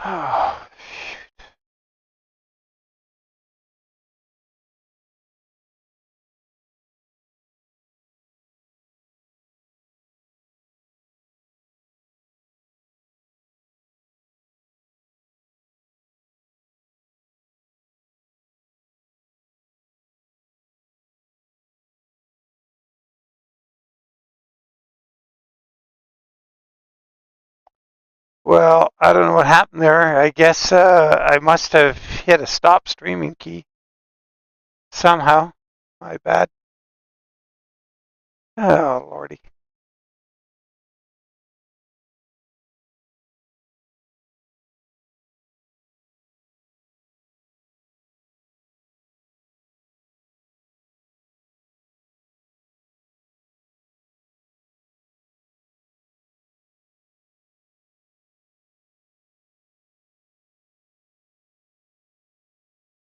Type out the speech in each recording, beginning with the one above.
Oh, shoot. Well, I don't know what happened there. I guess I must have hit a stop streaming key somehow. My bad. Oh, Lordy.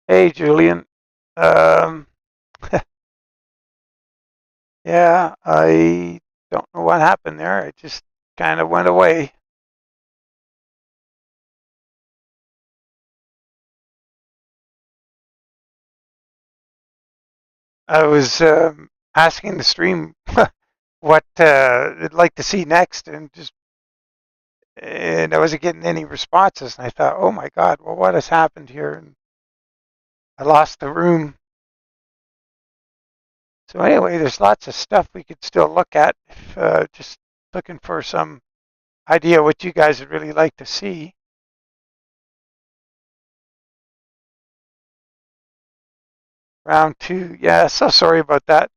Hey, Julian. Um, yeah, I don't know what happened there. It just kind of went away. I was asking the stream what they'd like to see next, and I wasn't getting any responses. And I thought, oh my God, well, what has happened here? And I lost the room. So anyway, there's lots of stuff we could still look at. If, just looking for some idea what you guys would really like to see. Round two, yeah. So sorry about that.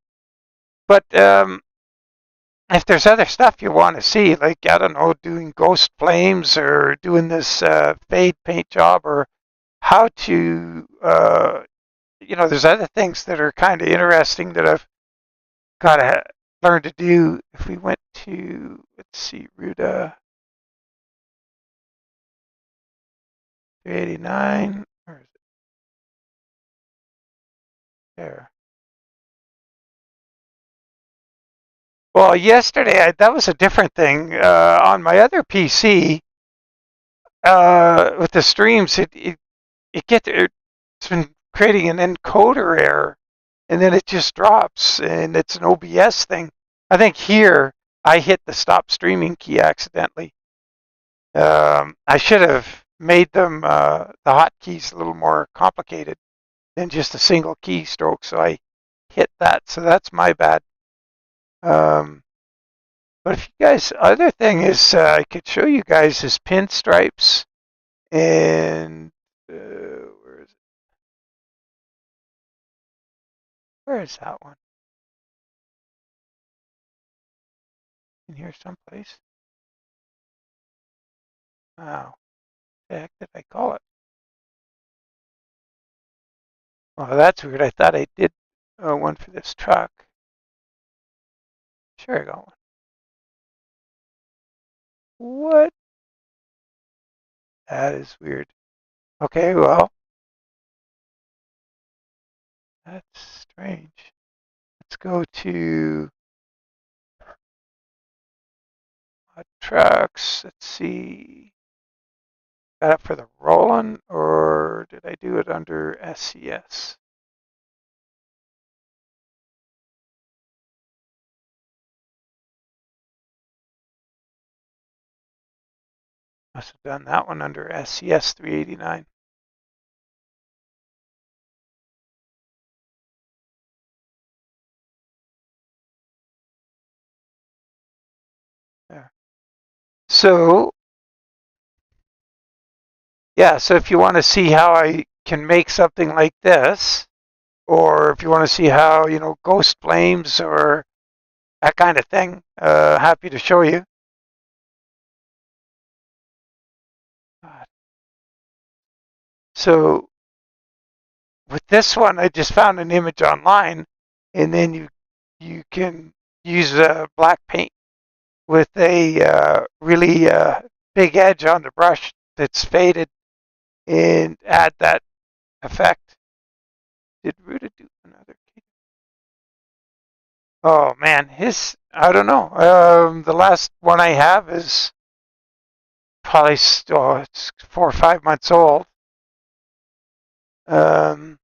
But if there's other stuff you want to see, like I don't know, doing ghost flames or doing this fade paint job, or how to, there's other things that are kind of interesting that I've got to learn to do. If we went to, let's see, Ruta 389, where is it? There. Well, yesterday that was a different thing. On my other PC, with the streams, it's been creating an encoder error, and then it just drops, and it's an OBS thing. I think here I hit the stop streaming key accidentally. I should have made them the hotkeys a little more complicated than just a single keystroke, so I hit that. So that's my bad. Um, but if you guys, other thing is, I could show you guys his pinstripes, and where is it? Where is that one? In here someplace. Wow, the heck did I call it? Oh, that's weird. I thought I did one for this truck. Sure, I got one. What? That is weird. Okay, well, that's strange. Let's go to trucks. Let's see. Got it for the Roland, or did I do it under SCS? Must have done that one under SCS 389. There. So, yeah, so if you want to see how I can make something like this, or if you want to see how, ghost flames or that kind of thing, happy to show you. So with this one, I just found an image online, and then you can use black paint with a really big edge on the brush that's faded and add that effect. Did Ruta do another? Oh man, I don't know. The last one I have is probably still, it's 4 or 5 months old. What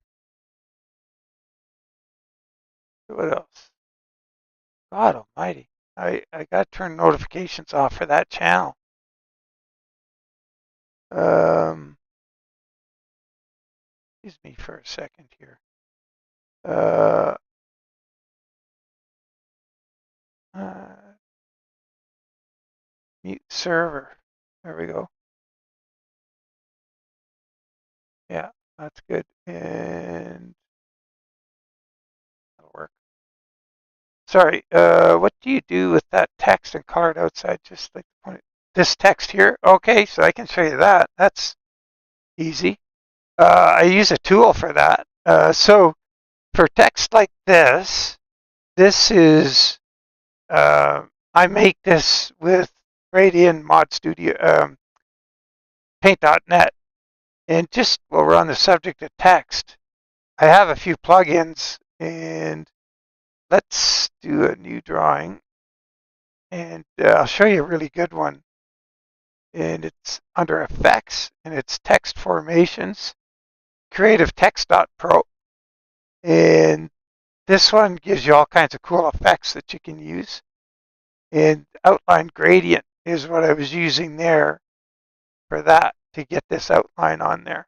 else? God almighty. I got to turn notifications off for that channel. Excuse me for a second here. Uh, Mute server. There we go. Yeah, that's good. And that'll work. Sorry, what do you do with that text and color it outside? Just like this text here? Okay, so I can show you that. That's easy. I use a tool for that. So for text like this is, I make this with Radian Mod Studio, Paint.net. And just while we're on the subject of text, I have a few plugins, and let's do a new drawing. And I'll show you a really good one. And it's under Effects, and it's Text Formations, Creative Text.pro. And this one gives you all kinds of cool effects that you can use. And Outline Gradient is what I was using there for that, to get this outline on there.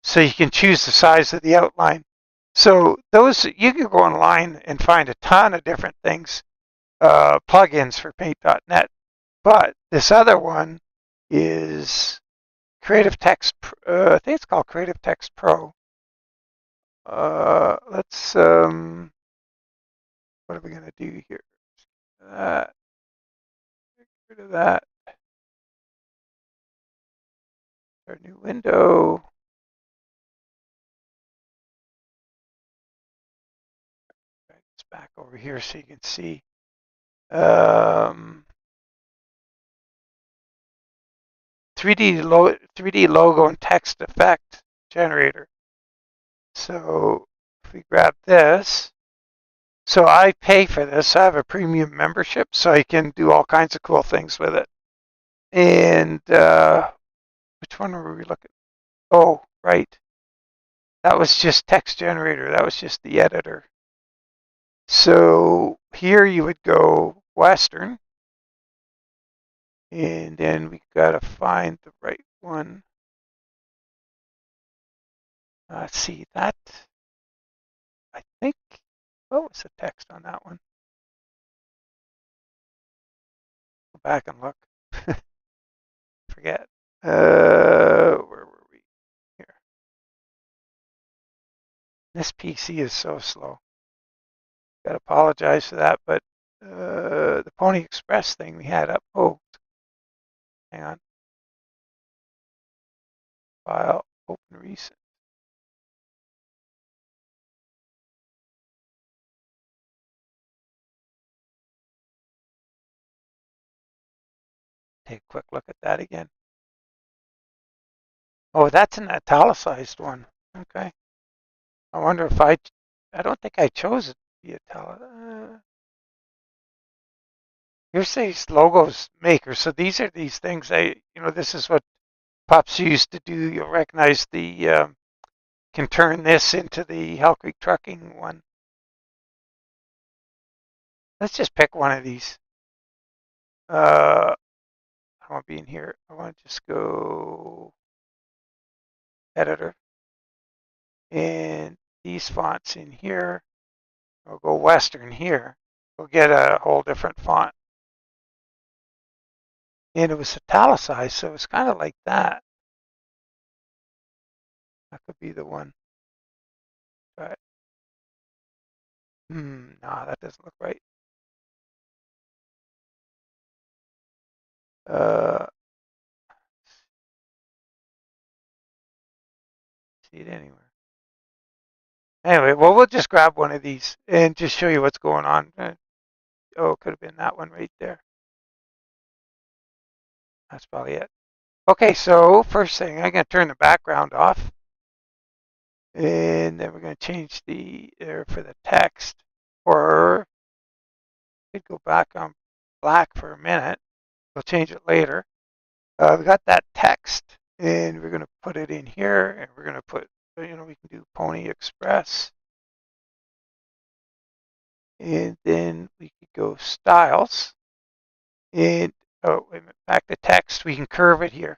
So you can choose the size of the outline. So those, you can go online and find a ton of different things, plugins for Paint.net. But this other one is Creative Text. I think it's called Creative Text Pro. Let's. What are we gonna do here? Get rid of that. Start a new window. It's back over here so you can see. 3D logo and text effect generator. So if we grab this, so I pay for this. I have a premium membership, so I can do all kinds of cool things with it. And which one were we looking? Oh, right. That was just text generator. That was just the editor. So here you would go Western, and then we gotta find the right one. See that? I think, what was the text on that one? Go back and look. Forget. Where were we? Here. This PC is so slow. Gotta apologize for that, but the Pony Express thing we had up. Oh, hang on. File, open recent. Take a quick look at that again. Oh, that's an italicized one. Okay. I wonder if I don't think I chose it to be italicized. Here's these logos maker. So these are these things this is what Pops used to do. You'll recognize the, can turn this into the Hell Creek Trucking one. Let's just pick one of these. I won't be in here. I want to just go editor. And these fonts in here. I'll go Western here. We'll get a whole different font. And it was italicized, so it's kind of like that. That could be the one. But, no, that doesn't look right. See it anywhere. Anyway, well, we'll just grab one of these and just show you what's going on. Oh, it could have been that one right there. That's probably it. Okay, so first thing, I'm going to turn the background off. And then we're going to change the for the text. Or we could go back on black for a minute. We'll change it later. We got that text, and we're going to put it in here, and we're going to put, we can do Pony Express. And then we could go styles. And, oh, wait a minute, back to text. We can curve it here.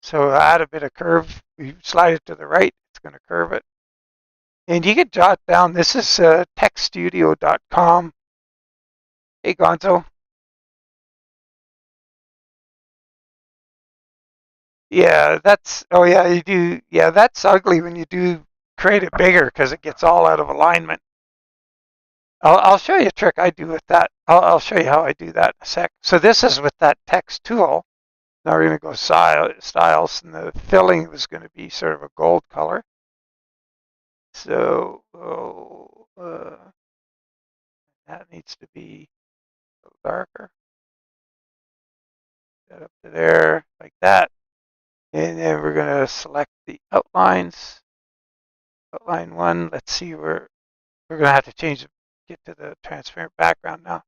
So add a bit of curve. We slide it to the right, it's going to curve it. And you can jot down, this is techstudio.com. Hey, Gonzo. Yeah, oh yeah, you do. Yeah, that's ugly when you do create it bigger because it gets all out of alignment. I'll show you a trick I do with that. I'll show you how I do that in a sec. So this is with that text tool. Now we're going to go styles, and the filling was going to be sort of a gold color. So that needs to be a little darker. That up to there, like that. And then we're going to select the outlines. Outline 1. Let's see where we're going to have to get to the transparent background now.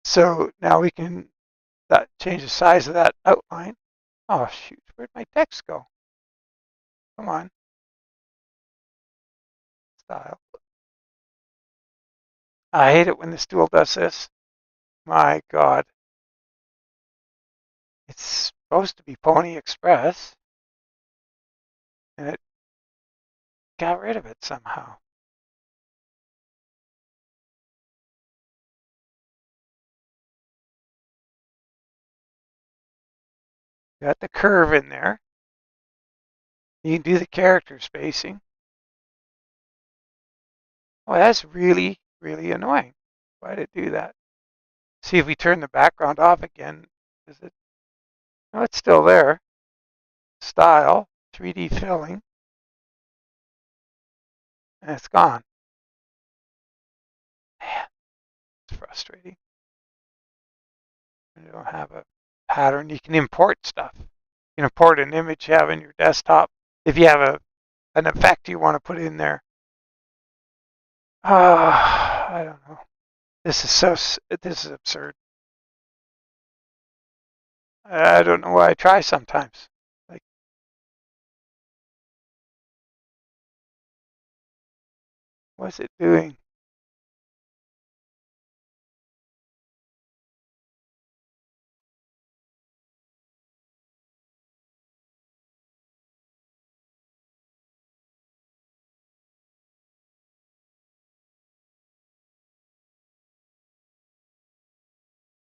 So now we can change the size of that outline. Oh, shoot. Where'd my text go? Come on. Style. I hate it when this tool does this. My God. It's supposed to be Pony Express, and it got rid of it somehow. Got the curve in there. You can do the character spacing. Oh, that's really, really annoying. Why did it do that? See if we turn the background off again. Is it? No, it's still there. Style, 3D filling, and it's gone. Man, it's frustrating. You don't have a pattern. You can import stuff. You can import an image you have in your desktop. If you have an effect you want to put in there. I don't know. This is absurd. I don't know why I try sometimes. Like, what's it doing?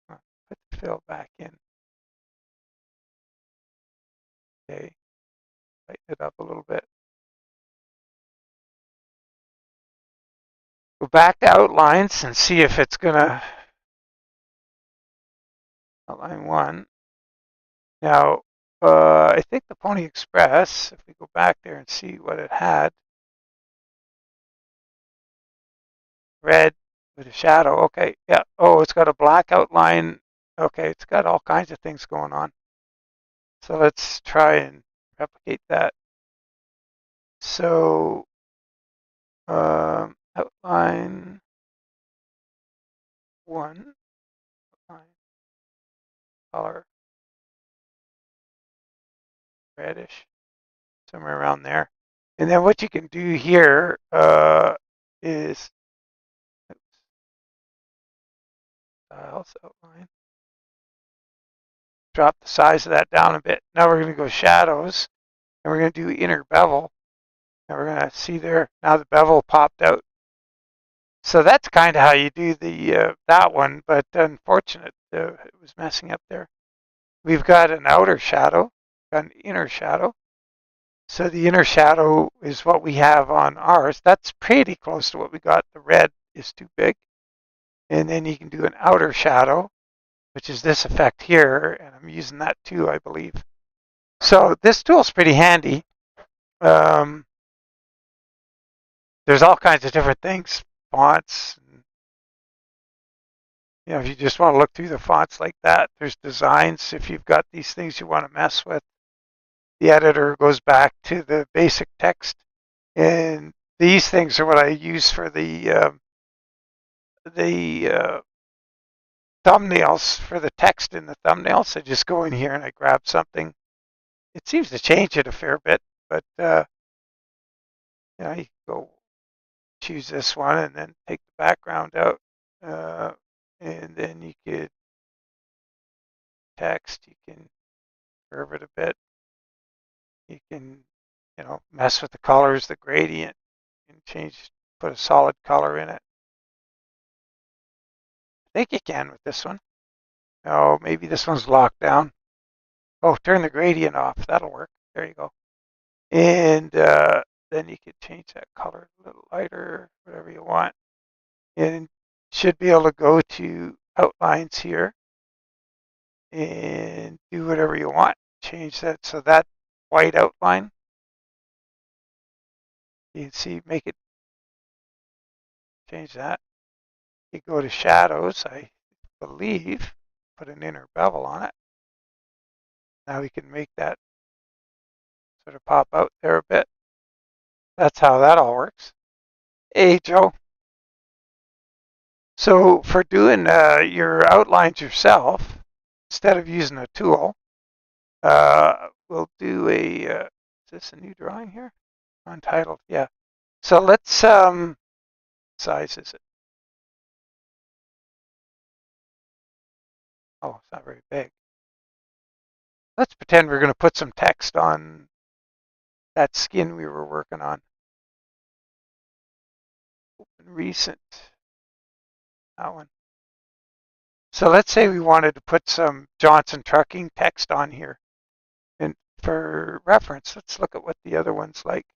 Put the fill back in. Okay, lighten it up a little bit. Go back to outlines and see if it's gonna outline 1. Now, I think the Pony Express, if we go back there and see what it had, red with a shadow. Okay, yeah. Oh, it's got a black outline. Okay, it's got all kinds of things going on. So let's try and replicate that. So outline 1, outline color reddish, somewhere around there. And then what you can do here is styles outline. Drop the size of that down a bit. Now we're going to go shadows, and we're going to do inner bevel. And we're going to see there, now the bevel popped out. So that's kind of how you do the that one, but unfortunate, it was messing up there. We've got an outer shadow, an inner shadow. So the inner shadow is what we have on ours. That's pretty close to what we got. The red is too big. And then you can do an outer shadow, which is this effect here, and I'm using that too, I believe. So this tool is pretty handy. There's all kinds of different things, fonts. If you just want to look through the fonts like that, there's designs. If you've got these things you want to mess with, the editor goes back to the basic text. And these things are what I use for the thumbnails for the text in the thumbnails. I just go in here and I grab something. It seems to change it a fair bit, but you go choose this one and then take the background out, and then you could text. You can curve it a bit. You can, mess with the colors, the gradient, and put a solid color in it. I think you can with this one. Oh, maybe this one's locked down. Oh, turn the gradient off. That'll work. There you go. And then you could change that color a little lighter, whatever you want. And should be able to go to outlines here and do whatever you want. Change that so that white outline, you can see, change that. You go to shadows, I believe, put an inner bevel on it. Now we can make that sort of pop out there a bit. That's how that all works. Hey, Joe. So for doing your outlines yourself, instead of using a tool, we'll do is this a new drawing here? Untitled, yeah. So let's, size is it? Oh, it's not very big. Let's pretend we're going to put some text on that skin we were working on. Open recent, that one. So let's say we wanted to put some Johnson Trucking text on here. And for reference, let's look at what the other one's like.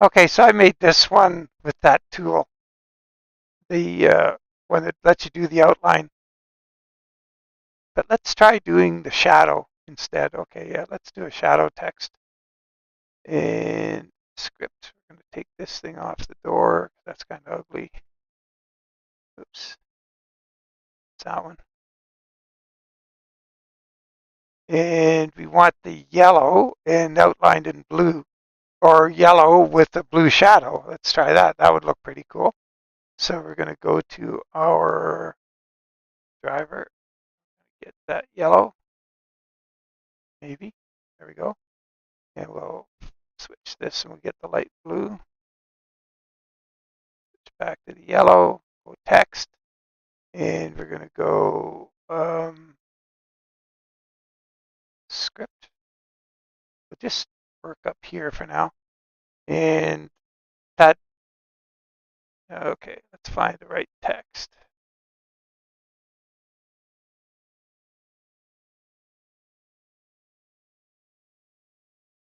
Okay, so I made this one with that tool, the one that lets you do the outline. But let's try doing the shadow instead. Okay, yeah, let's do a shadow text. And script, we're going to take this thing off the door. That's kind of ugly. Oops, it's that one. And we want the yellow and outlined in blue, or yellow with a blue shadow. Let's try that. That would look pretty cool. So we're going to go to our driver, get that yellow, maybe. There we go. And we'll switch this and we'll get the light blue. Switch back to the yellow, go text, and we're going to go script. We'll just work up here for now. And that, okay, let's find the right text.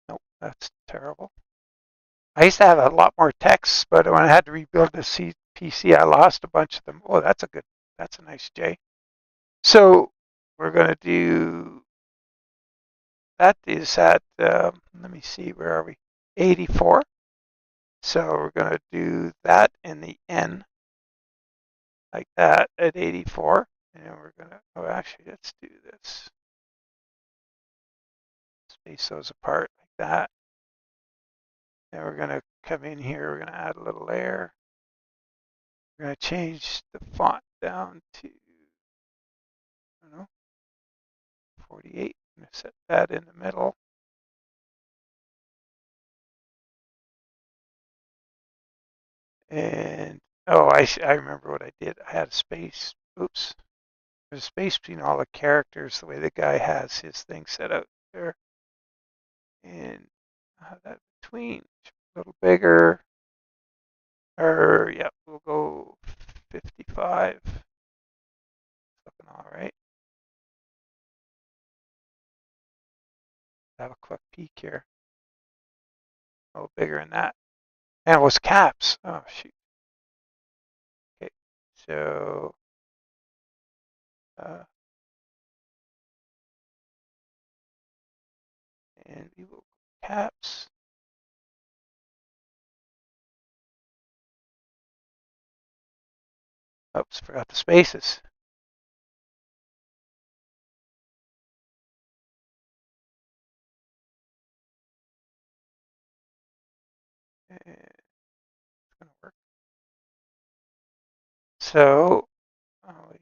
Nope, that's terrible. I used to have a lot more texts, but when I had to rebuild the PC, I lost a bunch of them. Oh, that's a nice J. So we're going to do, that is at, let me see, where are we? 84. So we're going to do that in the N, like that at 84. And we're going to, oh, actually, let's do this. Space those apart like that. And we're going to come in here, we're going to add a little layer. We're going to change the font down to, I don't know, 48. I'm going to set that in the middle. And, oh, I remember what I did. I had a space. Oops. There's a space between all the characters, the way the guy has his thing set out there. And I'll have that between, a little bigger. Or, yeah, we'll go 55. Looking all right. Have a quick peek here. A little bigger than that. And it was caps. Oh, shoot. Okay, so and we will caps. Oops, forgot the spaces. And it's going to work. So we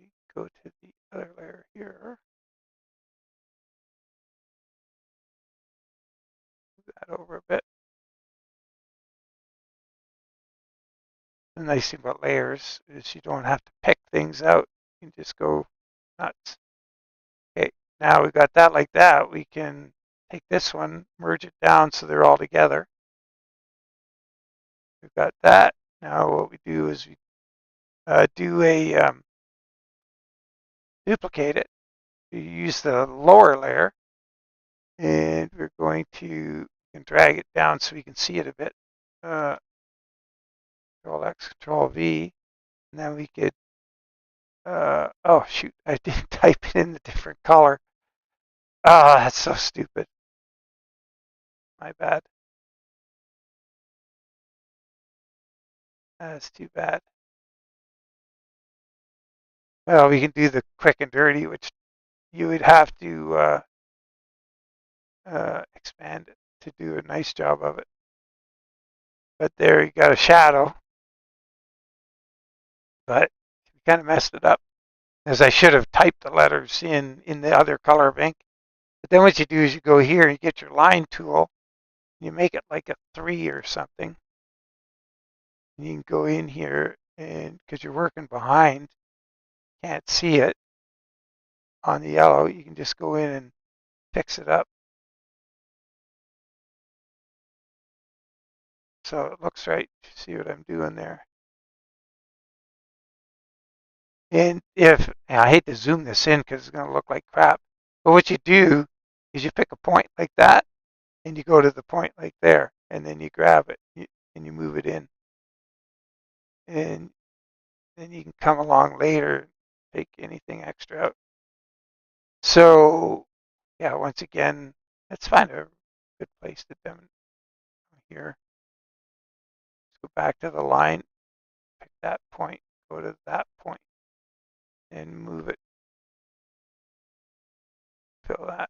over a bit. The nice thing about layers is you don't have to pick things out. You can just go nuts. Okay, now we've got that like that. We can take this one, merge it down so they're all together. We've got that. Now what we do is we do a duplicate it. We use the lower layer, and we're going to drag it down so we can see it a bit. Control X, Control V, and then we could. Oh shoot! I didn't type it in the different color. Oh, that's so stupid. My bad. That's too bad. Well, we can do the quick and dirty, which you would have to expand it to do a nice job of it. But there you got a shadow, but we kind of messed it up, as I should have typed the letters in the other color of ink. But then what you do is you go here and you get your line tool, you make it like a 3 or something. And you can go in here, and because you're working behind, can't see it on the yellow, you can just go in and fix it up. So it looks right. See what I'm doing there? And I hate to zoom this in because it's going to look like crap, but what you do is you pick a point like that, and you go to the point like there, and then you grab it and you move it in, and then you can come along later and take anything extra out. So yeah, once again, let's find a good place to demonstrate here. Let's go back to the line, pick that point, go to that point, and move it. Fill that.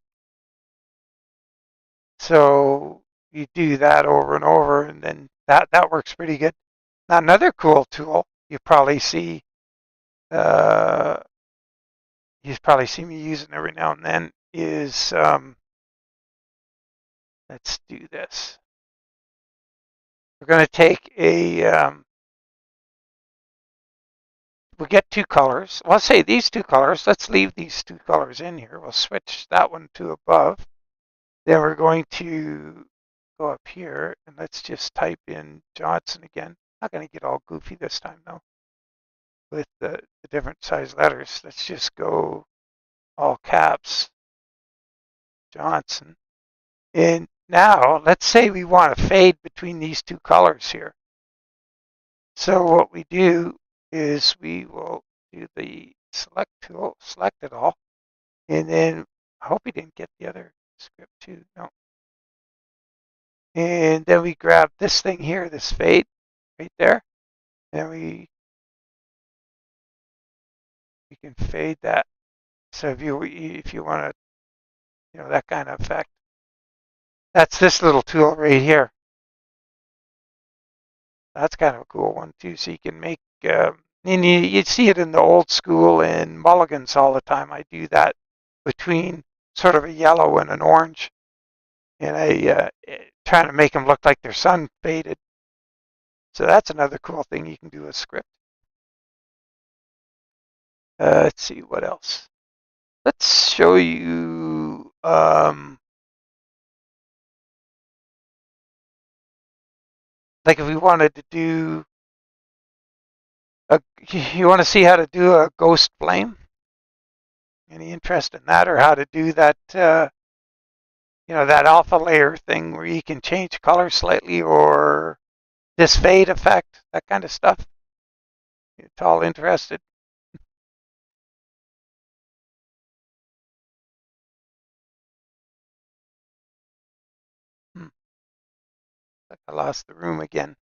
So you do that over and over, and then that works pretty good. Now another cool tool you probably see, uh, you probably see me using every now and then is let's do this. We're going to take we'll get two colors. Well, let's say these two colors. Let's leave these two colors in here. We'll switch that one to above. Then we're going to go up here and let's just type in Johnson again. Not going to get all goofy this time though with the different size letters. Let's just go all caps Johnson. And now let's say we want to fade between these two colors here. So what we do is we will do the select tool, select it all, and then I hope we didn't get the other script too. No. And then we grab this thing here, this fade right there, and we can fade that. So if you want to, that kind of effect, that's this little tool right here. That's kind of a cool one too. So you can make, and you see it in the old school in mulligans all the time. I do that between sort of a yellow and an orange, and I trying to make them look like their sun faded. So that's another cool thing you can do with script. Let's see what else. Let's show you. Like if we wanted to do you want to see how to do a ghost flame? Any interest in that, or how to do that? That alpha layer thing where you can change color slightly, or this fade effect, that kind of stuff. It's all interested. Like I lost the room again.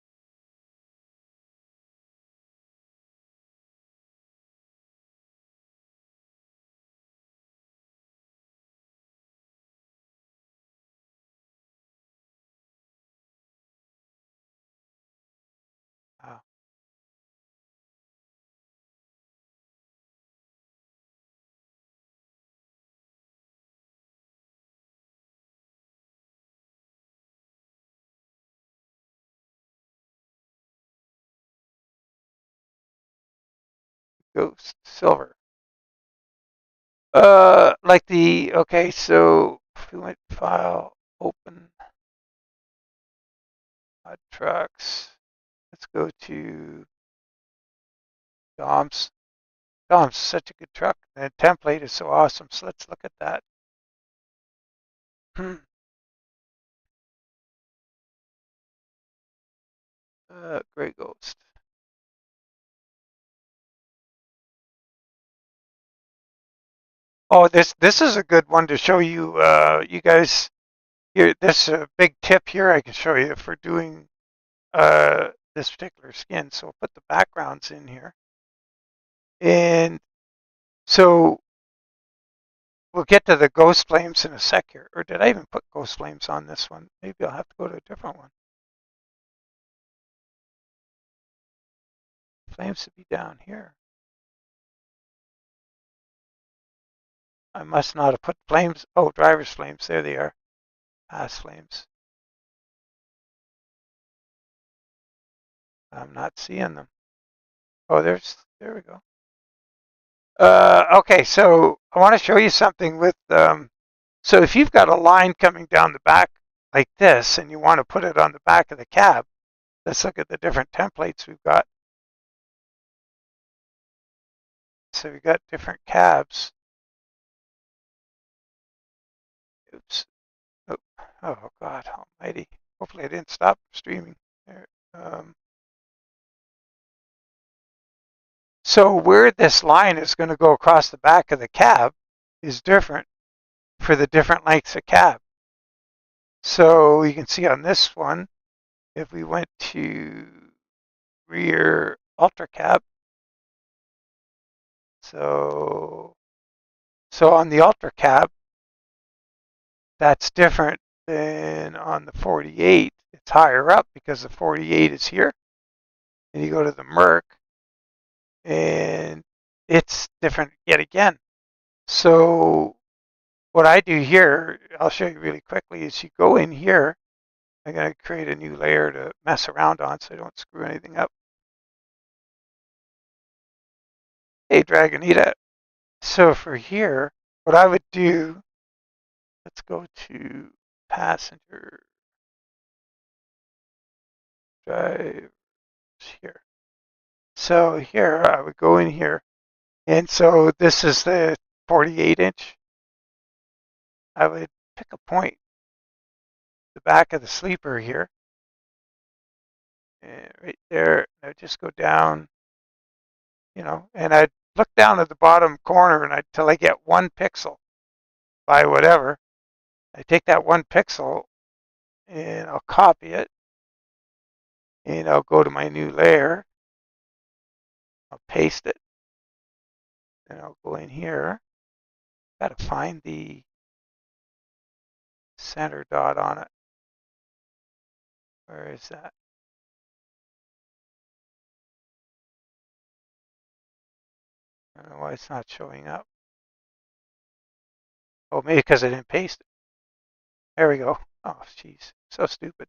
Oh. Ghost silver. Okay, so if we went file, open, odd trucks. Let's go to Dom's. Dom's such a good truck. The template is so awesome. So let's look at that. Gray Ghost. Oh, this is a good one to show you. You guys, here. This big tip here I can show you for doing this particular skin. So we'll put the backgrounds in here, and so we'll get to the ghost flames in a sec here. Or did I even put ghost flames on this one? Maybe I'll have to go to a different one. Flames should be down here. I must not have put flames. Oh, driver's flames. There they are. Pass flames. I'm not seeing them. Oh, there we go. Okay, so I want to show you something with, so if you've got a line coming down the back like this and you want to put it on the back of the cab, let's look at the different templates we've got. So we've got different cabs. Oops. Oh, oh God almighty. Hopefully I didn't stop streaming. There. So where this line is going to go across the back of the cab is different for the different lengths of cab. So you can see on this one, if we went to rear ultra cab, so on the ultra cab, that's different than on the 48. It's higher up because the 48 is here. And you go to the Merc, and it's different yet again. So what I do here, I'll show you really quickly, is you go in here. I'm going to create a new layer to mess around on so I don't screw anything up. Hey, Dragonita. So for here, what I would do, let's go to passenger drive here. So here, I would go in here. And so this is the 48 inch. I would pick a point, the back of the sleeper here. And right there, I'd just go down, and I'd look down at the bottom corner and until I get 1 pixel by whatever. I take that 1 pixel and I'll copy it and I'll go to my new layer. I'll paste it and I'll go in here. Got to find the center dot on it. Where is that? I don't know why it's not showing up. Oh, maybe because I didn't paste it. There we go. Oh, jeez. So stupid.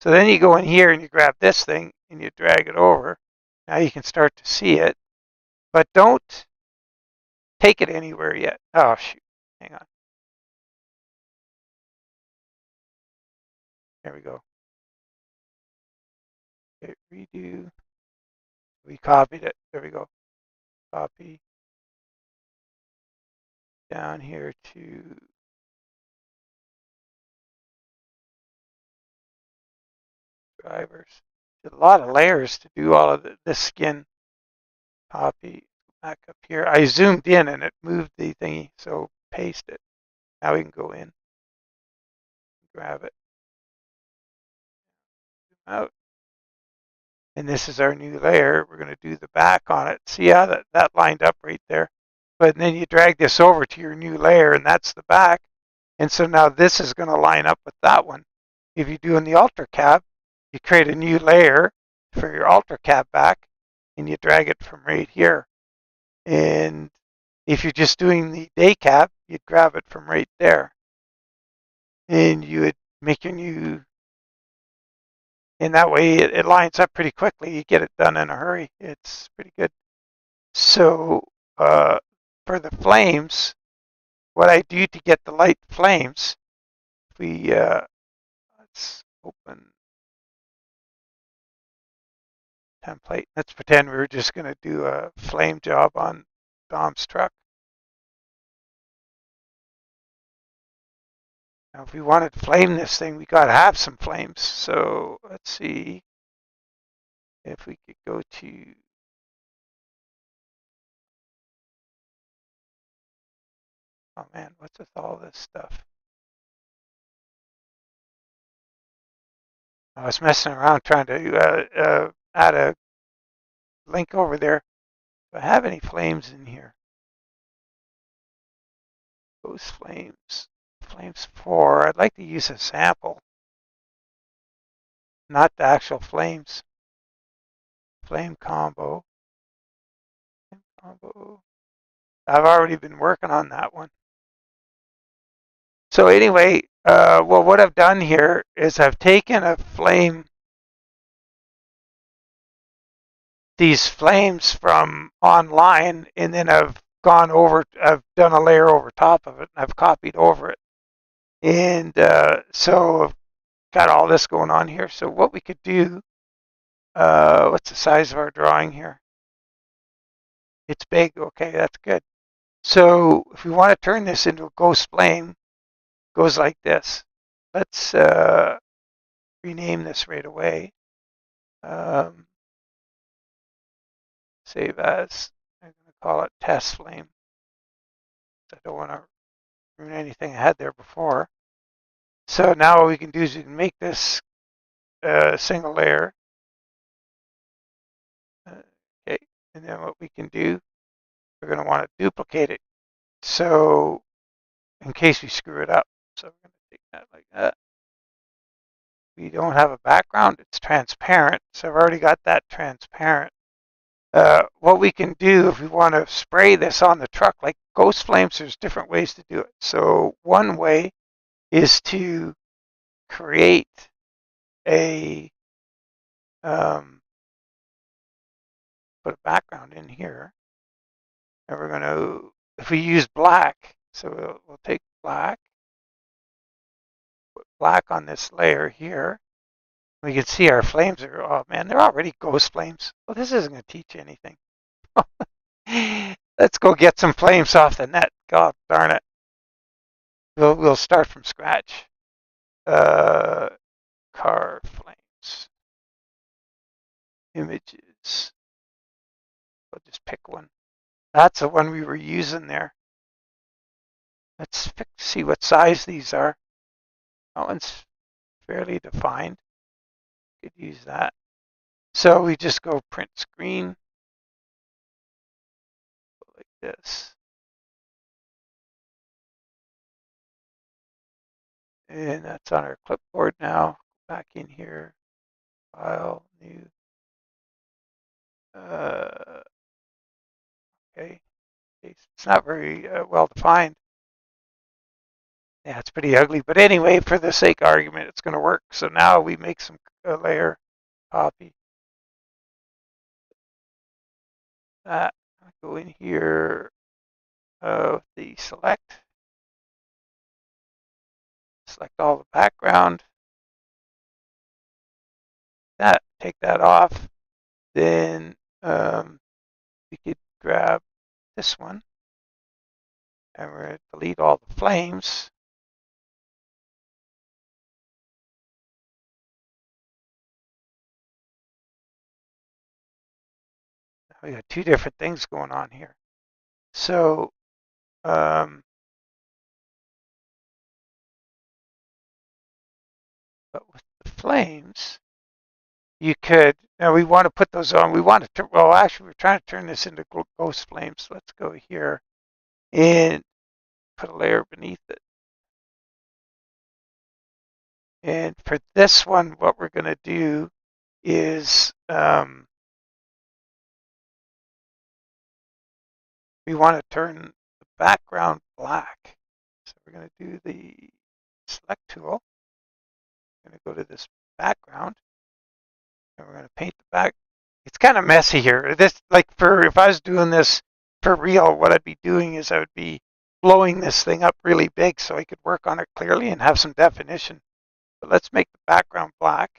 So then you go in here and you grab this thing and you drag it over. Now you can start to see it, but don't take it anywhere yet. Oh, shoot. Hang on. There we go. Okay, redo. We copied it. There we go. Copy. Down here to drivers. There's a lot of layers to do all of this skin. Copy. Back up here. I zoomed in and it moved the thingy, so paste it. Now we can go in. Grab it. Zoom out. And this is our new layer. We're going to do the back on it. See how that lined up right there? But then you drag this over to your new layer, and that's the back. And so now this is going to line up with that one. If you do in the Ultra Cab, you create a new layer for your Ultra Cab back, and you drag it from right here. And if you're just doing the Day Cab, you'd grab it from right there. And you would make your new, and that way it lines up pretty quickly. You get it done in a hurry. It's pretty good. So for the flames, what I do to get the light flames, we let's open template. Let's pretend we were just going to do a flame job on Dom's truck. Now, if we wanted to flame this thing, we got to have some flames. So let's see if we could go to, oh man, what's with all this stuff? I was messing around trying to add a link over there. Do I have any flames in here? Those flames. Flames 4. I'd like to use a sample, not the actual flames. Flame combo. Flame combo. I've already been working on that one. So anyway, well, what I've done here is I've taken a flame, these flames from online, and then I've gone over, I've done a layer over top of it, and I've copied over it. And so I've got all this going on here. So what we could do, what's the size of our drawing here? It's big. Okay, that's good. So if we want to turn this into a ghost flame, it goes like this. Let's rename this right away. Save as. I'm going to call it test flame. I don't want to ruin anything I had there before. So now what we can do is we can make this a single layer. Okay, and then what we can do, we're going to want to duplicate it. So in case we screw it up. So we're going to take that like that. We don't have a background. It's transparent. So I've already got that transparent. What we can do if we want to spray this on the truck, like ghost flames, there's different ways to do it. So one way is to create a, put a background in here. And we're going to, if we use black, so we'll take black, put black on this layer here. We can see our flames are, oh man, they're already ghost flames. Well, this isn't going to teach you anything. Let's go get some flames off the net. God darn it. We'll start from scratch. Car flames. Images. We'll just pick one. That's the one we were using there. Let's see what size these are. That one's fairly defined. Could use that. So we just go print screen. Like this. And that's on our clipboard now. Back in here. File, new. Okay. It's not very well defined. Yeah, it's pretty ugly. But anyway, for the sake of argument, it's going to work. So now we make some layer copy. That. Go in here. The select. Select all the background. That. Take that off. Then we could grab this one. And we're going to delete all the flames. We got two different things going on here. So but with the flames, you could, now we want to put those on. We want to, well, actually, we're trying to turn this into ghost flames. Let's go here and put a layer beneath it. And for this one, what we're going to do is we want to turn the background black. So we're going to do the select tool. We're going to go to this background, and we're going to paint the back. it's kind of messy here. This, like, for if I was doing this for real, what I'd be doing is I would be blowing this thing up really big so I could work on it clearly and have some definition. But let's make the background black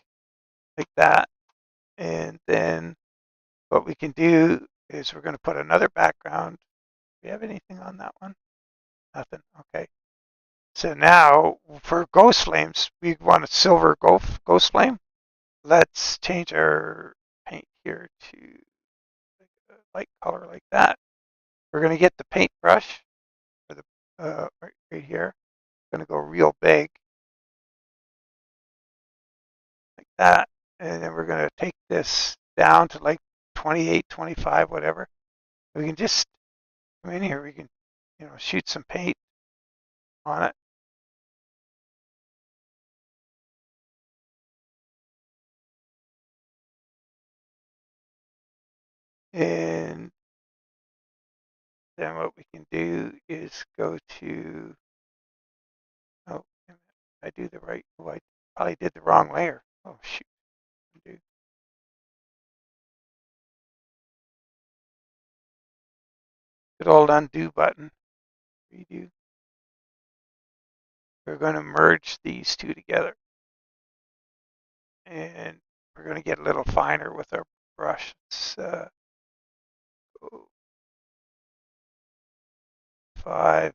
like that. And then what we can do is we're going to put another background. Do we have anything on that one? Nothing. Okay. So now for ghost flames, we want a silver ghost flame. Let's change our paint here to a light color like that. We're going to get the paintbrush for the right here. Going to go real big like that, and then we're going to take this down to like 28, 25, whatever. We can just come in here. We can, shoot some paint on it, and then what we can do is go to. Oh, I do the right. Oh, I probably did the wrong layer. Oh shoot. Undo. Good old undo button. Redo. We're going to merge these two together. And we're going to get a little finer with our brush. Let's go 5.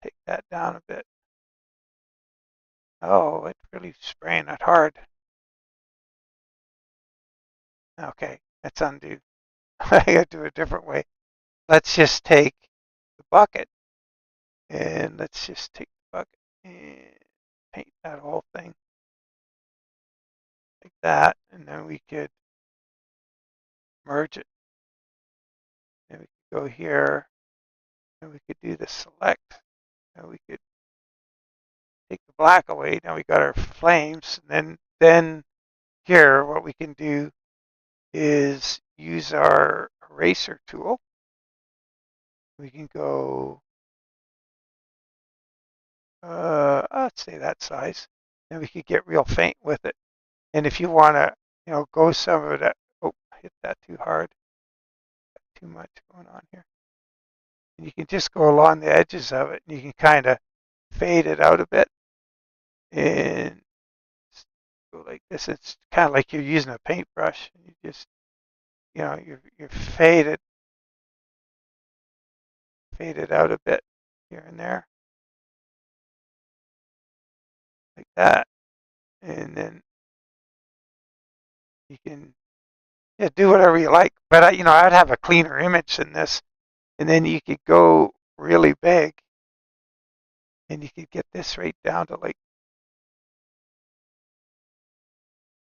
Take that down a bit. Oh, it's really spraying it hard. Okay, let's undo. I got to do it a different way. Let's just take the bucket and let's just take the bucket and paint that whole thing like that. And then we could merge it. And we could go here and we could do the select. And we could take the black away. Now we got our flames. And then here, what we can do is use our eraser tool. We can go, let's say that size, and we could get real faint with it. And if you want to, go some of that, oh, hit that too hard, too much going on here. And you can just go along the edges of it, and you can kind of fade it out a bit, and go like this. It's kind of like you're using a paintbrush. You just, you fade it out a bit here and there, like that, and then you can, yeah, do whatever you like. But I'd have a cleaner image than this, and then you could go really big, and you could get this right down to like.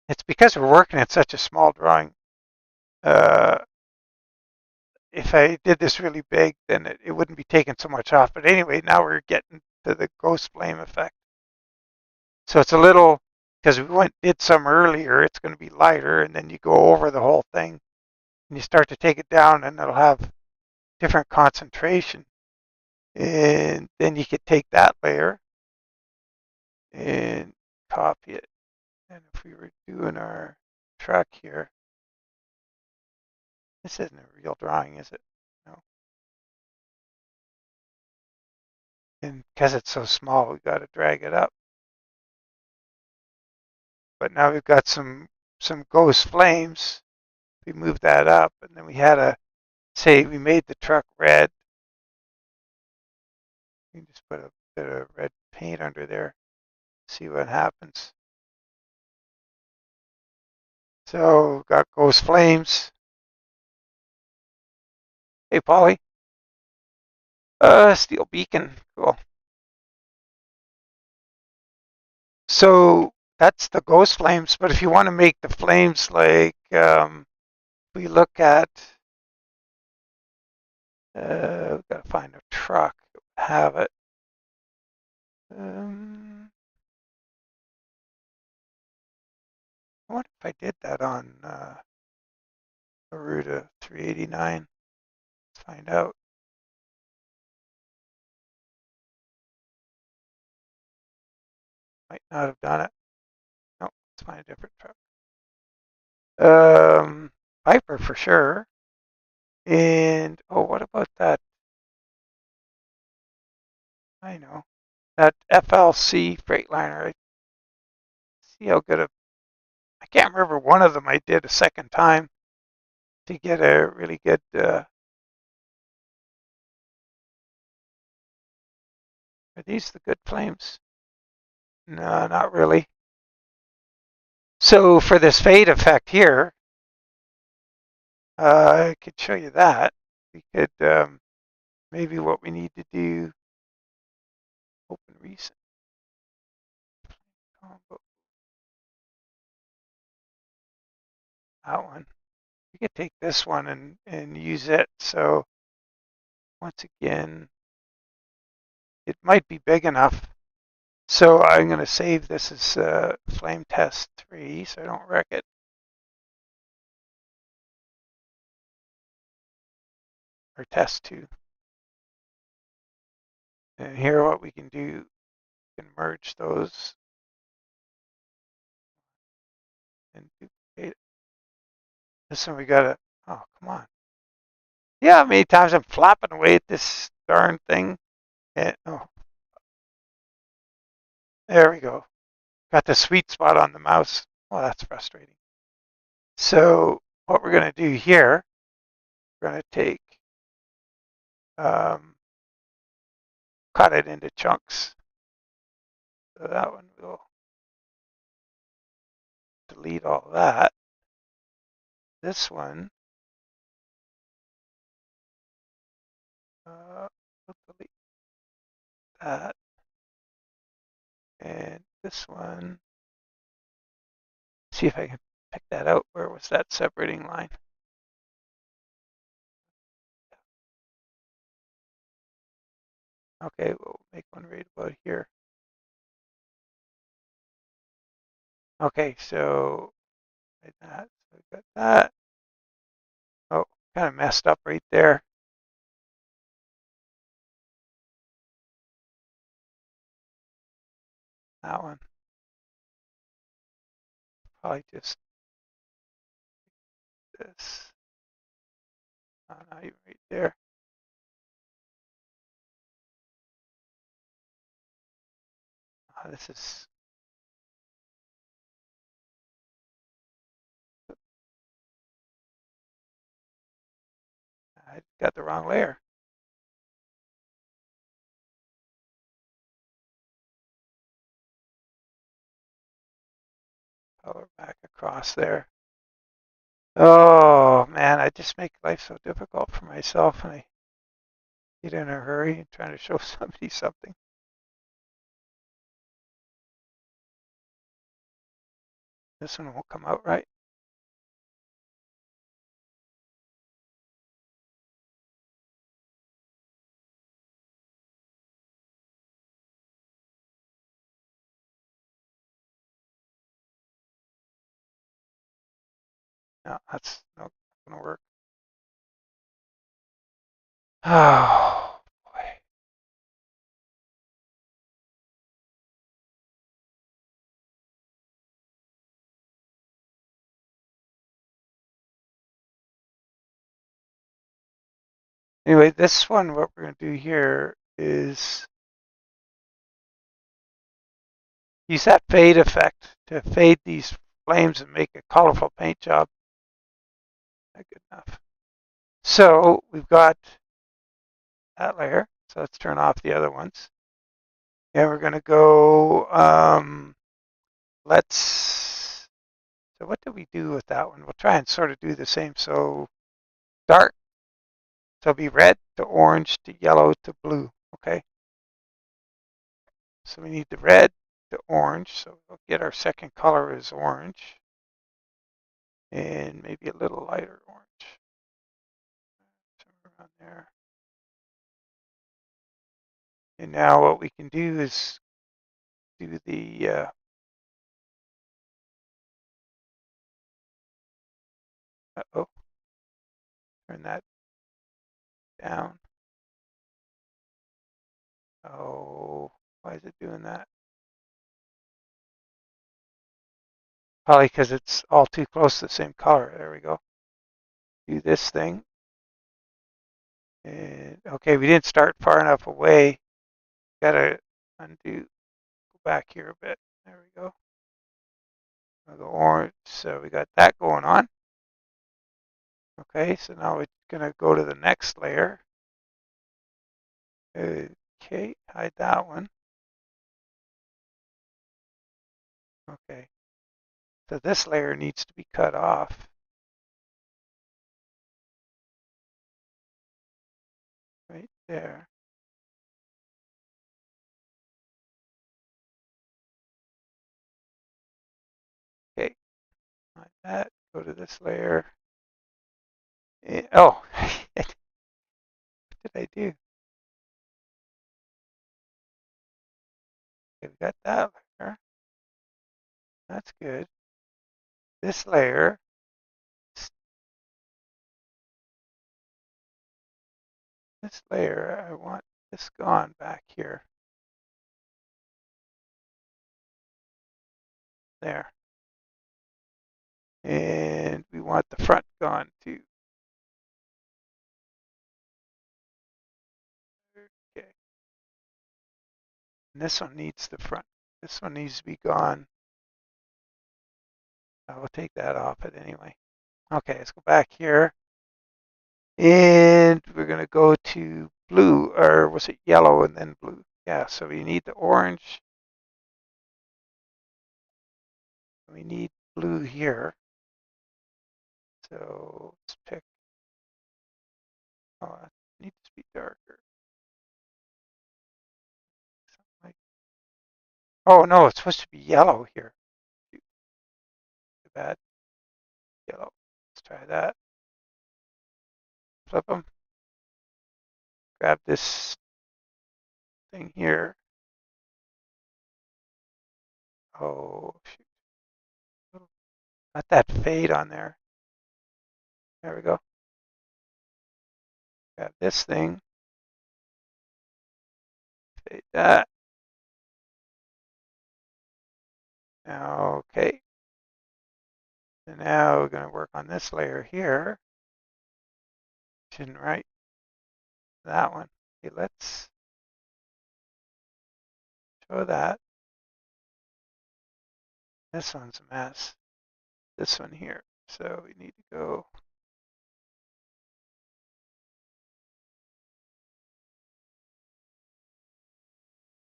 It's because we're working at such a small drawing. Uh, if I did this really big, then it wouldn't be taking so much off. But anyway, now we're getting to the ghost flame effect. So it's a little, because we did some earlier, it's going to be lighter, and then you go over the whole thing, and you start to take it down, and it'll have different concentration. And then you could take that layer and copy it. And if we were doing our truck here, this isn't a real drawing, is it? No. And because it's so small, we've got to drag it up. But now we've got some ghost flames. We moved that up, and then we had a, say we made the truck red. We can just put a bit of red paint under there, see what happens. So we've got ghost flames. Hey, Polly. Steel beacon. Cool. So that's the ghost flames. But if you want to make the flames like we look at, we've got to find a truck that would have it. I wonder if I did that on Aruda 389. Let's find out. Might not have done it. No, let's find a different truck. Um, Viper for sure. And oh, what about that? I know that FLC Freightliner. I see how good I can't remember one of them I did a second time to get a really good. Are these the good flames? No, not really. So for this fade effect here, I could show you that. We could maybe what we need to do. Open recent combo. That one. We could take this one and use it. So once again, it might be big enough. So I'm going to save this as flame test 3 so I don't wreck it. Or test 2. And here what we can do, we can merge those and duplicate it. This one we got to, oh, come on. Yeah, how many times I'm flapping away at this darn thing. And, oh, there we go. Got the sweet spot on the mouse. Oh, that's frustrating. So what we're going to do here, we're going to take, um, cut it into chunks. So that one will delete all that. This one, we'll delete that. And this one, see if I can pick that out. Where was that separating line? Okay, we'll make one right about here. Okay, so like that. So we got that. Oh, kind of messed up right there. That one. Probably just this. Oh, not even right there. Oh, this is. I got the wrong layer. Color back across there. Oh man, I just make life so difficult for myself, and I get in a hurry and trying to show somebody something. This one won't come out right. No, that's not gonna work. Oh boy. Anyway, this one, what we're gonna do here is use that fade effect to fade these flames and make a colorful paint job. Not good enough. So we've got that layer. So let's turn off the other ones. And we're gonna go, let's, so what did we do with that one? We'll try and sort of do the same. So dark, so it'll be red to orange to yellow to blue, okay? So we need the red to orange. So we'll get our second color is orange. And maybe a little lighter orange. Somewhere around there. And now what we can do is do the, uh-oh, turn that down. Oh, why is it doing that? Probably because it's all too close to the same color. There we go. Do this thing. And okay, we didn't start far enough away. Gotta undo, go back here a bit. There we go. I'll go orange. So we got that going on. Okay, so now we're gonna go to the next layer. Okay, hide that one. Okay, so this layer needs to be cut off. Right there. Okay, like that. Go to this layer. Oh, what did I do? Okay, we got that layer. That's good. This layer. This layer, I want this gone back here. There. And we want the front gone too. Okay. And this one needs the front. This one needs to be gone. I will take that off it anyway. Okay, let's go back here. And we're going to go to blue, or was it yellow and then blue? Yeah, so we need the orange. We need blue here. So let's pick, oh, it needs to be darker. Like, oh no, it's supposed to be yellow here. Too bad. Yellow. Let's try that. Flip them. Grab this thing here. Oh, shoot. Not that fade on there. There we go. Grab this thing. Fade that. Okay. And now we're going to work on this layer here. Shouldn't write that one. Okay, let's show that. This one's a mess. This one here. So we need to go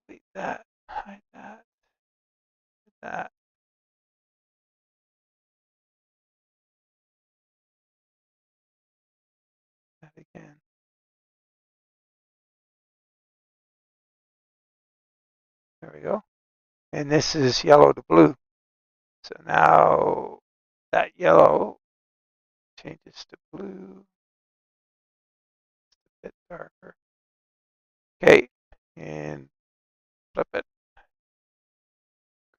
delete that, hide that, that. That again. There we go. And this is yellow to blue. So now that yellow changes to blue. It's a bit darker. Okay, and flip it.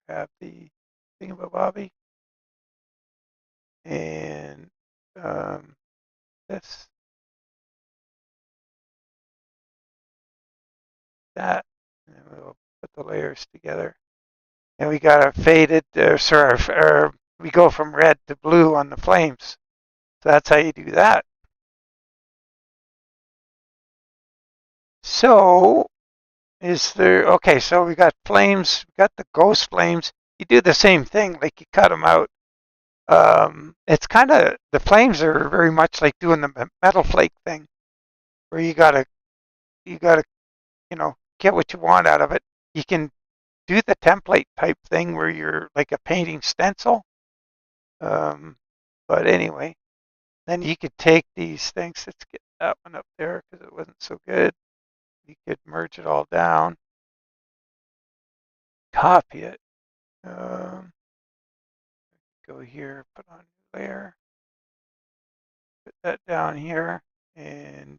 Grab the thingamabobby and this, that, and then we'll put the layers together. And we got a faded, we go from red to blue on the flames. So that's how you do that. So is there, okay, so we got flames, we got the ghost flames. You do the same thing, like you cut them out. It's kind of, the flames are very much like doing the metal flake thing, where you gotta, get what you want out of it. You can do the template type thing where you're like a painting stencil. Um, but anyway, then you could take these things. Let's get that one up there because it wasn't so good. You could merge it all down, copy it. Um, go here, put on new layer, put that down here, and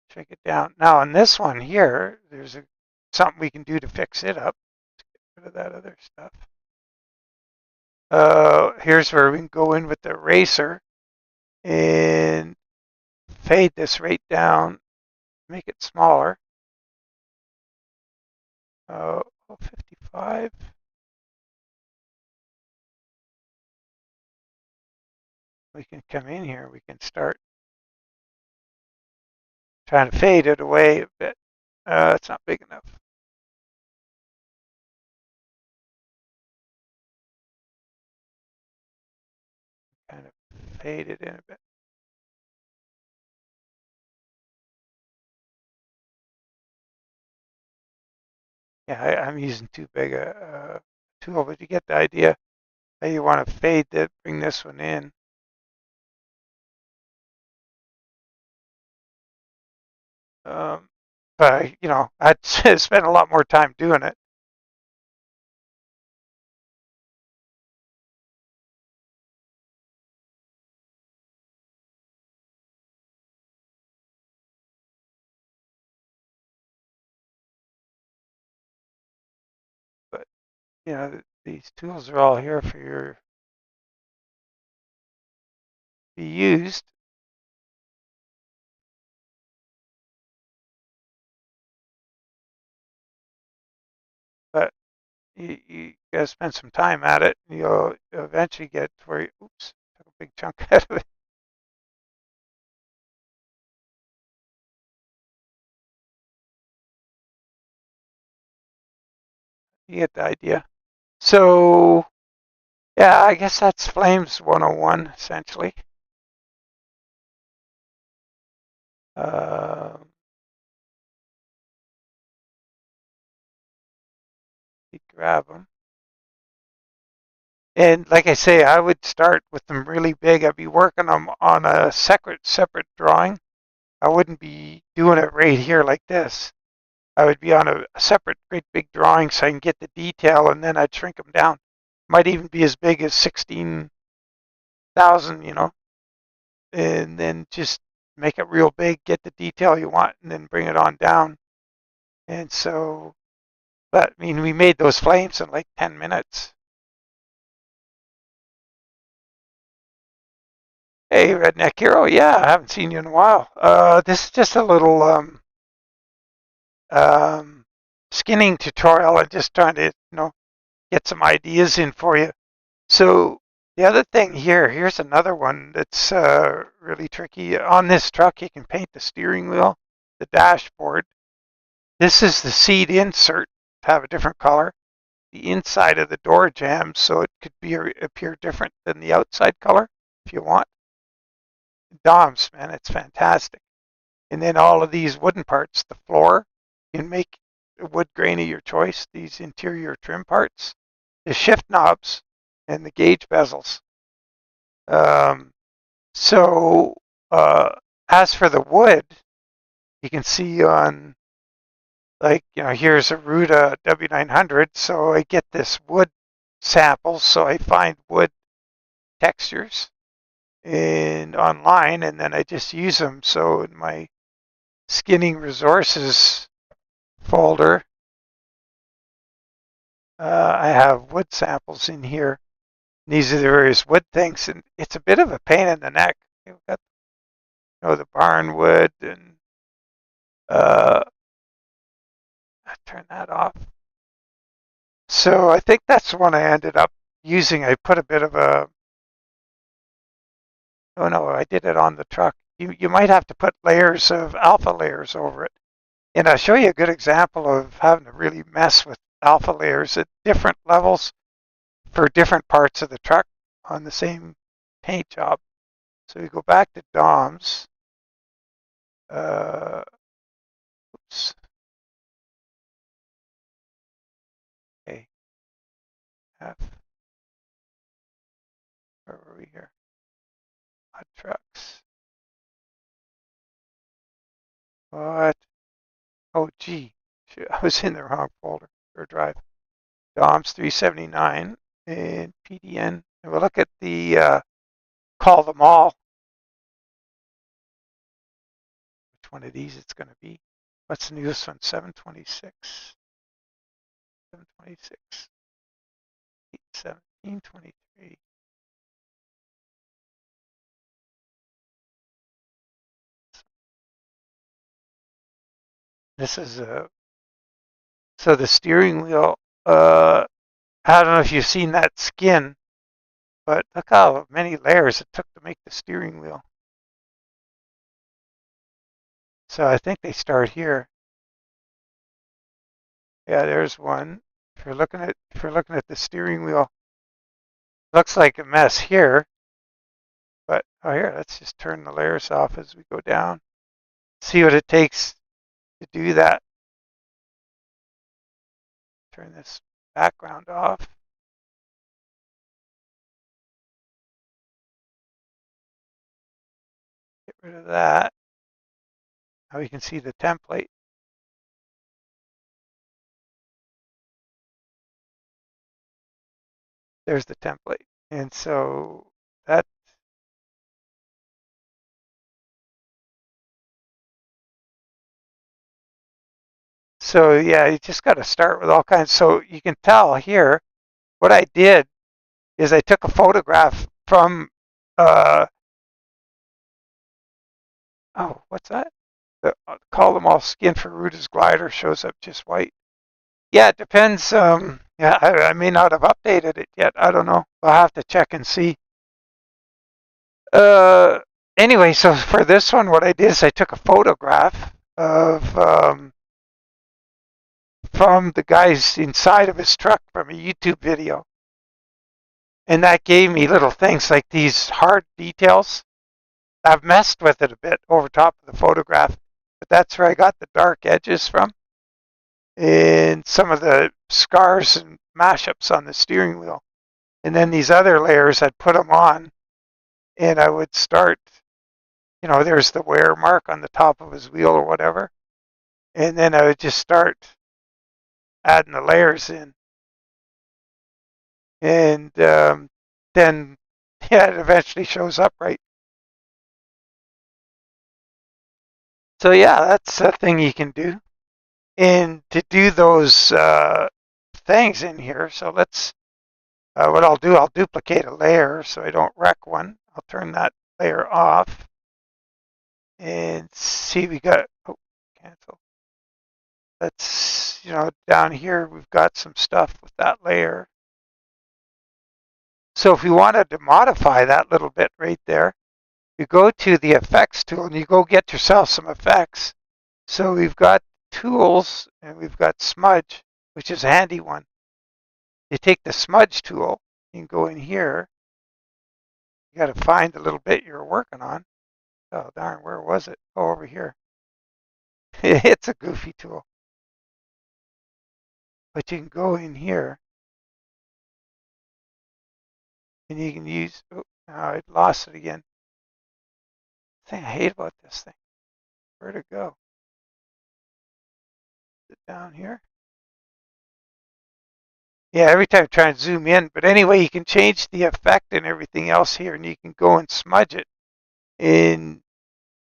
shrink it down. Now on this one here, there's something we can do to fix it up. Let's get rid of that other stuff. Here's where we can go in with the eraser and fade this right down, make it smaller. 55. we can come in here. We can start trying to fade it away a bit. It's not big enough. Kind of fade it in a bit. Yeah, I'm using too big a tool, but you get the idea. How you want to fade that, bring this one in. Um, but I'd spend a lot more time doing it. But these tools are all here for your be used. But you gotta spend some time at it. You'll eventually get where oops, took a big chunk out of it. You get the idea. So yeah, I guess that's Flames 101 essentially. Uh, you grab them. And like I say, I would start with them really big. I'd be working them on a separate drawing. I wouldn't be doing it right here like this. I would be on a separate great big drawing so I can get the detail, and then I'd shrink them down. Might even be as big as 16,000, and then just make it real big, get the detail you want, and then bring it on down. And so, but I mean, we made those flames in like 10 minutes. Hey, Redneck Hero. Yeah, I haven't seen you in a while. This is just a little um, skinning tutorial. I'm just trying to, get some ideas in for you. So the other thing here's another one that's really tricky. On this truck, you can paint the steering wheel, the dashboard. This is the seat insert to have a different color. The inside of the door jambs, so it could appear different than the outside color if you want. DOMS, man, it's fantastic. And then all of these wooden parts, the floor, you can make a wood grain of your choice, these interior trim parts, the shift knobs, and the gauge bezels. Um, so as for the wood, you can see on, like, here's a Ruda W900, so I get this wood sample, so I find wood textures and online, and then I just use them. So in my skinning resources folder, I have wood samples in here. These are the various wood things, and it's a bit of a pain in the neck. You've got, the barn wood, and I turn that off. So I think that's the one I ended up using. I put a bit of a, oh no, I did it on the truck. You might have to put layers of alpha layers over it. And I'll show you a good example of having to really mess with alpha layers at different levels for different parts of the truck on the same paint job. So we go back to DOMS. Oops. Okay. F. Where were we here? Hot trucks. What? Oh, gee. Shoot, I was in the wrong folder or drive. DOMS 379 and PDN. And we'll look at the call them all. Which one of these it's going to be? What's the newest one? 726. 726. 1723. This is so the steering wheel. I don't know if you've seen that skin. But look how many layers it took to make the steering wheel. So I think they start here. Yeah, there's one. If you're looking at the steering wheel, looks like a mess here. But oh, here, let's just turn the layers off as we go down. See what it takes to do that. Turn this background off. Get rid of that. Now we can see the template. There's the template. And so that so yeah, you just got to start with all kinds. So you can tell here what I did is I took a photograph from oh, what's that? Call them all skin for Ruta's glider shows up just white. Yeah, it depends. Yeah, I may not have updated it yet. I don't know. I'll have to check and see. Uh, anyway, so for this one, what I did is I took a photograph of from the guys inside of his truck from a YouTube video, and that gave me little things like these hard details. I've messed with it a bit over top of the photograph, but that's where I got the dark edges from, and some of the scars and mashups on the steering wheel. And then these other layers, I'd put them on, and I would start, there's the wear mark on the top of his wheel or whatever. And then I would just start adding the layers in. And then, yeah, it eventually shows up right. So, yeah, that's a thing you can do. And to do those things in here, so what I'll do, I'll duplicate a layer so I don't wreck one. I'll turn that layer off. And see, we got, oh, cancel. Let's, down here, we've got some stuff with that layer. So if we wanted to modify that little bit right there, you go to the effects tool and you go get yourself some effects. So we've got tools and we've got smudge, which is a handy one. You take the smudge tool, you can go in here. You got to find the little bit you're working on. Oh, darn, where was it? Oh, over here. It's a goofy tool. But you can go in here and you can use, oh, I lost it again. The thing I hate about this thing. Where'd it go? Is it down here? Yeah, every time I try and zoom in. But anyway, you can change the effect and everything else here, and you can go and smudge it. And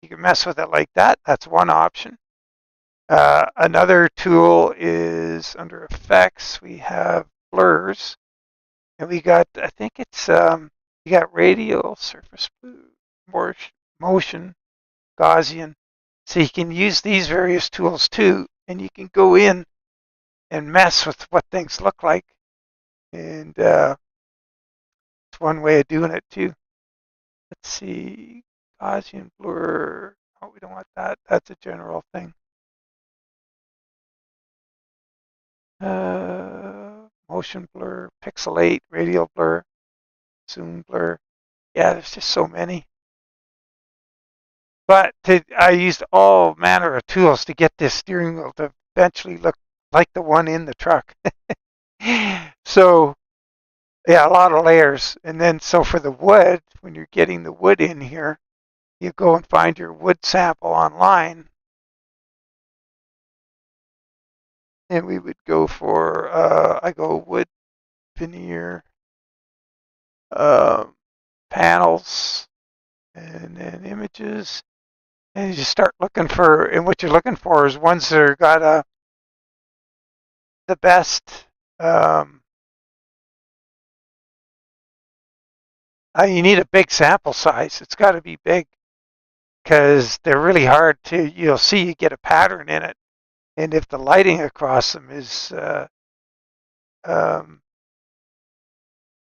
you can mess with it like that. That's one option. Another tool is under effects. We have blurs. And we got, I think it's, you got radial, surface blue, motion, Gaussian. So you can use these various tools too, and you can go in and mess with what things look like. And it's one way of doing it too. Let's see, Gaussian blur. Oh, we don't want that. That's a general thing. Motion blur, pixelate, radial blur, zoom blur. Yeah, there's just so many. But I used all manner of tools to get this steering wheel to eventually look like the one in the truck. So, yeah, a lot of layers. And then, so for the wood, when you're getting the wood in here, you go and find your wood sample online. And we would go for, I go wood veneer, panels, and then images. And you just start looking for, and what you're looking for is ones that are got the best. You need a big sample size. It's got to be big because they're really hard to. You'll see you get a pattern in it, and if the lighting across them is um,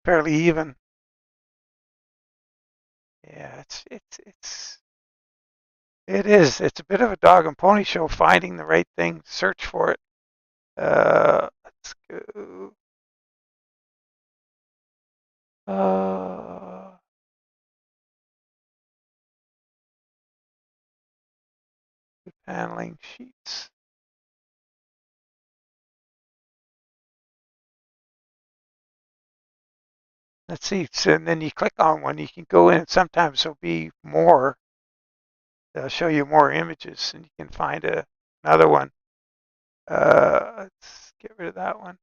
fairly even, Yeah, it is. It's a bit of a dog and pony show finding the right thing. Search for it. Let's go. Uh, Paneling sheets. Let's see. So, and then you click on one, you can go in, and sometimes there'll be more. They'll show you more images, and you can find another one. Let's get rid of that one.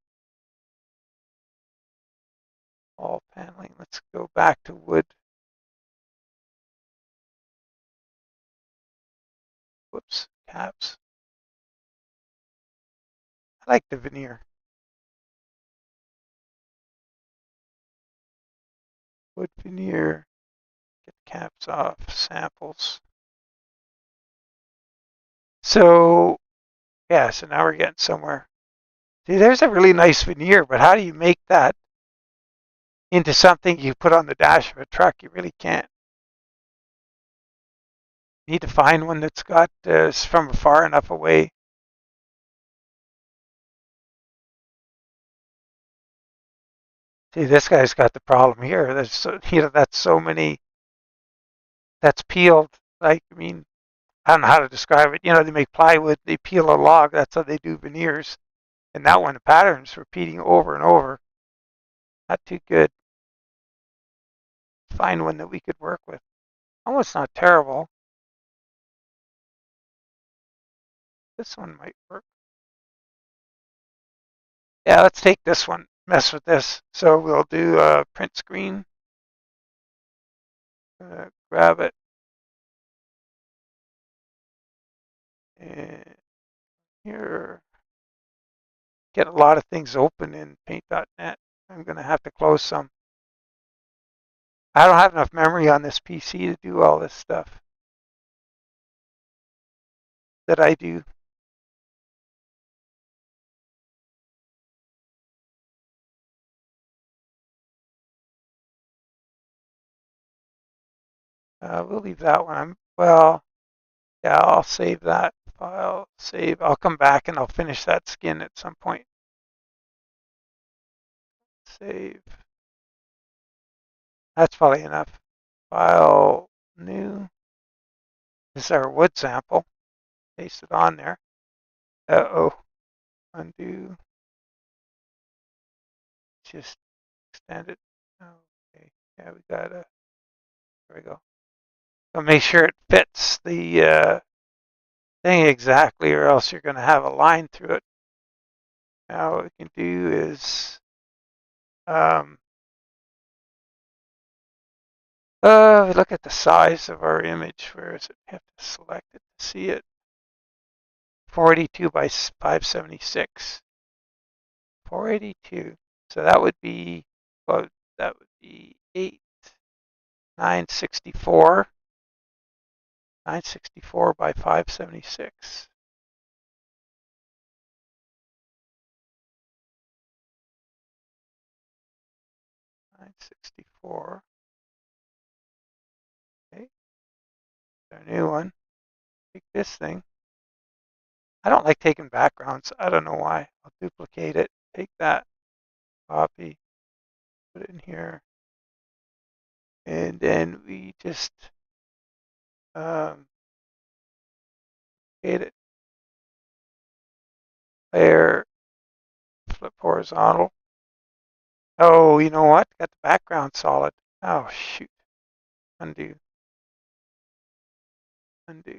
All paneling. Let's go back to wood. Whoops, caps. I like the veneer. Wood veneer. Get caps off. Samples. So, yeah, so now we're getting somewhere. See, there's a really nice veneer, but how do you make that into something you put on the dash of a truck? You really can't. You need to find one that's got from far enough away. See, this guy's got the problem here. There's that's so many that's peeled. Like, I mean, I don't know how to describe it. They make plywood, they peel a log. That's how they do veneers. And that one, the pattern's repeating over and over. Not too good. Find one that we could work with. Almost not terrible. This one might work. Yeah, let's take this one. Mess with this. So we'll do print screen. Grab it. And here, get a lot of things open in paint.net. I'm going to have to close some. I don't have enough memory on this PC to do all this stuff that I do. We'll leave that one. Well, yeah, I'll save that file. Save. I'll come back and I'll finish that skin at some point. Save. That's probably enough. File new. This is our wood sample. Paste it on there. Uh-oh. Undo. Just extend it. Okay. Yeah, we got a. There we go. So make sure it fits the thing exactly, or else you're going to have a line through it. Now what we can do is um, look at the size of our image. Where is it? We have to select it to see it. 482 by 576. 482. So that would be, well, that would be 964. 964 by 576. 964. Okay, our new one. Take this thing. I don't like taking backgrounds. I don't know why. I'll duplicate it. Take that. Copy. Put it in here. And then we just hit it. Layer. Flip horizontal. Oh, you know what? Got the background solid. Oh, shoot. Undo. Undo.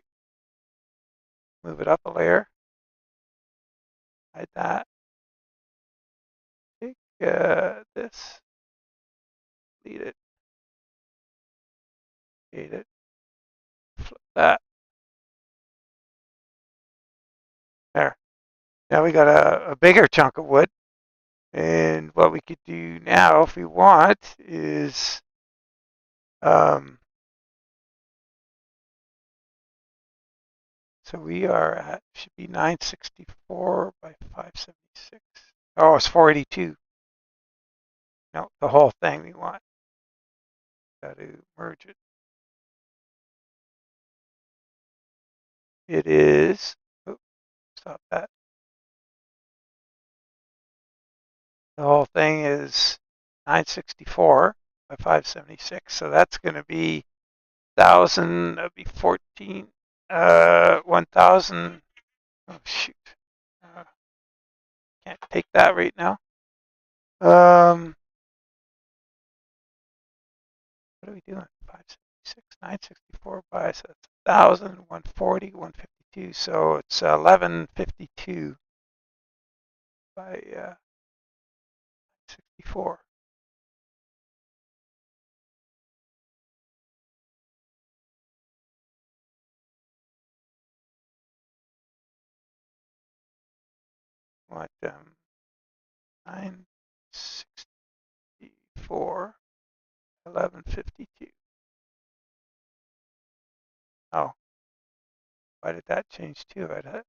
Move it up a layer. Hide that. Take this. Delete it. Hide it. Flip that. There. Now we got a bigger chunk of wood. And what we could do now, if we want, is so we are at, should be 964 by 576. Oh, it's 482. No, the whole thing we want. Got to merge it. it is, oops, stop that. The whole thing is 964 by 576. So that's going to be 1,000, that'd be 14, 1,000. Oh, shoot. Uh, can't take that right now. What are we doing? 576, 964 by, so it's 1,000, 140, 152. So it's 1152 by 64. What, 964, 1152. Oh, why did that change too? I'd had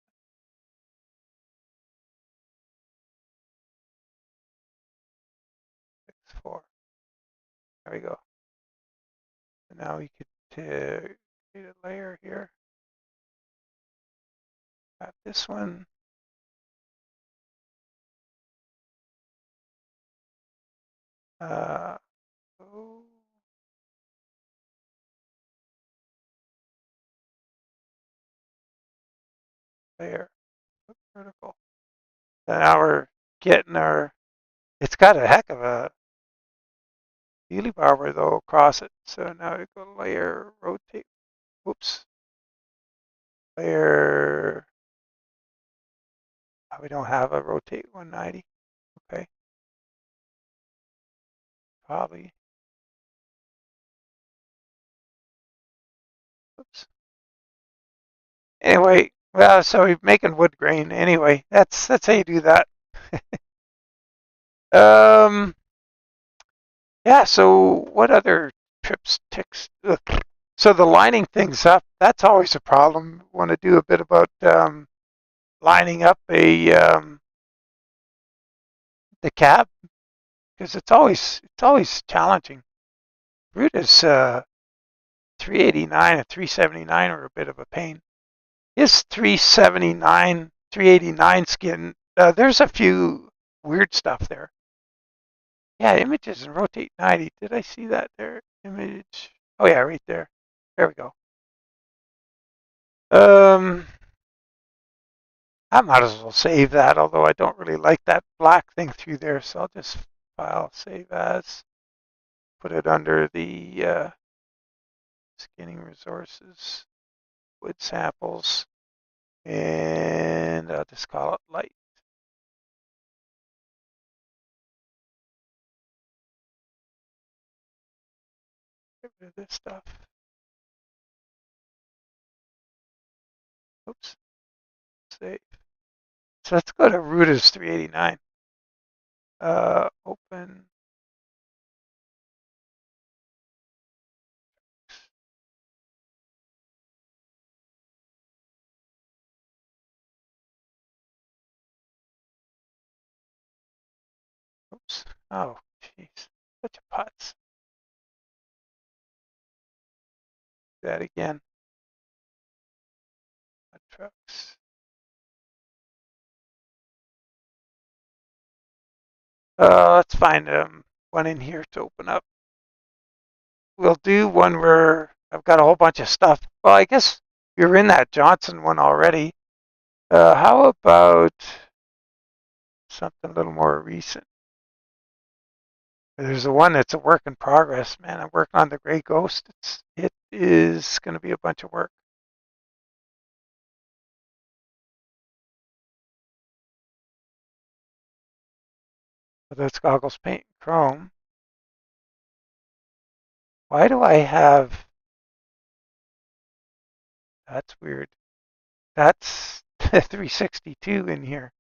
64. There we go. So now we could create a layer here. Got this one. Oh, layer, vertical. So now we're getting our, it's got a heck of a Healy barber though across it. So now we go layer, rotate, whoops, layer, oh, we don't have a rotate 190. Okay, probably, whoops. Anyway, well, so we're making wood grain. Anyway, that's how you do that. um, yeah. So what other trips, ticks? Ugh. So the lining things up. That's always a problem. Want to do a bit about lining up the cab because it's always challenging. Root is 389 and 379 are a bit of a pain. His 379, 389 skin, there's a few weird stuff there. Yeah, images and rotate 90. Did I see that there? Image. Oh yeah, right there. There we go. I might as well save that, although I don't really like that black thing through there. So I'll just file, save as, put it under the skinning resources, wood samples, and I'll just call it light. Get rid of this stuff. Oops. Save. So let's go to root is 389. Open. Oops. Oh, jeez. Such a putz. Do that again. Trucks. Let's find one in here to open up. We'll do one where I've got a whole bunch of stuff. Well, I guess you're in that Johnson one already. How about something a little more recent? There's a one that's a work in progress, man. I'm working on the Gray Ghost. It is going to be a bunch of work. But that's Goggles Paint Chrome. Why do I have? That's weird. That's 362 in here.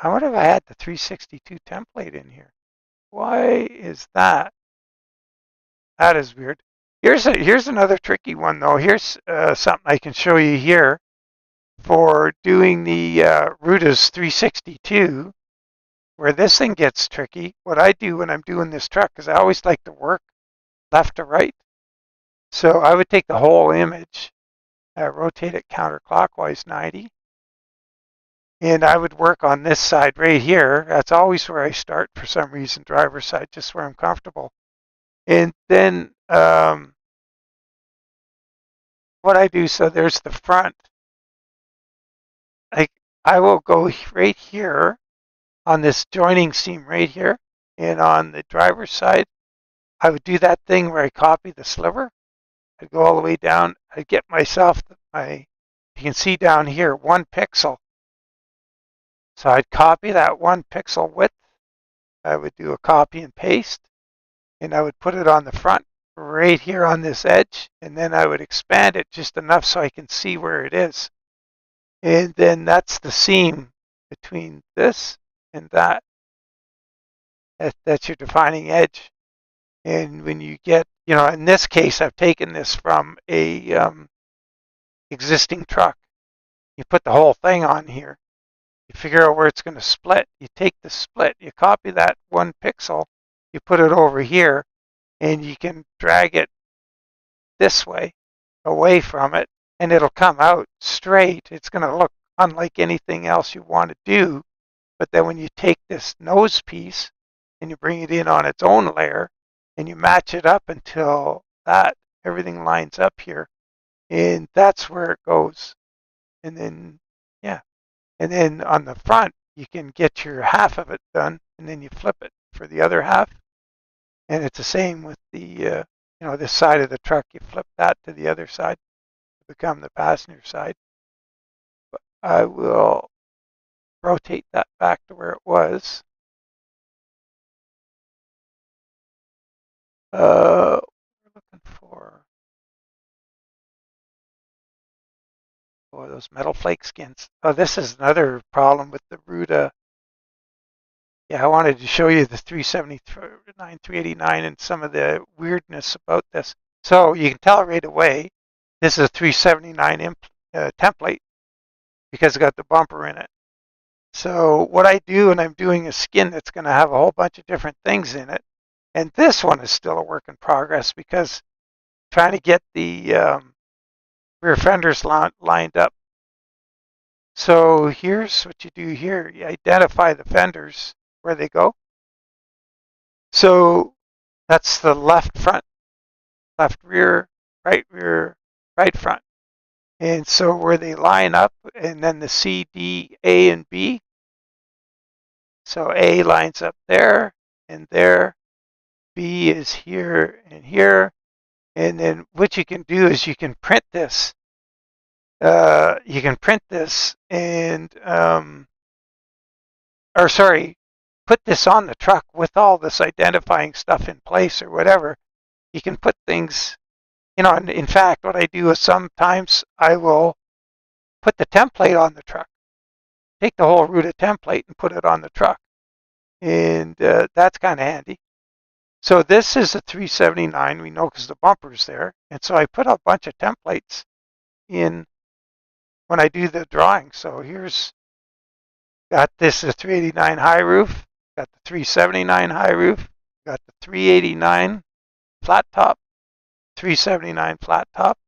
I wonder if I had the 362 template in here. Why is that? That is weird. Here's another tricky one though. Here's something I can show you here for doing the Rutas 362. Where this thing gets tricky, what I do when I'm doing this truck is I always like to work left to right. So I would take the whole image rotate it counterclockwise 90. And I would work on this side right here. That's always where I start for some reason, driver's side, just where I'm comfortable. And then what I do, so there's the front. I will go right here on this joining seam right here. And on the driver's side, I would do that thing where I copy the sliver. I'd go all the way down. I'd get myself you can see down here, 1 pixel. So I'd copy that 1 pixel width. I would do a copy and paste, and I would put it on the front right here on this edge, and then I would expand it just enough so I can see where it is. And then that's the seam between this and that. That's your defining edge. And when you get, in this case, I've taken this from a existing truck. You put the whole thing on here. You figure out where it's going to split. You take the split, you copy that 1 pixel, you put it over here, and you can drag it this way, away from it, and it'll come out straight. It's going to look unlike anything else you want to do. But then when you take this nose piece and you bring it in on its own layer, and you match it up until everything lines up here, and that's where it goes. And then, yeah. And then on the front, you can get your half of it done, and then you flip it for the other half. And it's the same with the, this side of the truck. You flip that to the other side to become the passenger side. But I will rotate that back to where it was. We're looking for those metal flake skins. Oh, this is another problem with the Ruta. Yeah, I wanted to show you the 379, 389 and some of the weirdness about this. So you can tell right away, this is a 379 template because it's got the bumper in it. So what I do when I'm doing a skin that's going to have a whole bunch of different things in it, and this one is still a work in progress because trying to get the rear fenders lined up. So here's what you do here. You identify the fenders, where they go. So that's the left front, left rear, right front. And so where they line up, and then the C, D, A, and B. So A lines up there and there. B is here and here. And then what you can do is you can print this. And, put this on the truck with all this identifying stuff in place or whatever. You can put things, in fact, what I do is sometimes I will put the template on the truck, take the whole Ruta template and put it on the truck. And that's kind of handy. So this is a 379, we know because the bumper's there. And so I put a bunch of templates in when I do the drawing. So here's got this is 389 high roof, got the 379 high roof, got the 389 flat top, 379 flat top,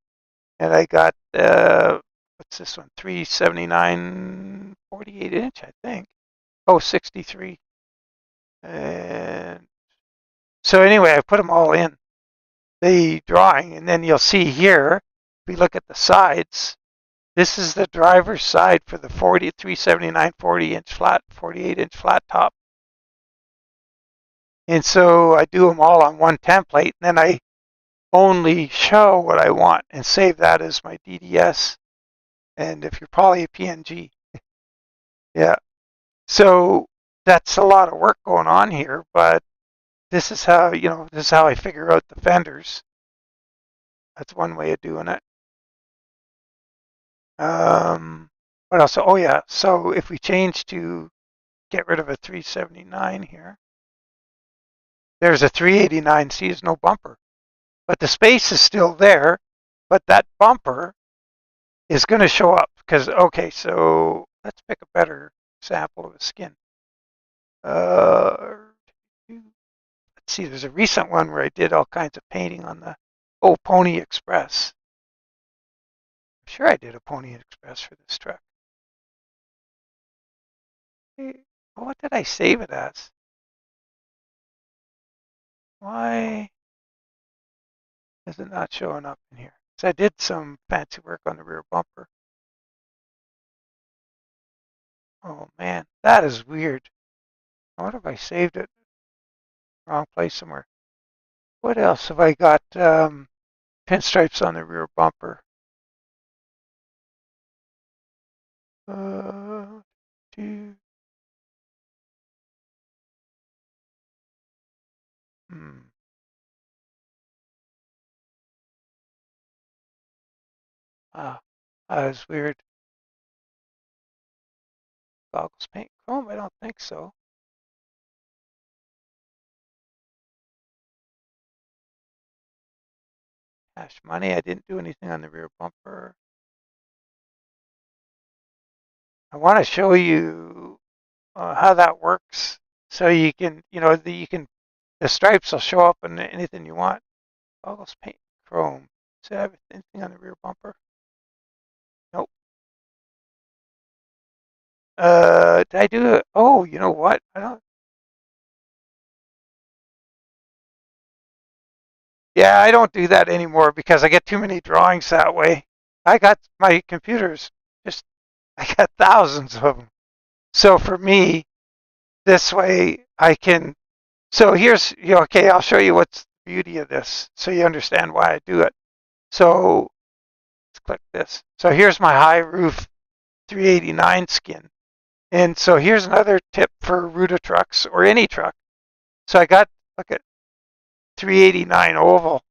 and I got what's this one? 379 48 inch, I think. Oh, 63. And so anyway, I put them all in the drawing, and then you'll see here, if we look at the sides, this is the driver's side for the 379 40-inch flat, 48-inch flat top. And so I do them all on one template, and then I only show what I want and save that as my DDS. And if you're probably a PNG, yeah. So that's a lot of work going on here, but this is how, this is how I figure out the fenders. That's one way of doing it. What else? Oh yeah. So if we change to get rid of a 379 here, there's a 389. See, there's no bumper, but the space is still there. But that bumper is going to show up because, okay, so let's pick a better sample of a skin. Let's see, there's a recent one where I did all kinds of painting on the Pony Express. I'm sure I did a Pony Express for this truck. What did I save it as? Why is it not showing up in here? So I did some fancy work on the rear bumper. Oh man, that is weird. I wonder if I saved it wrong place somewhere. What else have I got? Pinstripes on the rear bumper. Two. Hmm. Ah, that is weird. Goggles paint chrome? I don't think so. Cash money. I didn't do anything on the rear bumper. I want to show you how that works, so you can, the stripes will show up in anything you want. Goggles paint chrome. Does it have anything on the rear bumper? Nope. Did I do it? Oh, you know what? I don't. Yeah, I don't do that anymore because I get too many drawings that way. I got my computers, just I got thousands of them. So for me, this way I can. So here's, okay, I'll show you what's the beauty of this so you understand why I do it. So let's click this. So here's my high roof 389 skin. And so here's another tip for Ruta trucks or any truck. So I got, look at 389 oval.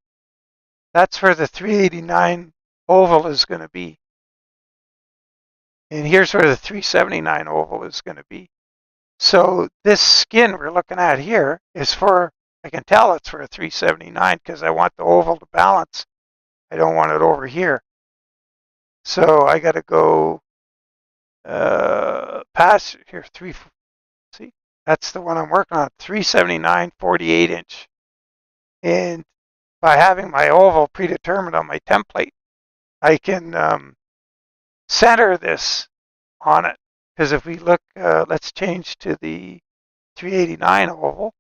That's where the 389 oval is going to be. And here's where the 379 oval is going to be. So this skin we're looking at here is for, I can tell it's for a 379 because I want the oval to balance. I don't want it over here. So I got to go past here, see, that's the one I'm working on, 379 48-inch. And by having my oval predetermined on my template, I can center this on it. Because if we look, let's change to the 389 oval,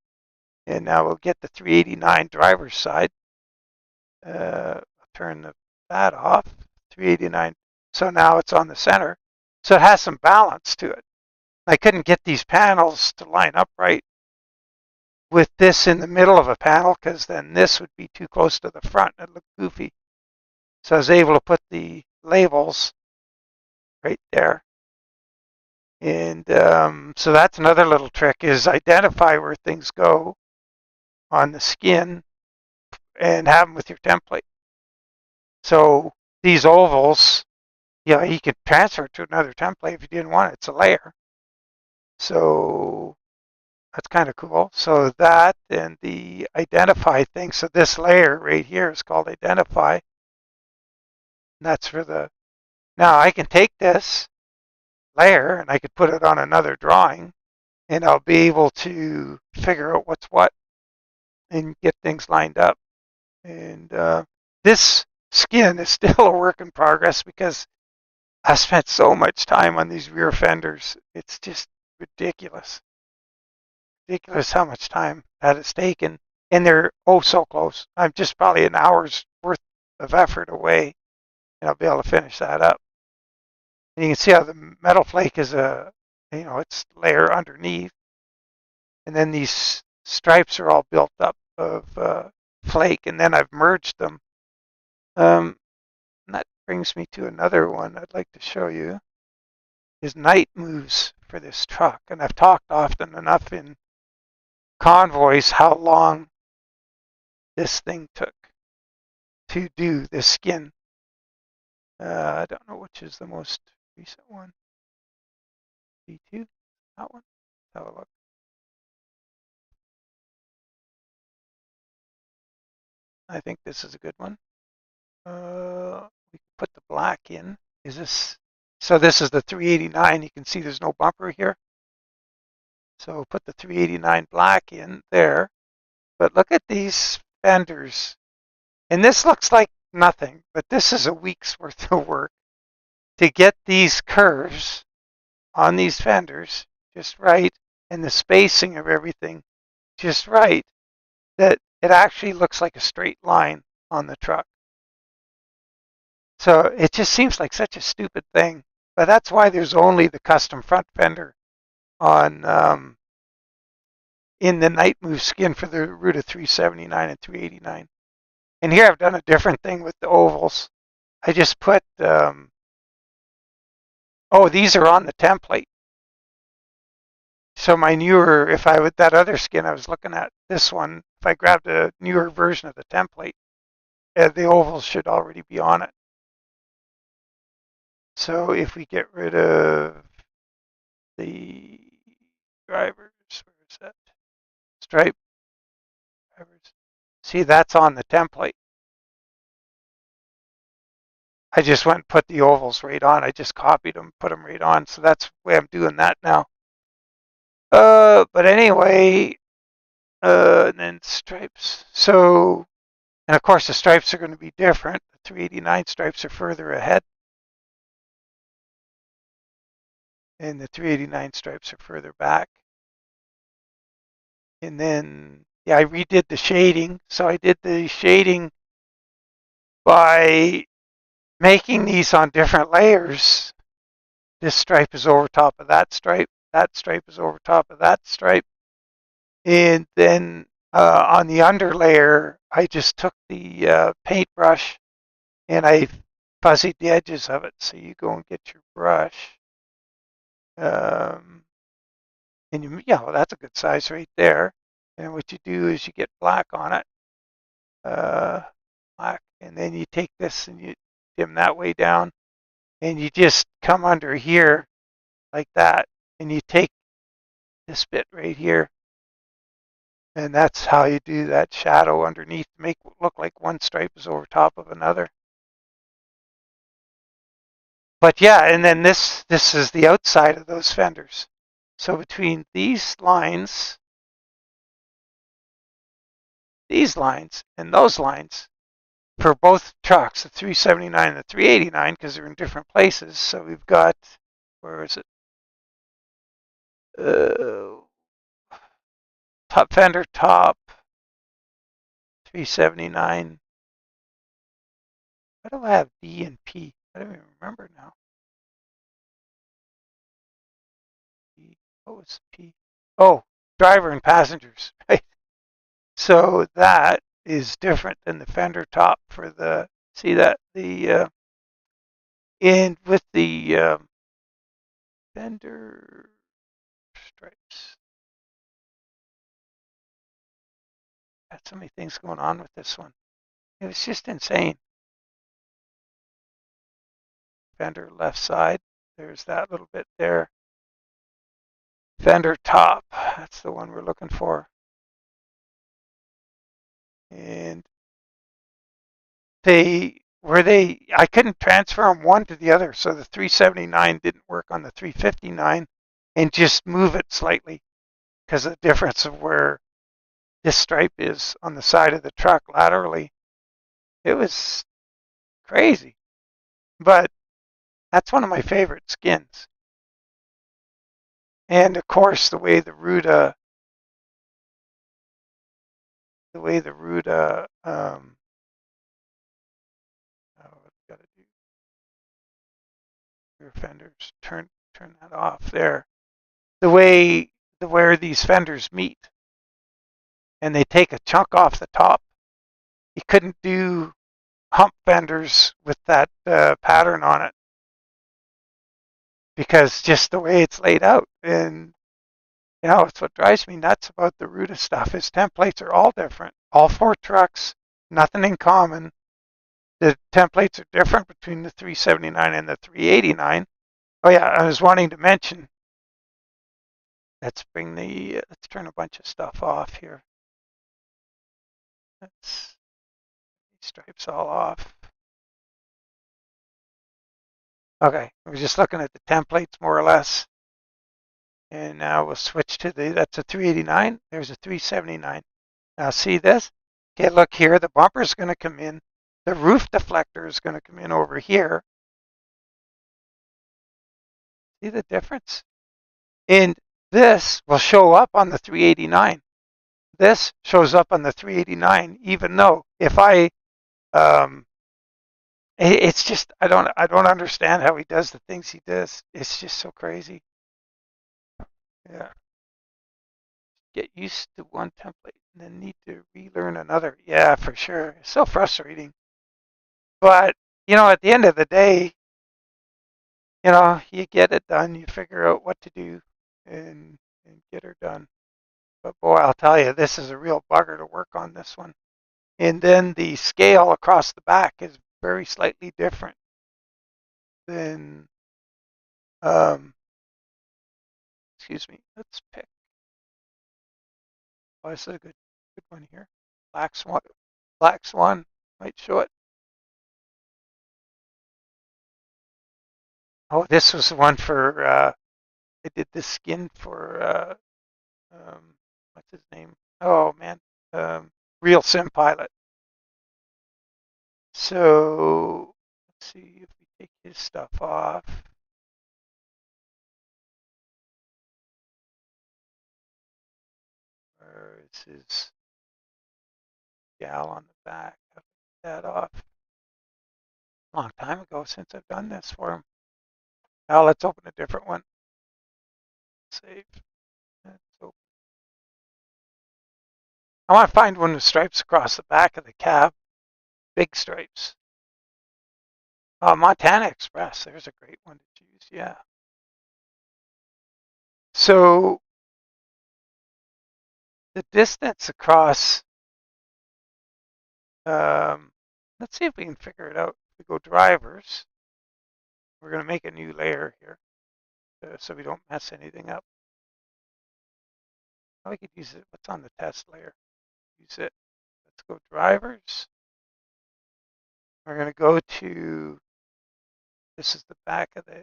and now we'll get the 389 driver's side. I'll turn that off, 389. So now it's on the center. So it has some balance to it. I couldn't get these panels to line up right with this in the middle of a panel because then this would be too close to the front and it looked goofy. So I was able to put the labels right there. And so that's another little trick is identify where things go on the skin and have them with your template. So these ovals, you could transfer it to another template if you didn't want it. It's a layer. So that's kind of cool. So that and the identify thing. So this layer right here is called identify. And that's for the, now I can take this layer and I could put it on another drawing and I'll be able to figure out what's what and get things lined up. And this skin is still a work in progress because I spent so much time on these rear fenders. It's just ridiculous. Ridiculous how much time that has taken. And they're oh so close. I'm just probably an hour's worth of effort away and I'll be able to finish that up. And you can see how the metal flake is it's layer underneath. And then these stripes are all built up of flake, and then I've merged them. And that brings me to another one I'd like to show you, is night moves for this truck. And I've talked often enough in convoys how long this thing took to do this skin. I don't know which is the most recent one. B2, that one. Let's have a look. I think this is a good one. We can put the black in. Is this, so this is the 389. You can see there's no bumper here. So put the 389 black in there. But look at these fenders. And this looks like nothing, but this is a week's worth of work. to get these curves on these fenders just right and the spacing of everything just right, that it actually looks like a straight line on the truck. So it just seems like such a stupid thing, but that's why there's only the custom front fender on in the night move skin for the Ruta 379 and 389. And here I've done a different thing with the ovals. I just put these are on the template. So my newer, if I would that other skin I was looking at, this one, if I grabbed a newer version of the template, the ovals should already be on it. So if we get rid of the drivers, where is that? Stripe drivers. See, that's on the template. I just went and put the ovals right on. I just copied them, put them right on. So that's the way I'm doing that now. But anyway, and then stripes. So, and of course the stripes are going to be different. The 389 stripes are further ahead. And the 389 stripes are further back. And then, yeah, I redid the shading. So I did the shading by making these on different layers. This stripe is over top of that stripe. That stripe is over top of that stripe. And then on the under layer, I just took the paintbrush and I fuzzied the edges of it. So you go and get your brush. And well, that's a good size right there. And what you do is you get black on it. Black. And then you take this and you dim that way down. And you just come under here like that. And you take this bit right here. And that's how you do that shadow underneath to make it look like one stripe is over top of another. But yeah, and then this is the outside of those fenders. So between these lines, and those lines, for both trucks, the 379 and the 389, because they're in different places. So we've got, where is it? Top fender, top, 379. Why do I have D and P? I don't even remember now. What was P? Oh, driver and passengers, right? So that is different than the fender top for the, see that? And with the fender stripes. Got so many things going on with this one. It was just insane. Fender left side. There's that little bit there. Fender top. That's the one we're looking for. And I couldn't transfer them one to the other. So the 379 didn't work on the 359 and just move it slightly because of the difference of where this stripe is on the side of the truck laterally. It was crazy. But that's one of my favorite skins. And of course, the way the Ruta got to do rear fenders, turn that off there. The way where these fenders meet, and they take a chunk off the top. You couldn't do hump fenders with that pattern on it because just the way it's laid out. And it's what drives me nuts about the Ruta stuff. His templates are all different. All four trucks, nothing in common. The templates are different between the 379 and the 389. Oh yeah, I was wanting to mention. Let's turn a bunch of stuff off here. Let's stripes all off. Okay, we're just looking at the templates more or less. And now we'll switch to that's a 389. There's a 379. Now see this? Okay, look here. The bumper is going to come in. The roof deflector is going to come in over here. See the difference? And this will show up on the 389. This shows up on the 389, even though if um, it's just I don't understand how he does the things he does. It's just so crazy. Yeah, get used to one template and then need to relearn another. Yeah, for sure. It's so frustrating. But at the end of the day, you get it done. You figure out what to do, and get her done. But boy, I'll tell you, this is a real bugger to work on this one. And then the scale across the back is very slightly different than, um, excuse me, let's pick, this is a good one here. Black Swan, Black Swan might show it. Oh, this was the one for, I did the skin for, what's his name? Oh, man, Real Sim Pilot. So, let's see if we take his stuff off. Where is his gal on the back? I'll take that off. Long time ago since I've done this for him. Now let's open a different one. Save. Let's open. I want to find one with stripes across the back of the cab. Big stripes. Montana Express. There's a great one to choose. Yeah. So the distance across, let's see if we can figure it out. We go drivers. We're going to make a new layer here so we don't mess anything up. We could use it. What's on the test layer? Use it. Let's go drivers. We're going to go to, this is the back of the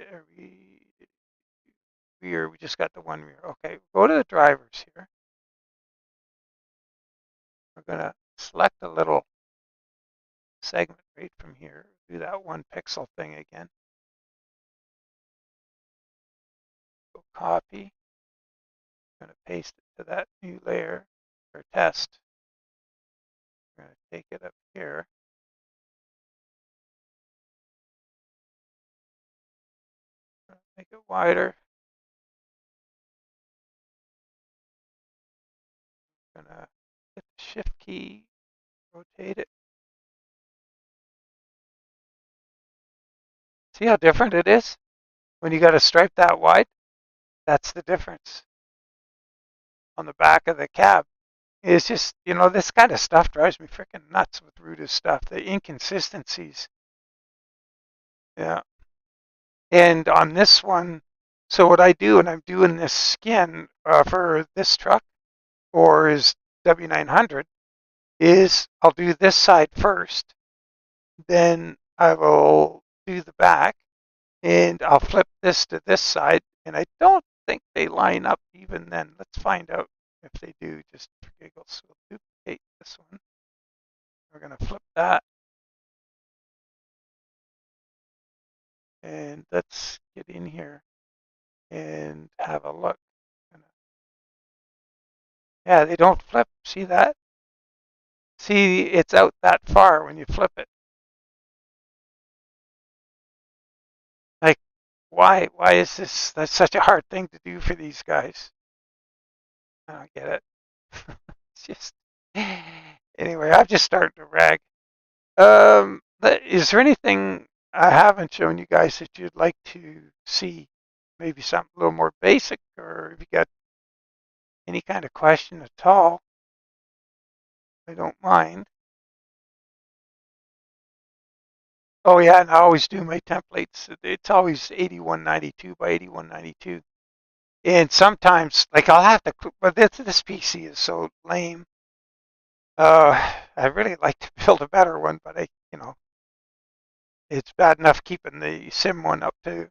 rear. We just got the one rear. Okay, go to the drivers here. We're going to select a little segment right from here. Do that one pixel thing again. Go copy. I'm going to paste it to that new layer for test. We're going to take it up here. Make it wider. I'm going to hit the shift key, rotate it. See how different it is? When you got a stripe that wide, that's the difference on the back of the cab. It's just, this kind of stuff drives me freaking nuts with Ruda's stuff. The inconsistencies. Yeah. And on this one, so what I do when I'm doing this skin for this truck or is W900 is I'll do this side first, then I will do the back, and I'll flip this to this side, and I don't think they line up even then. Let's find out if they do, just for giggles. We'll duplicate this one. We're going to flip that. And let's get in here and have a look. Yeah, they don't flip. See that? See, it's out that far when you flip it. Like, why? Why is this? That's such a hard thing to do for these guys. I don't get it. It's just. Anyway, I've just started to rag. Is there anything I haven't shown you guys that you'd like to see? Maybe something a little more basic, or if you got any kind of question at all, I don't mind. Oh yeah, and I always do my templates. It's always 8192 by 8192. And sometimes, like I'll have to, but this PC is so lame. I really like to build a better one, but it's bad enough keeping the sim one up to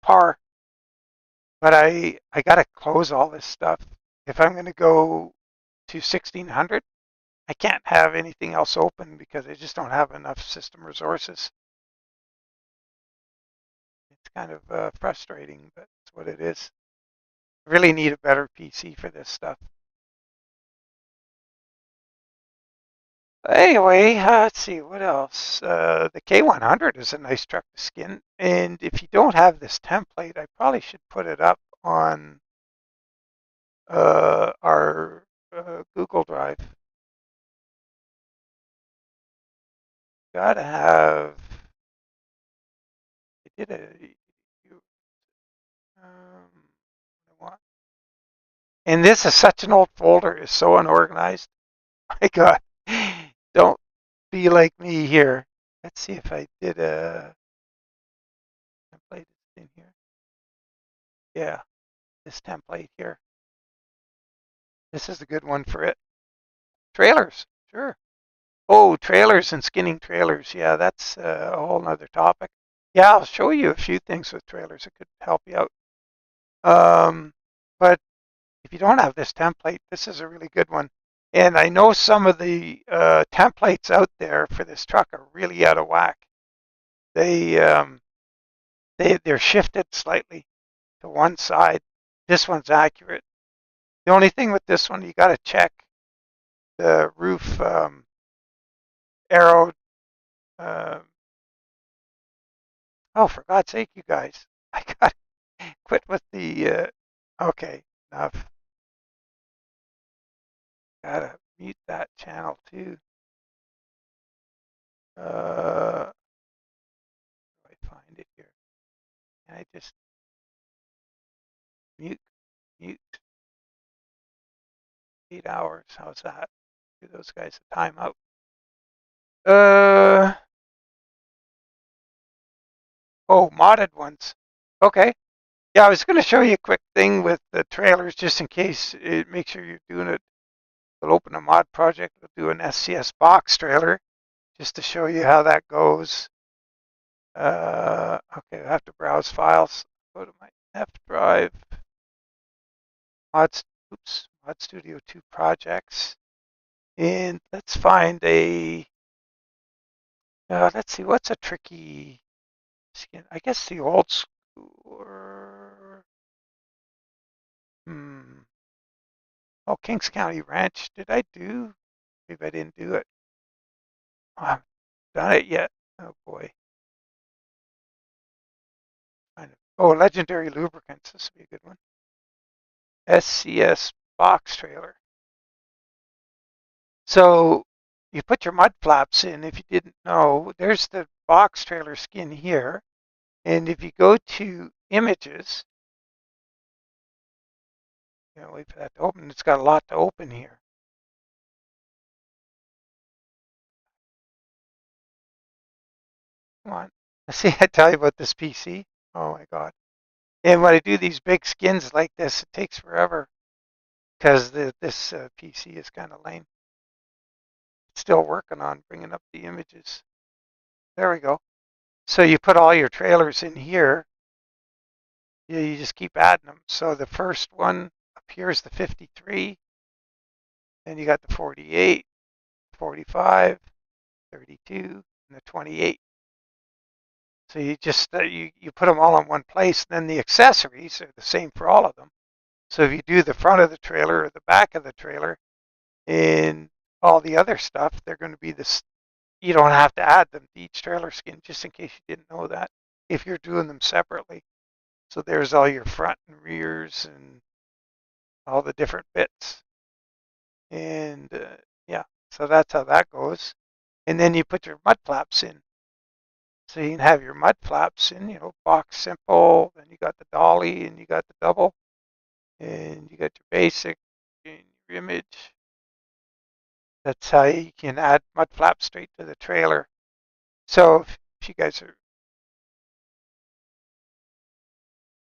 par. But I gotta close all this stuff. If I'm gonna go to 1600, I can't have anything else open because I just don't have enough system resources. It's kind of frustrating, but it's what it is. Really need a better PC for this stuff. Anyway, let's see what else. The K100 is a nice truck to skin, and if you don't have this template, I probably should put it up on our Google Drive. Gotta have. I did a. I want, and this is such an old folder. It's so unorganized. My God, don't be like me here. Let's see if I did a template in here. Yeah, this template here. This is a good one for it. Trailers, sure. Oh, trailers and skinning trailers. Yeah, that's a whole nother topic. Yeah, I'll show you a few things with trailers that could help you out. But if you don't have this template, this is a really good one. And I know some of the templates out there for this truck are really out of whack. They they're shifted slightly to one side. This one's accurate. The only thing with this one, you got to check the roof arrow. Uh, oh, for God's sake, you guys! I got to quit with the. Okay, enough. Gotta mute that channel too. I find it here? Can I just mute, mute 8 hours? How's that? Give those guys a timeout. Uh, oh, modded ones. Okay. Yeah, I was going to show you a quick thing with the trailers just in case. Make sure you're doing it. We'll open a mod project. We'll do an SCS box trailer just to show you how that goes. Okay, I have to browse files. Go to my F drive. Mod, oops, Mod Studio 2 projects. And let's find a, let's see, what's a tricky skin? I guess the old school. Hmm. Oh, Kings County Ranch. Did I do? Maybe I didn't do it. Oh, I haven't done it yet. Oh boy. Oh, Legendary Lubricants. This would be a good one. SCS box trailer. So you put your mud flaps in. If you didn't know, there's the box trailer skin here. And if you go to images, wait for that to open. It's got a lot to open here. Come on. See, I tell you about this PC. Oh my God. And when I do these big skins like this, it takes forever because this PC is kind of lame. It's still working on bringing up the images. There we go. So you put all your trailers in here. You just keep adding them. So the first one up here is the 53. Then you got the 48, 45, 32, and the 28. So you just you put them all in one place. And then the accessories are the same for all of them. So if you do the front of the trailer or the back of the trailer and all the other stuff, they're going to be this. You don't have to add them to each trailer skin, just in case you didn't know that, if you're doing them separately. So there's all your front and rears and all the different bits. And yeah, so that's how that goes. And then you put your mud flaps in. So you can have your mud flaps in, box simple, then you got the dolly and you got the double, and you got your basic and your image. That's how you can add mud flaps straight to the trailer. So if you guys are,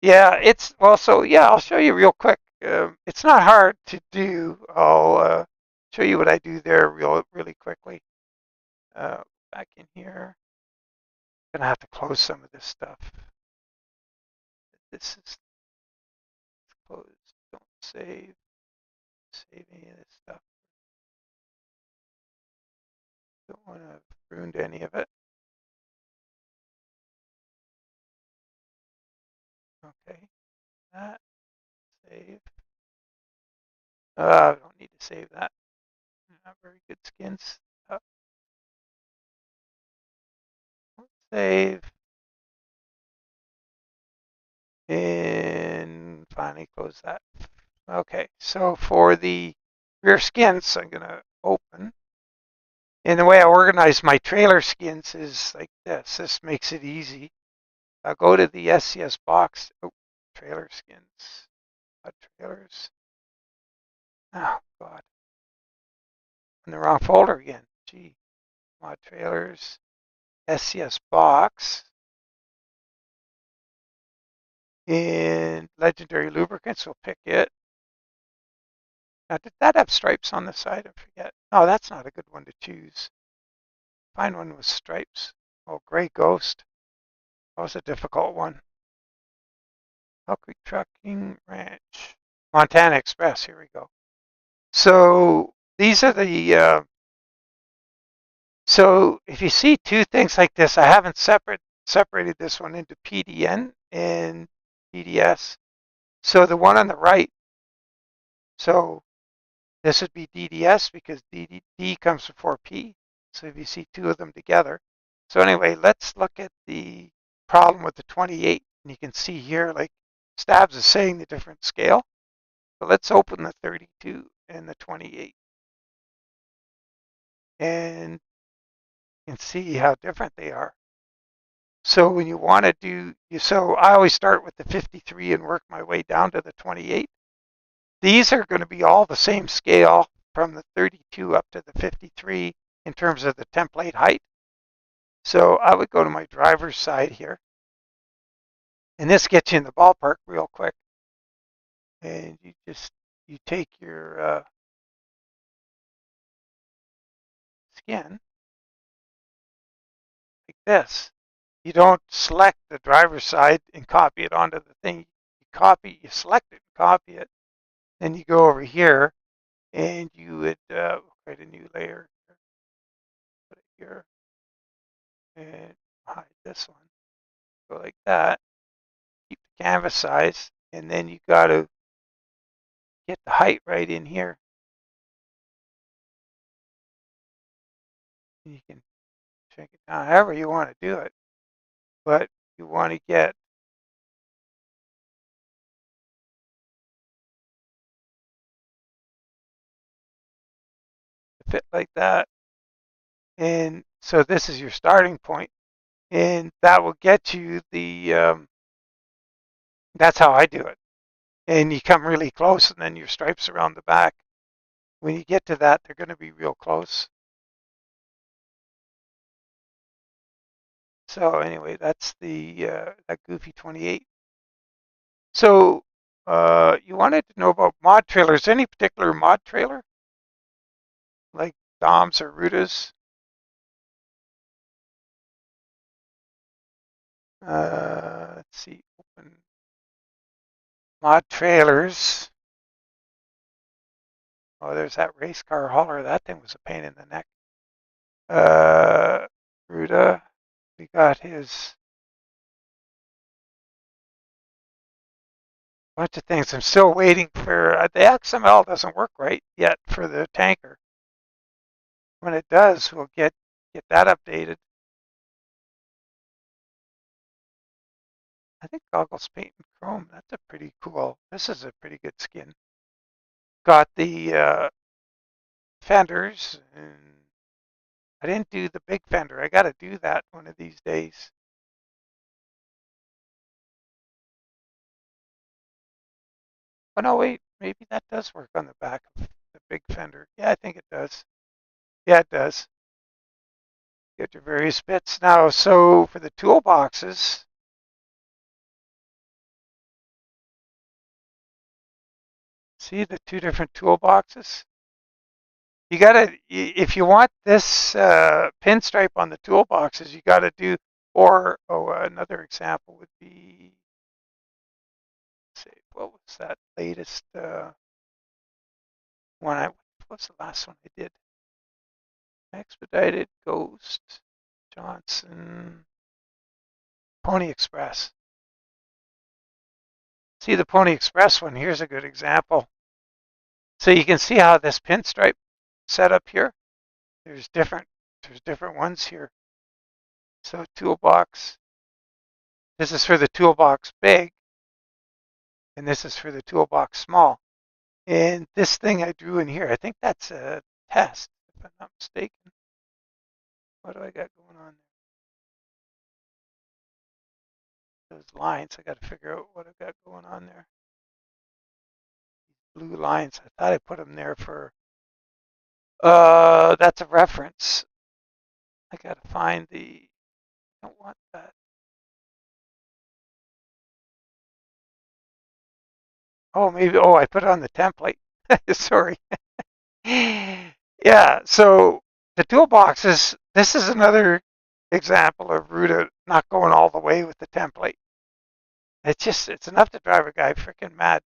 yeah, it's well, so yeah, I'll show you real quick. It's not hard to do. I'll show you what I do there really quickly. Back in here, I'm gonna have to close some of this stuff. This is closed. Don't save any of this stuff. Don't want to ruin any of it. Okay, that, save. I don't need to save that. Not very good skins. Uh, Save. And finally close that. Okay, so for the rear skins, I'm going to open. And the way I organize my trailer skins is like this. This makes it easy. I'll go to the SCS box. Oh, trailer skins. Trailers. Oh, God. In the wrong folder again. Gee. Mod trailers. SCS box. And legendary lubricants. We'll pick it. Now, did that have stripes on the side? I forget. No, that's not a good one to choose. Find one with stripes. Oh, Gray Ghost. That was a difficult one. Elk Creek Trucking Ranch. Montana Express. Here we go. So these are the. So if you see two things like this, I haven't separated this one into PDN and DDS. So the one on the right. So this would be DDS because D comes before P. So if you see two of them together. So anyway, let's look at the problem with the 28. And you can see here, like Stabs is saying the different scale. So let's open the 32 and the 28. And you can see how different they are. So when you want to do, so I always start with the 53 and work my way down to the 28. These are going to be all the same scale from the 32 up to the 53 in terms of the template height. So I would go to my driver's side here. And this gets you in the ballpark real quick. And you take your skin like this. You don't select the driver's side and copy it onto the thing. You select it and copy it. Then you go over here and you would create a new layer. Put it here and hide this one. Go like that. Keep the canvas size, and then you got to get the height right in here. You can check it down however you want to do it, but you want to get the fit like that. And so this is your starting point, and that will get you the. That's how I do it. And you come really close, and then your stripes around the back. When you get to that, they're going to be real close. So anyway, that's the that goofy 28. So you wanted to know about mod trailers. Any particular mod trailer, like DOMs or Rutas? Let's see, open mod trailers. Oh, there's that race car hauler. That thing was a pain in the neck. Ruta, we got his bunch of things. I'm still waiting for the XML doesn't work right yet for the tanker. When it does, we'll get that updated. I think Goggles Paint and Chrome. That's a pretty cool. This is a pretty good skin. Got the fenders, and I didn't do the big fender. I got to do that one of these days. Oh no, wait, maybe that does work on the back of the big fender. Yeah, I think it does. Yeah, it does. Get your various bits now. So for the toolboxes, see the two different toolboxes. You gotta, if you want this pinstripe on the toolboxes, you gotta do. Or another example would be, say, what was that latest one? What's the last one I did? Expedited, Ghost, Johnson, Pony Express. See the Pony Express one? Here's a good example. So you can see how this pinstripe set up here. There's different ones here. So toolbox. This is for the toolbox big, and this is for the toolbox small. And this thing I drew in here, I think that's a test, if I'm not mistaken. What do I got going on there? Those lines, I got to figure out what I've got going on there. Blue lines, I thought I put them there for, that's a reference. I got to find the, I don't want that. Oh, maybe, oh, I put it on the template. Sorry. Yeah, so the toolboxes, this is another example of Ruta not going all the way with the template. It's enough to drive a guy freaking mad.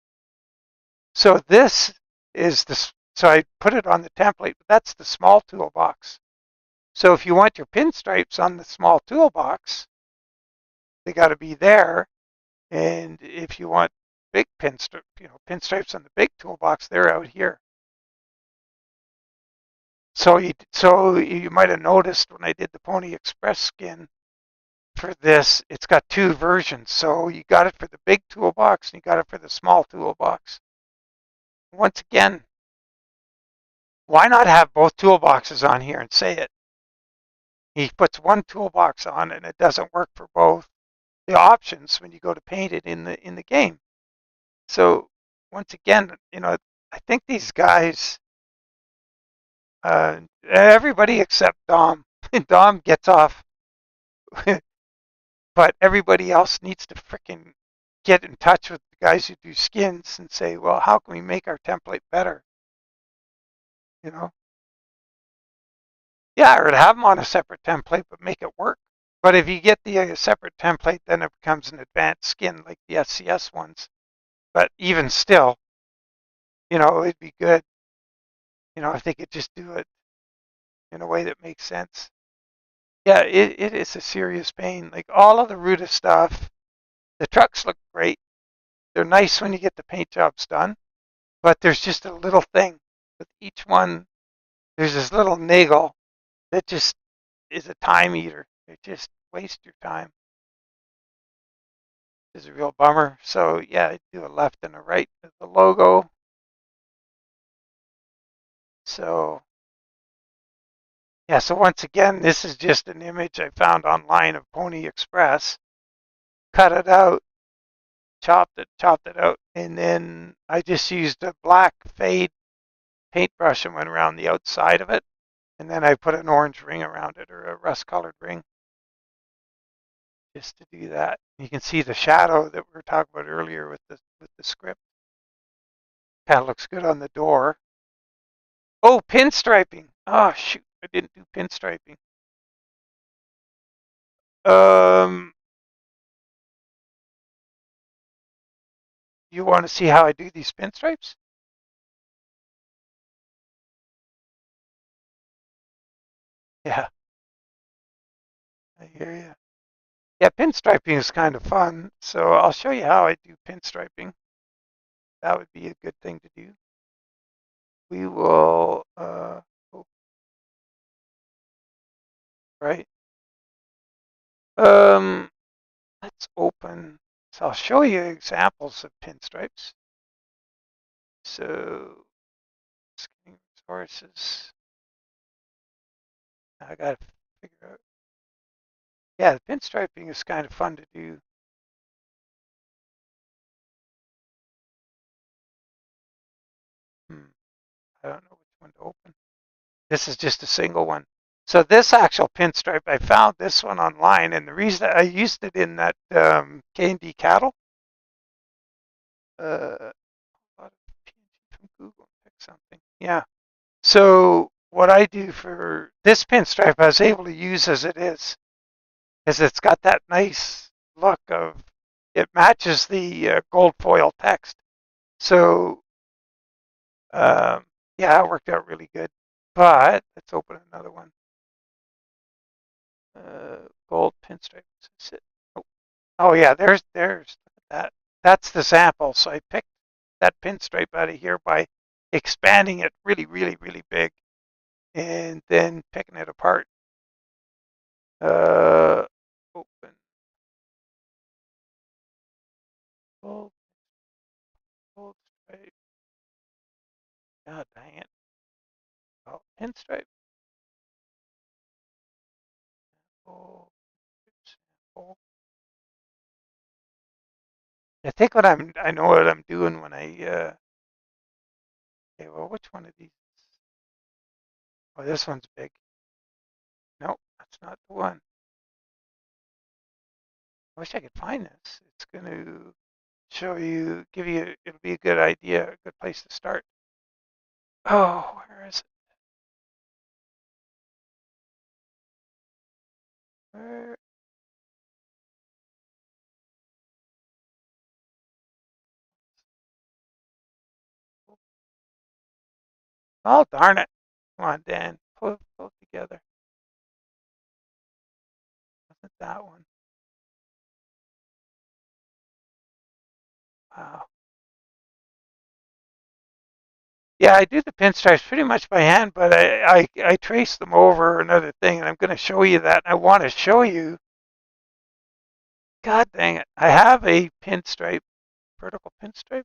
So this is this, so I put it on the template, but that's the small toolbox. So if you want your pinstripes on the small toolbox, they got to be there. And if you want big pinstripes on the big toolbox, they're out here. So you might have noticed when I did the Pony Express skin for this, it's got two versions. So you got it for the big toolbox and you got it for the small toolbox. Once again, why not have both toolboxes on here and say it? He puts one toolbox on and it doesn't work for both the options when you go to paint it in the game. So once again, I think these guys, everybody except Dom, Dom gets off, but everybody else needs to freaking get in touch with the guys who do skins and say, well, how can we make our template better? You know? Yeah, or to have them on a separate template, but make it work. But if you get the separate template, then it becomes an advanced skin like the SCS ones. But even still, it'd be good, if they could just do it in a way that makes sense. Yeah, it is a serious pain. Like all of the Ruta stuff, the trucks look great. They're nice when you get the paint jobs done, but there's just a little thing with each one. There's this little niggle that just is a time eater. It just wastes your time. It's a real bummer. So yeah, I do a left and a right with the logo. So yeah, so once again, this is just an image I found online of Pony Express. Cut it out, chopped it out, and then I just used a black fade paintbrush and went around the outside of it. And then I put an orange ring around it, or a rust-colored ring, just to do that. You can see the shadow that we were talking about earlier with the script. Kind of looks good on the door. Oh, pinstriping. Oh shoot, I didn't do pinstriping. Um, you want to see how I do these pinstripes? Yeah, I hear you. Yeah, pinstriping is kind of fun. So I'll show you how I do pinstriping. That would be a good thing to do. We will, oh, right. Um, let's open. So I'll show you examples of pinstripes. So, scanning resources. I got to figure out. Yeah, the pinstriping is kind of fun to do. I don't know which one to open. This is just a single one. So this actual pinstripe, I found this one online, and the reason I used it in that K&D cattle. A lot of PNG from Google. Pick something. Yeah. So what I do for this pinstripe, I was able to use as it is it's got that nice look of, it matches the gold foil text. So yeah, it worked out really good. But let's open another one. Gold pinstripe. Oh, oh yeah, there's look at that. that's the sample. So I picked that pinstripe out of here by expanding it really, really, really big and then picking it apart. Open. Fold, fold stripe. God dang it. Oh, pinstripe. Fold, sample. I know what I'm doing when okay, well, which one of these? Oh, this one's big. Nope, that's not the one. I wish I could find this. It's going to show you, it'll be a good idea, a good place to start. Oh, where is it? Where? Oh, darn it. Come on, Dan. Pull it together. Wasn't that one? Wow. Yeah, I do the pinstripes pretty much by hand, but I trace them over another thing, and I'm going to show you that. I want to show you, God dang it, I have a pinstripe, vertical pinstripe.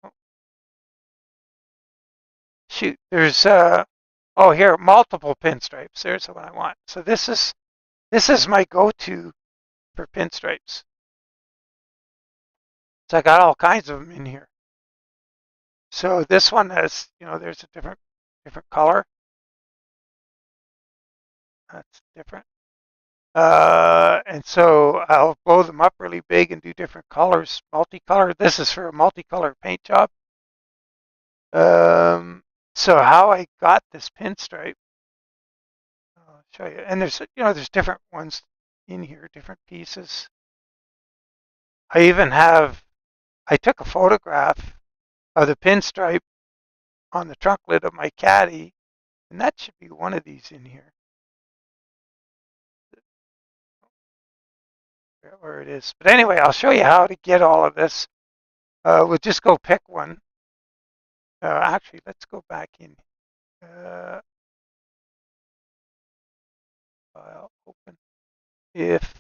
Oh, shoot, oh, here, multiple pinstripes. There's the one I want. So this is my go-to for pinstripes. So I got all kinds of them in here. So this one has, there's a different color. That's different. And so I'll blow them up really big and do different colors, multicolor. This is for a multicolor paint job. Um, so how I got this pinstripe, I'll show you. And there's different ones in here, different pieces. I took a photograph of the pinstripe on the trunk lid of my caddy, and that should be one of these in here. Where it is. But anyway, I'll show you how to get all of this. We'll just go pick one. Actually, let's go back in. File open. If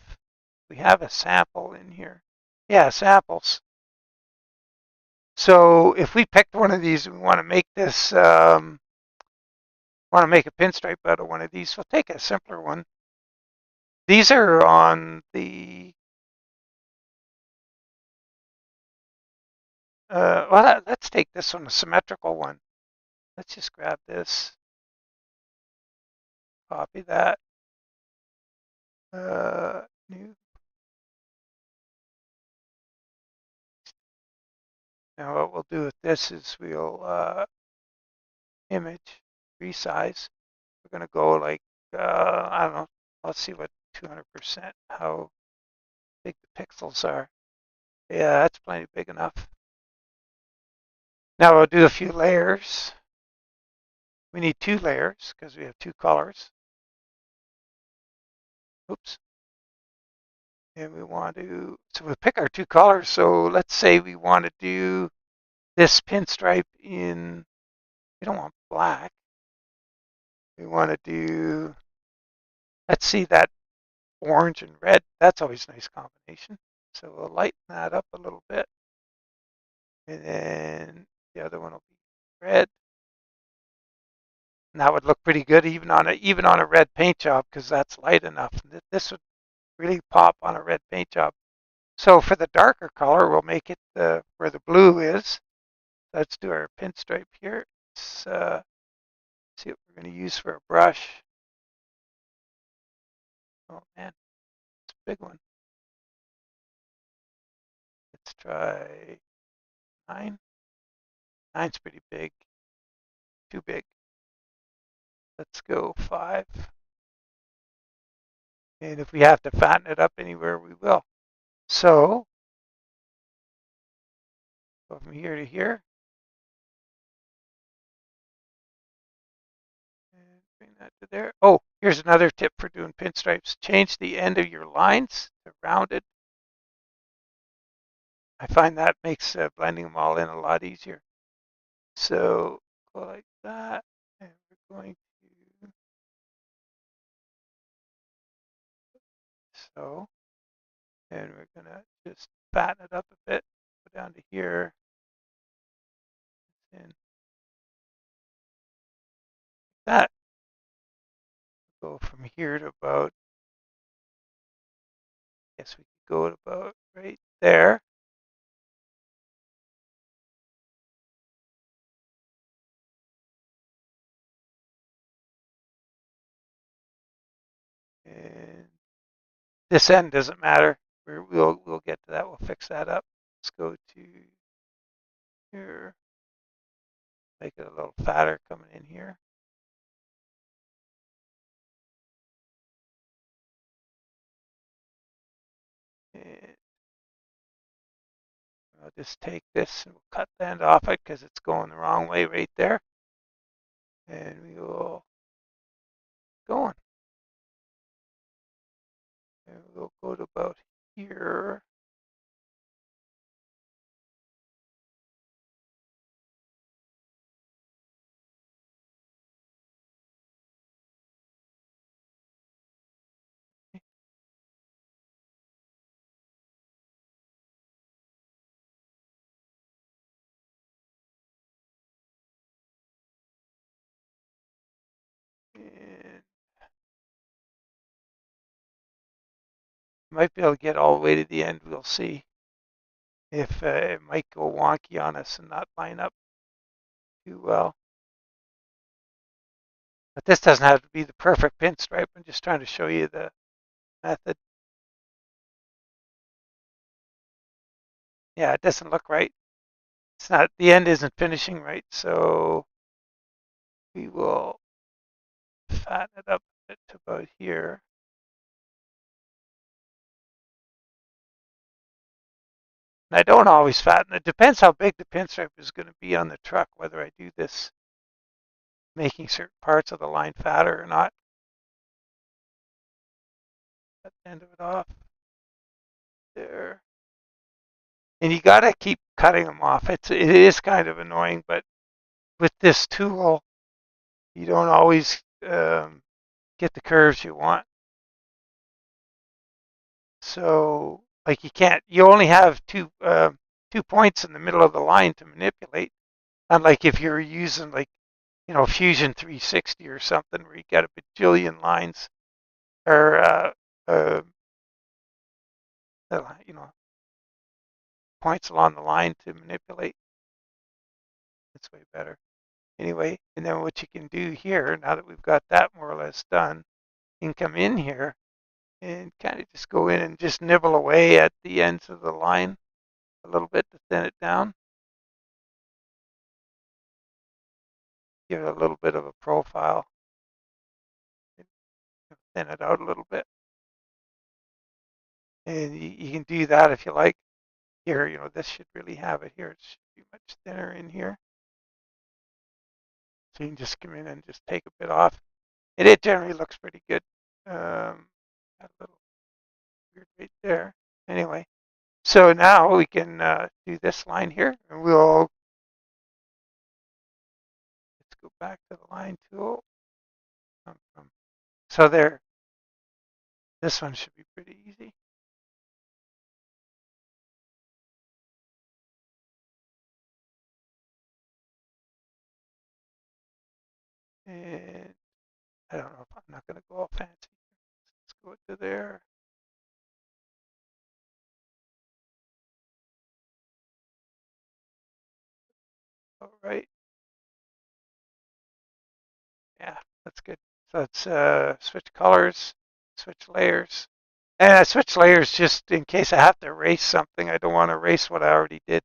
we have a sample in here. Yeah, samples. So if we picked one of these, we want to make this, want to make a pinstripe out of one of these, we'll take a simpler one. These are on the, well, let's take this one, a symmetrical one. Let's just grab this, copy that, new. Now what we'll do with this is we'll image, resize. We're going to go like, I don't know, let's see what 200%, how big the pixels are. Yeah, that's plenty big enough. Now we'll do a few layers. We need 2 layers because we have 2 colors. Oops. And we want to, so we'll pick our 2 colors. So let's say we want to do this pinstripe in, we don't want black. We want to do, let's see that orange and red. That's always a nice combination. So we'll lighten that up a little bit. And then the other one will be red. And that would look pretty good even on a red paint job because that's light enough. This would really pop on a red paint job. So for the darker color, we'll make it where the blue is. Let's do our pinstripe here. Let's see what we're going to use for a brush. Oh man, it's a big one. Let's try 9. 9's pretty big. Too big. Let's go 5. And if we have to fatten it up anywhere, we will. So go from here to here. And bring that to there. Oh, here's another tip for doing pinstripes. Change the end of your lines to rounded. I find that makes blending them all in a lot easier. So go like that, and we're going to so, and we're gonna just fatten it up a bit. Go down to here, and that go from here to about. I guess we could go to about right there. And this end doesn't matter. We'll get to that. We'll fix that up. Let's go to here. Make it a little fatter coming in here. And I'll just take this and we'll cut the end off it because it's going the wrong way right there. And we will go on. And we'll go to about here. And might be able to get all the way to the end. We'll see if it might go wonky on us and not line up too well. But this doesn't have to be the perfect pinstripe. I'm just trying to show you the method. Yeah, it doesn't look right. It's not, the end isn't finishing right, so we will fatten it up a bit to about here. And I don't always fatten. It depends how big the pinstripe is going to be on the truck, whether I do this making certain parts of the line fatter or not. Cut the end of it off there. And you got to keep cutting them off. It is kind of annoying, but with this tool, you don't always get the curves you want. So, like you only have two points in the middle of the line to manipulate. Unlike if you're using like, Fusion 360 or something where you got a bajillion lines or, uh, you know, points along the line to manipulate. It's way better. Anyway, and then what you can do here, now that we've got that more or less done, you can come in here and kind of just go in and just nibble away at the ends of the line a little bit to thin it down. Give it a little bit of a profile. Thin it out a little bit. And you can do that if you like. Here, this should really have it here. It should be much thinner in here. So you can just come in and just take a bit off. And it generally looks pretty good. A little weird right there. Anyway, so now we can do this line here. And let's go back to the line tool. So there, this one should be pretty easy. And I don't know if I'm not going to go all fancy. Let's go to there. All right. Yeah, that's good. So let's switch colors, switch layers. And I switch layers just in case I have to erase something. I don't want to erase what I already did.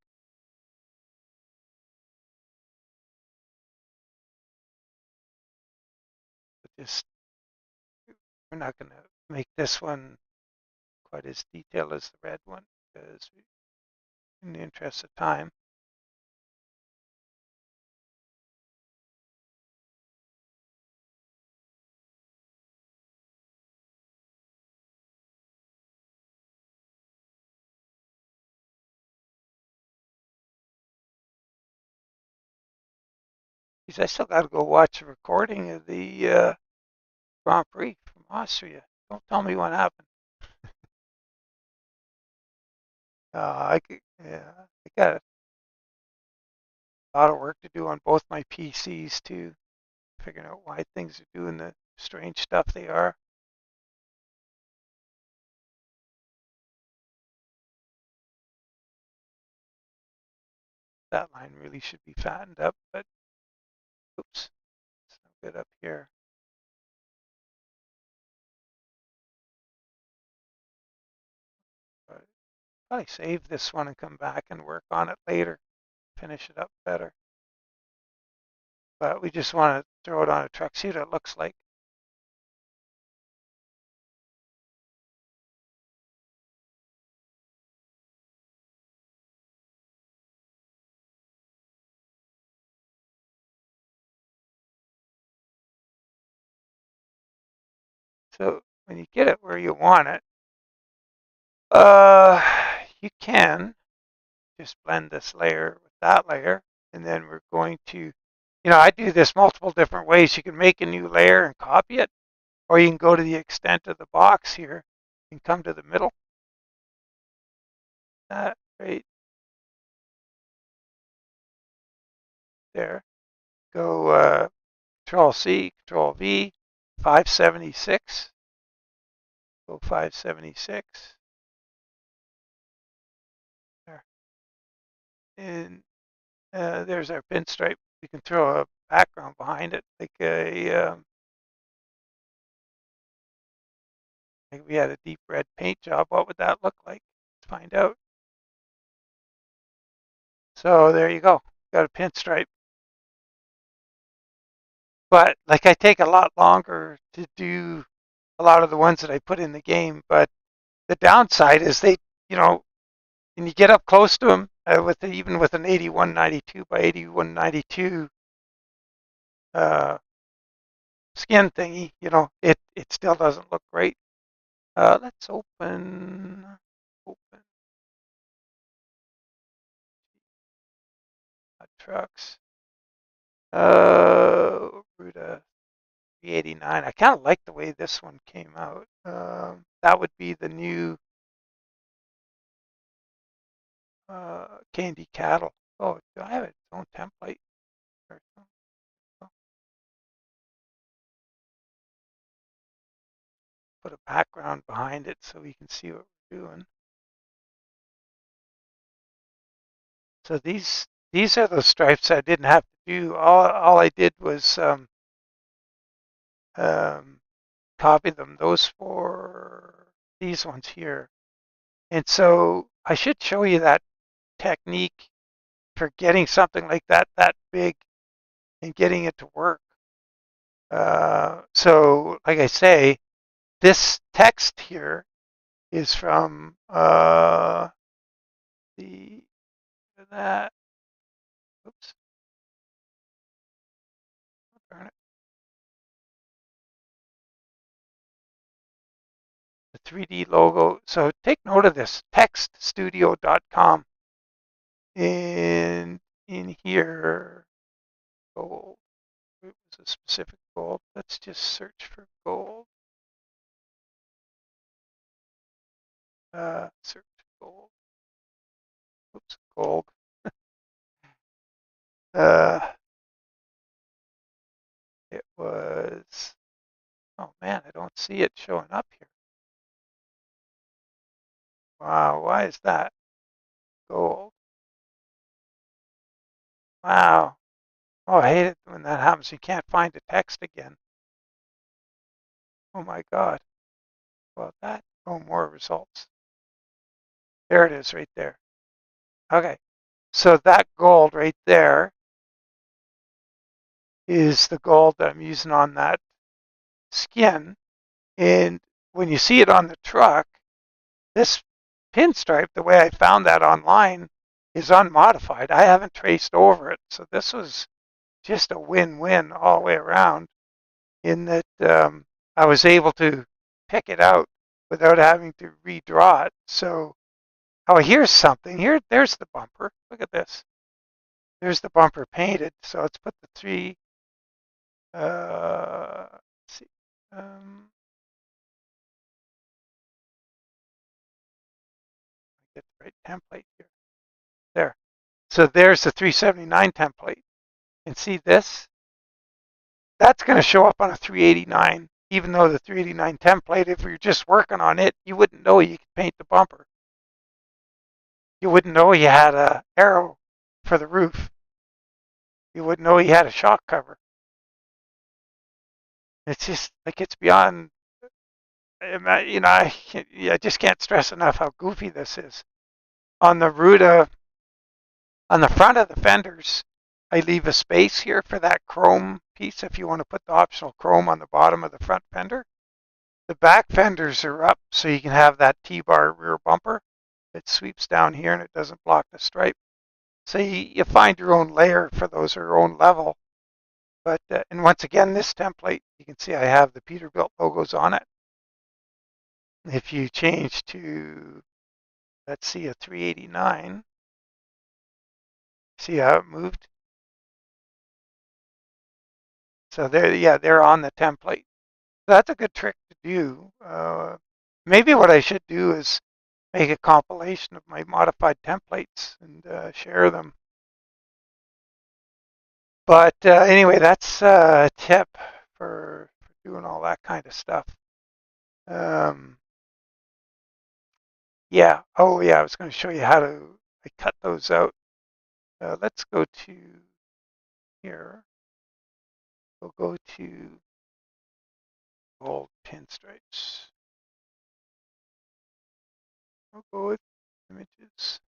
But we're not going to make this one quite as detailed as the red one because in the interest of time. Geez, I still got to go watch a recording of the Grand Prix from Austria. Don't tell me what happened. Yeah, I got a lot of work to do on both my PCs too, figuring out why things are doing the strange stuff they are. That line really should be fattened up, but oops, it's no good up here. But probably save this one and come back and work on it later, finish it up better. But we just want to throw it on a truck, see what it looks like. So when you get it where you want it, uh, you can just blend this layer with that layer, and then we're going to, I do this multiple different ways. You can make a new layer and copy it, or you can go to the extent of the box here and come to the middle. That right there. Go Control C, Control V, 576. Go 576. There. And there's our pinstripe. We can throw a background behind it, like we had a deep red paint job. What would that look like? Let's find out. So there you go. Got a pinstripe. But like I take a lot longer to do a lot of the ones that I put in the game. But the downside is when you get up close to them, even with an 8192 by 8192 uh, skin thingy, it still doesn't look great. Let's open trucks. Ruta 389. I kind of like the way this one came out. That would be the new Candy Cattle. Oh, do I have its own template? Put a background behind it so we can see what we're doing. So these are the stripes I didn't have to do. All I did was um, copy them. Those for these ones here. And so I should show you that technique for getting something like that big and getting it to work. So like I say, this text here is from the that oops, darn it, the 3D logo. So take note of this, textstudio.com. And in here, gold. It was a specific gold. Let's just search for gold. Search gold. Oops, gold. Uh, it was, oh man, I don't see it showing up here. Wow, why is that? Gold. Wow. Oh, I hate it when that happens. You can't find the text again. Oh my God. Well, oh, more results. There it is right there. Okay. So that gold right there is the gold that I'm using on that skin. And when you see it on the truck, this pinstripe, the way I found that online, is unmodified. I haven't traced over it. So this was just a win-win all the way around in that I was able to pick it out without having to redraw it. So, oh, here's something. There's the bumper. Look at this. There's the bumper painted. So let's put the three. Let's see. Get the right template here. There. So there's the 379 template. And see this? That's going to show up on a 389, even though the 389 template, if you're just working on it, you wouldn't know you could paint the bumper. You wouldn't know you had a arrow for the roof. You wouldn't know you had a shock cover. It's just like it's beyond, I just can't stress enough how goofy this is. On the Ruta, on the front of the fenders, I leave a space here for that chrome piece if you want to put the optional chrome on the bottom of the front fender. The back fenders are up so you can have that T-bar rear bumper that sweeps down here and it doesn't block the stripe. So you find your own layer for those or your own level. But and once again, this template, you can see I have the Peterbilt logos on it. If you change to, let's see, a 389, see how it moved? So they're on the template. That's a good trick to do. Maybe what I should do is make a compilation of my modified templates and share them. But anyway, that's a tip for doing all that kind of stuff. Um, yeah. Oh, yeah. I was going to show you how to I cut those out. Let's go to here. We'll go to gold pinstripes. We'll go with images.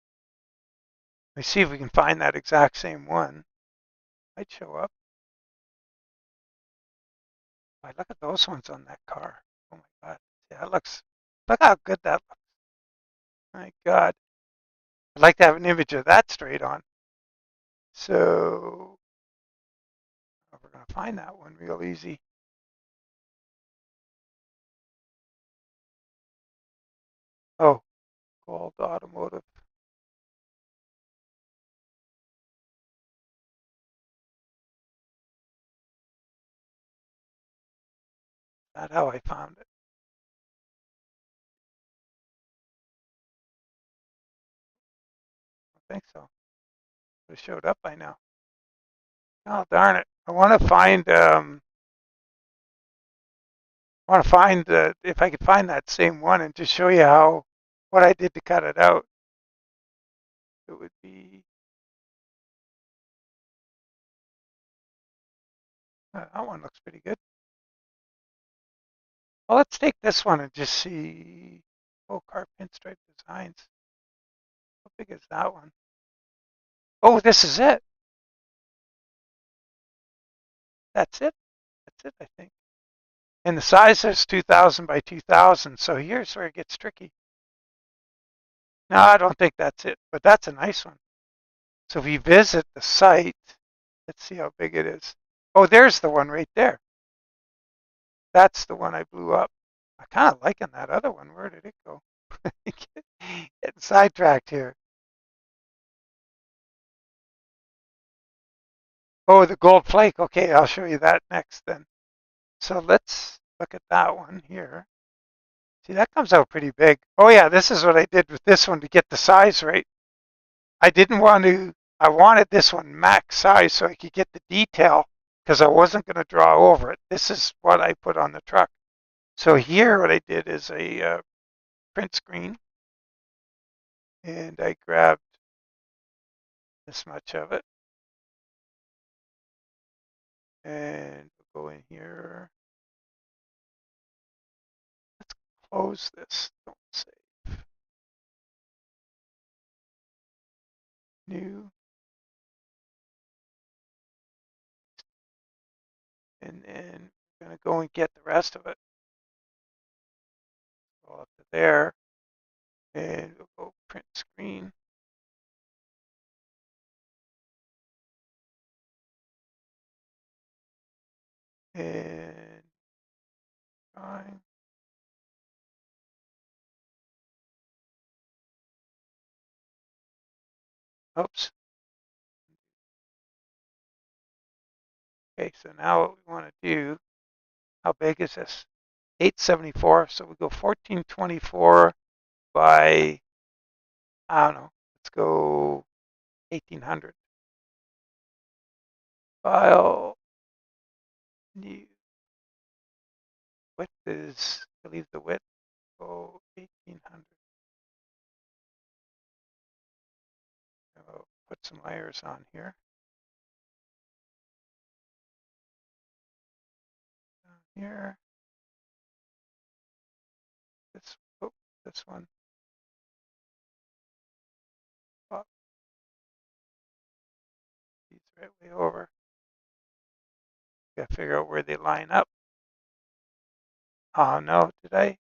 Let's see if we can find that exact same one. Might show up. Oh, look at those ones on that car. Oh my God. Yeah, that looks, look how good that looks. My God. I'd like to have an image of that straight on. So we're going to find that one real easy. Oh, gold automotive. That's how I found it. I think so. It showed up by now. Oh, darn it. I want to find if I could find that same one and just show you how what I did to cut it out. It would be that one looks pretty good. Well, let's take this one and just see. Oh, car pinstripe designs. How big is that one? Oh, this is it. That's it. That's it, I think. And the size is 2000 by 2000. So here's where it gets tricky. No, I don't think that's it, but that's a nice one. So if we visit the site, let's see how big it is. Oh, there's the one right there. That's the one I blew up. I kind of liking that other one. Where did it go? Getting sidetracked here. Oh, the gold flake. Okay, I'll show you that next then. So let's look at that one here. See, that comes out pretty big. Oh yeah, this is what I did with this one to get the size right. I didn't want to, I wanted this one max size so I could get the detail because I wasn't going to draw over it. This is what I put on the truck. So here what I did is a print screen and I grabbed this much of it and we'll go in here. Let's close this. Don't save. New. And then we're going to go and get the rest of it. Go up to there and we'll go print screen. And drawing. Oops. Okay, so now what we want to do, how big is this? 874, so we go 1424 by, I don't know, let's go 1800. File, new, width is, I leave the width, go 1800. I'll put some layers on here. Down here, this, oh, this one, oh, these right way over. Gotta figure out where they line up. Oh no, did I?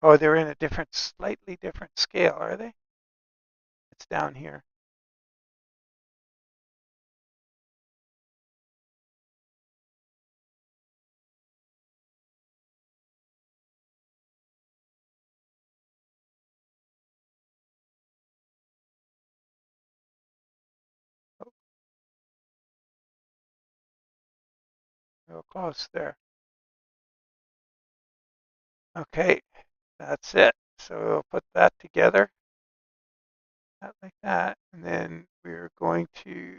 Oh, they're in a different, slightly different scale, are they? It's down here. Oh, real close there. Okay, that's it. So we'll put that together, that like that, and then we're going to,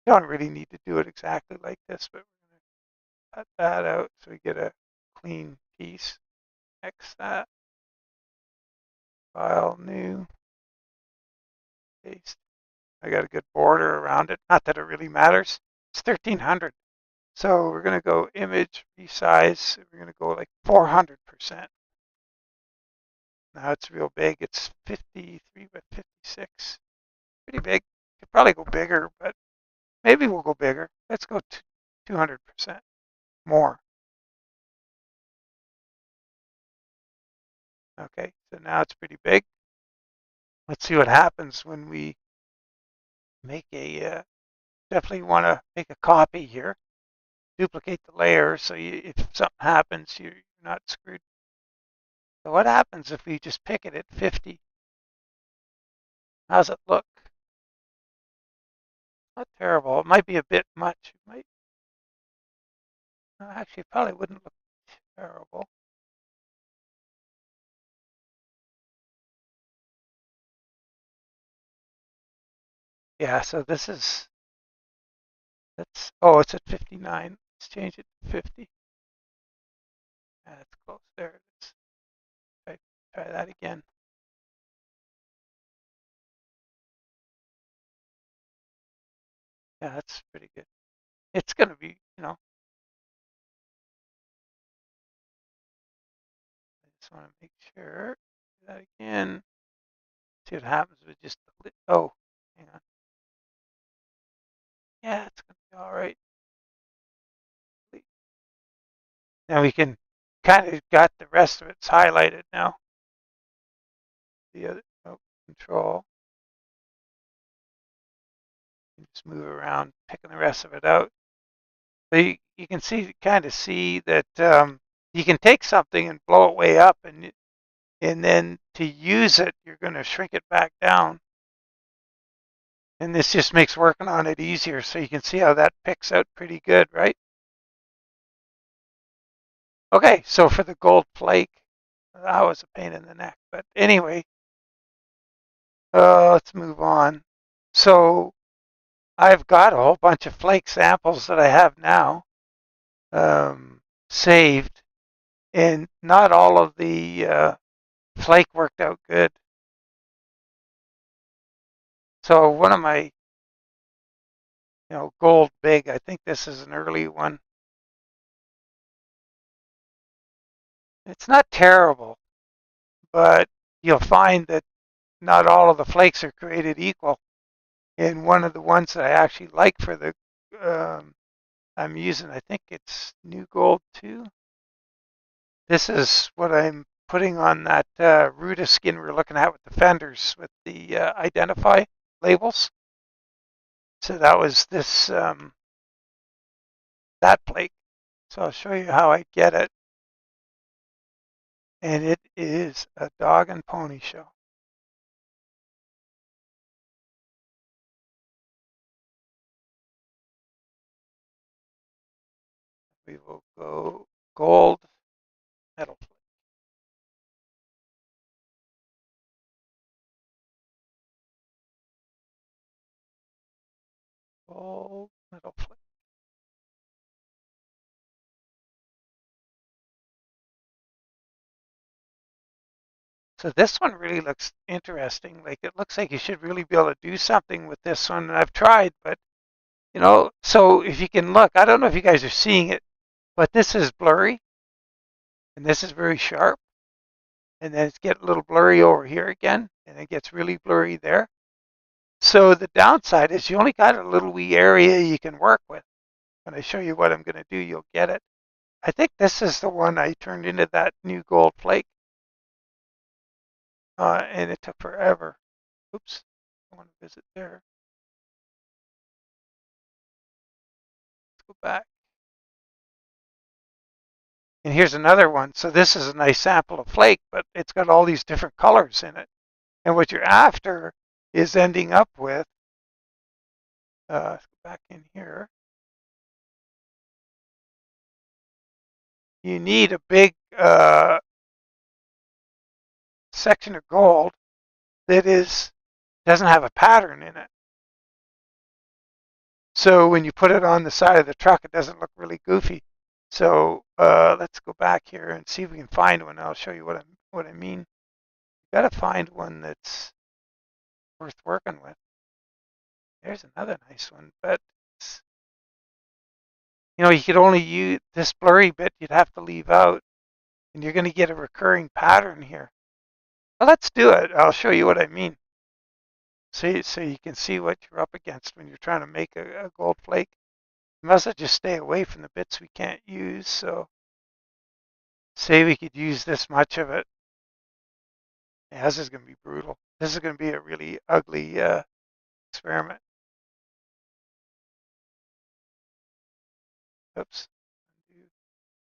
don't really need to do it exactly like this, but we're going to cut that out so we get a clean piece. X that, file, new, paste. I got a good border around it. Not that it really matters. It's 1300. So we're going to go image, resize. We're going to go like 400%. Now it's real big. It's 53 by 56. Pretty big. Could probably go bigger, but maybe we'll go bigger. Let's go 200% more. Okay, so now it's pretty big. Let's see what happens when we make a, definitely want to make a copy here. Duplicate the layer so if something happens, you're not screwed. So what happens if we just pick it at 50? How's it look? Not terrible. It might be a bit much. It might, actually, it probably wouldn't look terrible. Yeah, so this is, that's, oh, it's at 59. Let's change it to 50. That's close there. Let's try that again. Yeah, that's pretty good. It's going to be, I just want to make sure. Do that again. See what happens with just the, oh, hang on. Yeah, it's going to be all right. Now we can kind of got the rest of it's highlighted now. The other, oh, control. You just move around, picking the rest of it out. So you can see, kind of see that you can take something and blow it way up, and then to use it, you're going to shrink it back down. And this just makes working on it easier. So you can see how that picks out pretty good, right? Okay, so for the gold flake, that was a pain in the neck. But anyway, let's move on. So I've got a whole bunch of flake samples that I have now saved, and not all of the flake worked out good. So one of my, gold big, I think this is an early one. It's not terrible, but you'll find that not all of the flakes are created equal. And one of the ones that I actually like for the, I'm using, I think it's New Gold 2. This is what I'm putting on that BrSkin we're looking at with the fenders with the identify labels. So that was this, that flake. So I'll show you how I get it. And it is a dog and pony show. We will go gold metal flake. Gold metal flake. So this one really looks interesting. Like it looks like you should really be able to do something with this one. And I've tried, but so if you can look, I don't know if you guys are seeing it, but this is blurry and this is very sharp. And then it's getting a little blurry over here again, and it gets really blurry there. So the downside is you only got a little wee area you can work with. When I show you what I'm going to do, you'll get it. I think this is the one I turned into that new gold flake, and it took forever. Oops, I want to visit there. Let's go back. And here's another one. So this is a nice sample of flake, but it's got all these different colors in it. And what you're after is ending up with, let's go back in here. You need a big section of gold that doesn't have a pattern in it. So when you put it on the side of the truck, it doesn't look really goofy. So let's go back here and see if we can find one. I'll show you what I mean. You got to find one that's worth working with. There's another nice one, but you could only use this blurry bit. You'd have to leave out, and you're going to get a recurring pattern here. Well, let's do it. I'll show you what I mean. So you can see what you're up against when you're trying to make a gold flake. We must just stay away from the bits we can't use. So say we could use this much of it. Yeah, this is going to be brutal. This is going to be a really ugly experiment. Oops.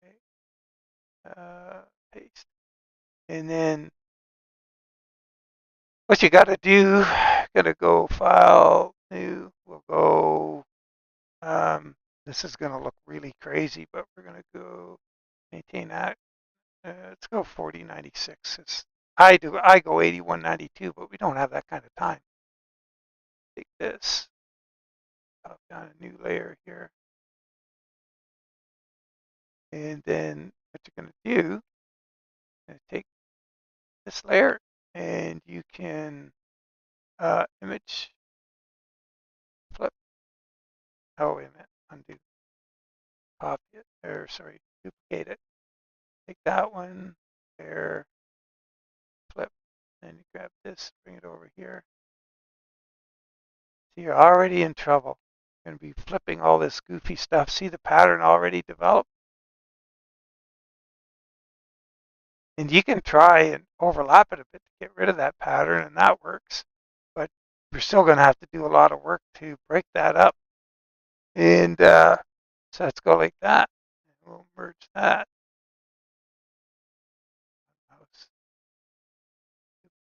Okay. Paste. And then what you got to do, going to go File, New. We'll go, this is going to look really crazy, but we're going to go Maintain that. Let's go 4096. I go 8192, but we don't have that kind of time. Take this, pop down a new layer here. And then what you're going to do, take this layer and you can image flip. Oh, wait a minute. Undo. Copy it. Or, sorry, duplicate it. Take that one there, flip. Then you grab this, bring it over here. So you're already in trouble. You're going to be flipping all this goofy stuff. See the pattern already developed? And you can try and overlap it a bit to get rid of that pattern, and that works. But you're still going to have to do a lot of work to break that up. And so let's go like that. And we'll merge that.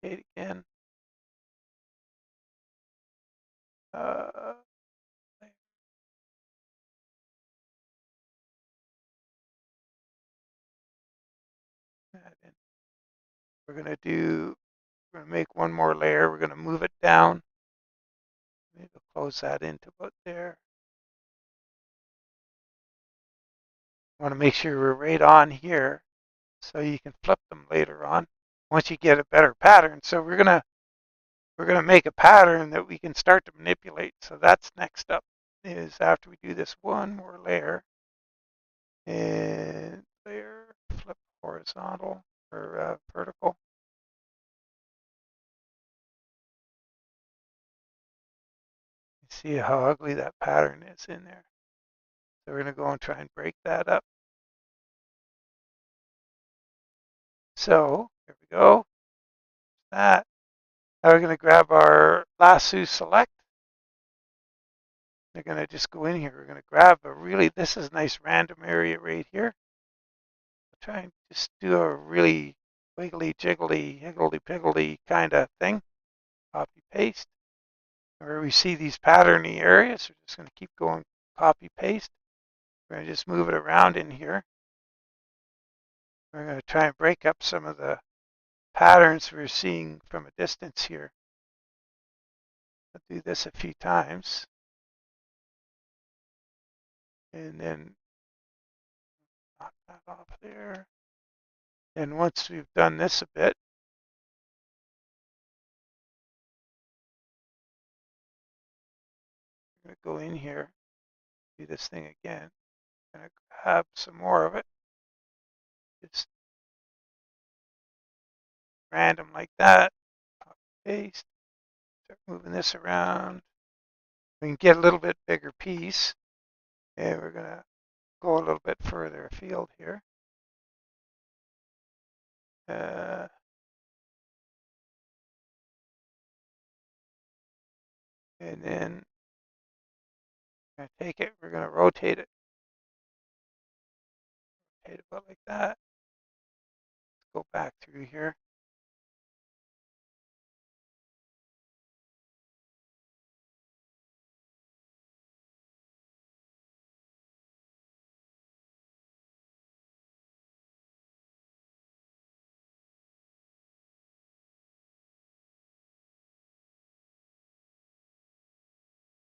Duplicate again. Uh, we're going to make one more layer. We're going to move it down. Maybe we'll close that into about there. Want to make sure we're right on here so you can flip them later on once you get a better pattern. So we're gonna make a pattern that we can start to manipulate. So that's next up, is after we do this one more layer and layer, flip horizontal or vertical. You see how ugly that pattern is in there. So we're gonna go and try and break that up. So here we go. That. Now we're going to grab our lasso select. They're going to just go in here. We're going to grab this is a nice random area right here. I'll try and just do a really wiggly, jiggly, higgledy-piggledy kind of thing. Copy, paste. Where we see these patterny areas, we're just going to keep going, copy, paste. We're going to just move it around in here. We're going to try and break up some of the patterns we're seeing from a distance here. I'll do this a few times. And then knock that off there. And once we've done this a bit, I'm going to go in here, do this thing again. I'm going to grab some more of it. Just random like that. Paste. Start moving this around. We can get a little bit bigger piece. And we're going to go a little bit further afield here. And then we're going to take it, we're going to rotate it. Rotate it about like that. Let's go back through here.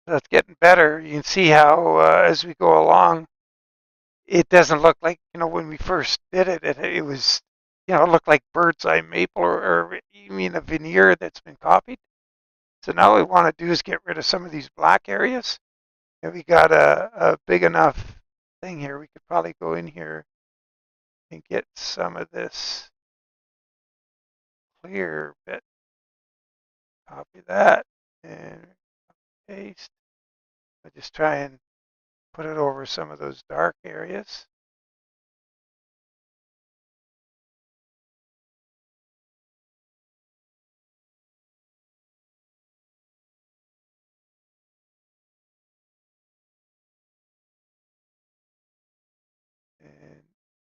That's getting better. You can see how as we go along, it doesn't look like, when we first did it, it was, it looked like bird's eye maple or you mean a veneer that's been copied. So now what we want to do is get rid of some of these black areas. And we got a big enough thing here. We could probably go in here and get some of this clear bit. Copy that and paste. I just try and put it over some of those dark areas.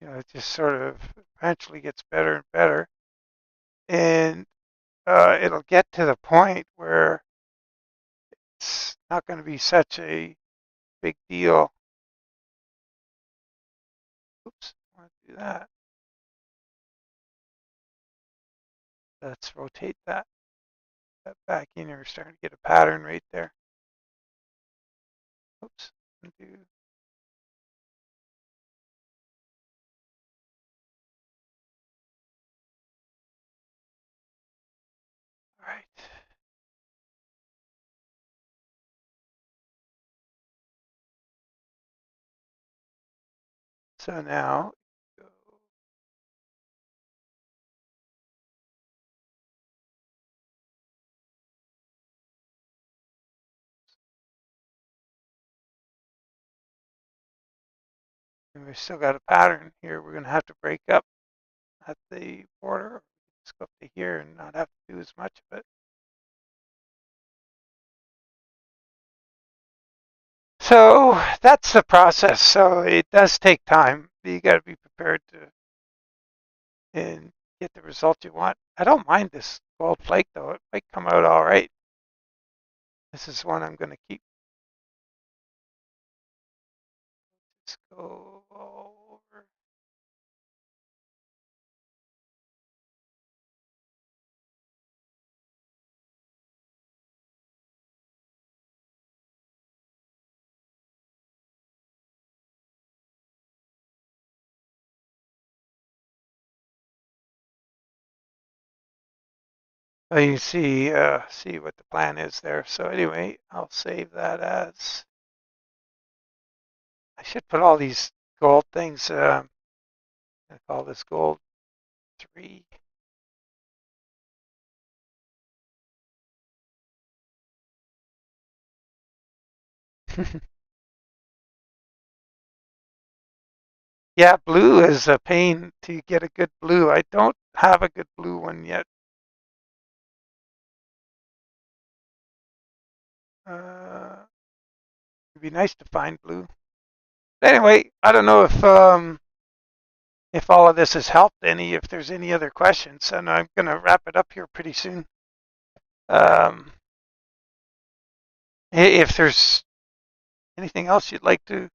And it just sort of eventually gets better and better. And it'll get to the point where it's not going to be such a big deal. Oops, I want to do that. Let's rotate that back in here. We're starting to get a pattern right there. Oops, undo. All right. So now, and we've still got a pattern here. We're going to have to break up at the border. Let's go up to here and not have to do as much of it. So that's the process. So it does take time. You got to be prepared to and get the result you want. I don't mind this gold flake though. It might come out all right. This is one I'm going to keep. Let's go all over. So you see what the plan is there. So anyway, I'll save that as. I should put all these gold things. I call this gold 3. Yeah, blue is a pain to get a good blue. I don't have a good blue one yet. It'd be nice to find blue. Anyway, I don't know if all of this has helped any. If there's any other questions, and I'm going to wrap it up here pretty soon. Um, if there's anything else you'd like to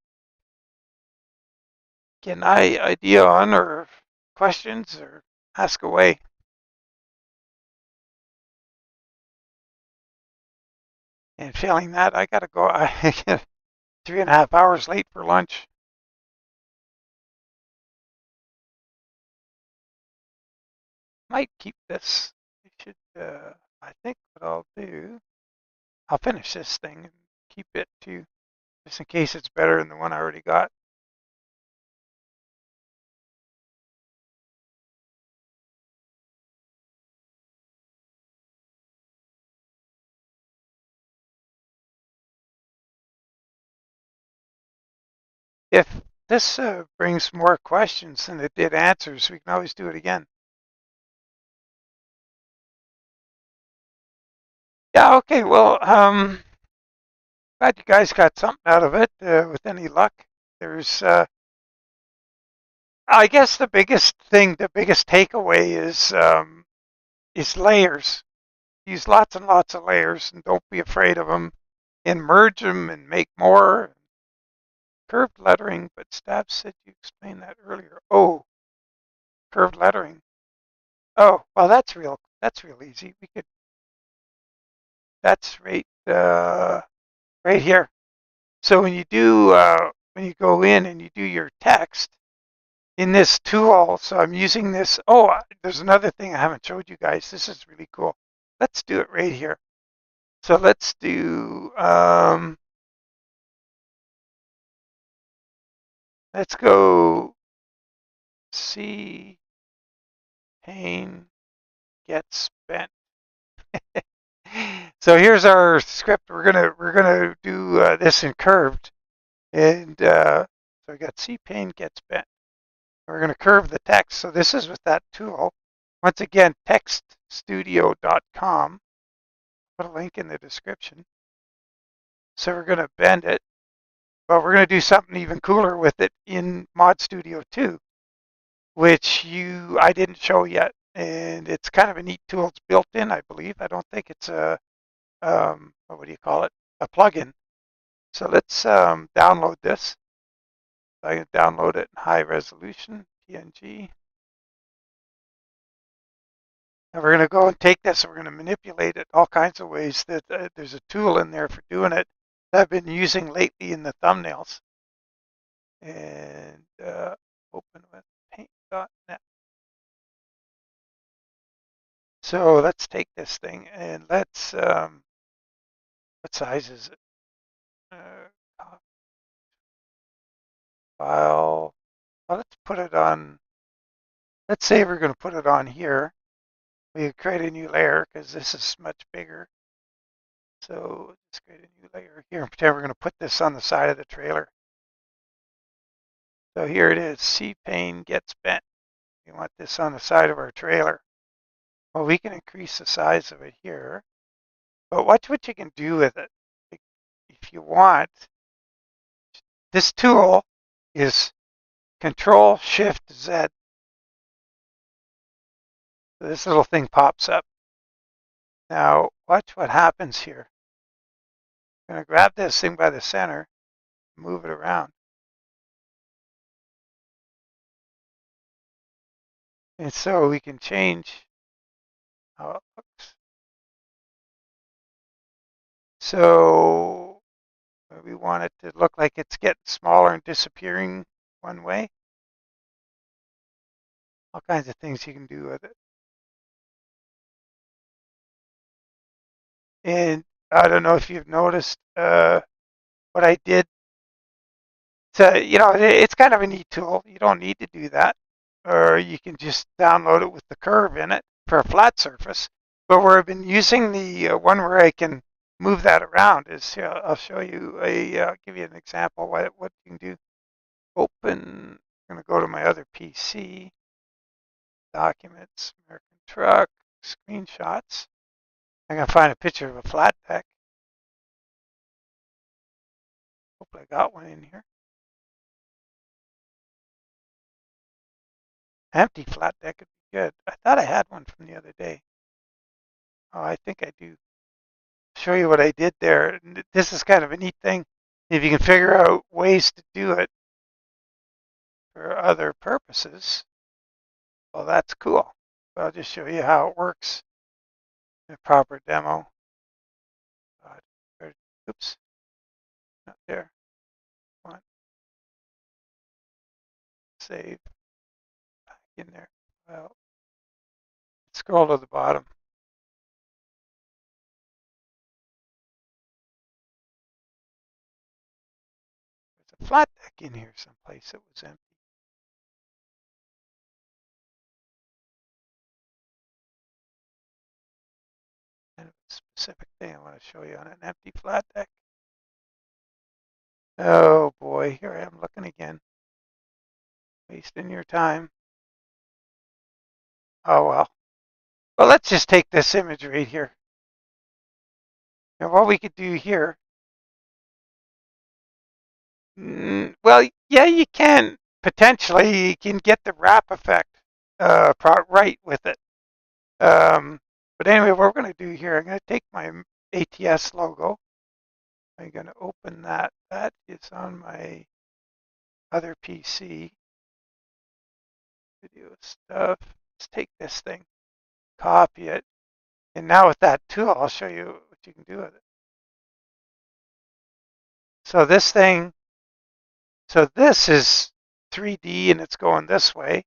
an idea on, or questions, or ask away. And failing that, I got to go. I get 3.5 hours late for lunch. Might keep this. I should. I think what I'll do, I'll finish this thing and keep it too, just in case it's better than the one I already got. If this brings more questions than it did answers, we can always do it again. Yeah, okay. Well, glad you guys got something out of it with any luck. There's, I guess the biggest thing, the biggest takeaway is layers. Use lots and lots of layers and don't be afraid of them. And merge them and make more. Curved lettering, but Stab said you explained that earlier. Oh, curved lettering. Oh, well, that's real. That's real easy. We could. That's right here. So when you go in and you do your text in this tool, so I'm using this. Oh, there's another thing I haven't showed you guys. This is really cool. Let's do it right here. So let's go see pain gets bent. So here's our script. We're gonna do this in curved, and so we got C pane gets bent. We're gonna curve the text. So this is with that tool. Once again, textstudio.com. Put a link in the description. So we're gonna bend it, but we're gonna do something even cooler with it in Mod Studio 2, which I didn't show yet, and it's kind of a neat tool. It's built in, I believe. I don't think it's a what do you call it? A plugin. So let's download this. I can download it in high resolution, PNG. And we're going to go and take this and we're going to manipulate it all kinds of ways. That there's a tool in there for doing it that I've been using lately in the thumbnails. And open with paint.net. So let's take this thing and let's, what size is it? File. Well, let's put it on, let's say we're going to put it on here. We create a new layer because this is much bigger. So let's create a new layer here and pretend we're going to put this on the side of the trailer. So here it is, C-pane gets bent. We want this on the side of our trailer. Well, we can increase the size of it here, but watch what you can do with it. If you want, this tool is Control-Shift-Z. So this little thing pops up. Now, watch what happens here. I'm going to grab this thing by the center, move it around. And so we can change how it looks. So we want it to look like it's getting smaller and disappearing one way. All kinds of things you can do with it. And I don't know if you've noticed what I did. So, it's kind of a neat tool. You don't need to do that. Or you can just download it with the curve in it for a flat surface. But where I've been using the one where I can move that around is, I'll show you give you an example what you can do. Open, I'm going to go to my other PC, documents, American truck, screenshots. I'm going to find a picture of a flat deck. Hope I got one in here. Empty flat deck would be good. I thought I had one from the other day. Oh, I think I do. Show you what I did there. This is kind of a neat thing. If you can figure out ways to do it, for other purposes. Well, that's cool. I'll just show you how it works in a proper demo. Oops, not there. One, save, back in there. Well, scroll to the bottom. There's a flat deck in here someplace that was empty. And a specific thing I want to show you on an empty flat deck. Oh boy, here I am looking again. Wasting your time. Oh well. Well, let's just take this image right here. And what we could do here, well, yeah, you can potentially you can get the wrap effect right with it. But anyway, what we're going to do here, I'm going to take my ATS logo. I'm going to open that. That is on my other PC. Video stuff. Let's take this thing, copy it, and now with that tool, I'll show you what you can do with it. So this thing, so this is 3D and it's going this way.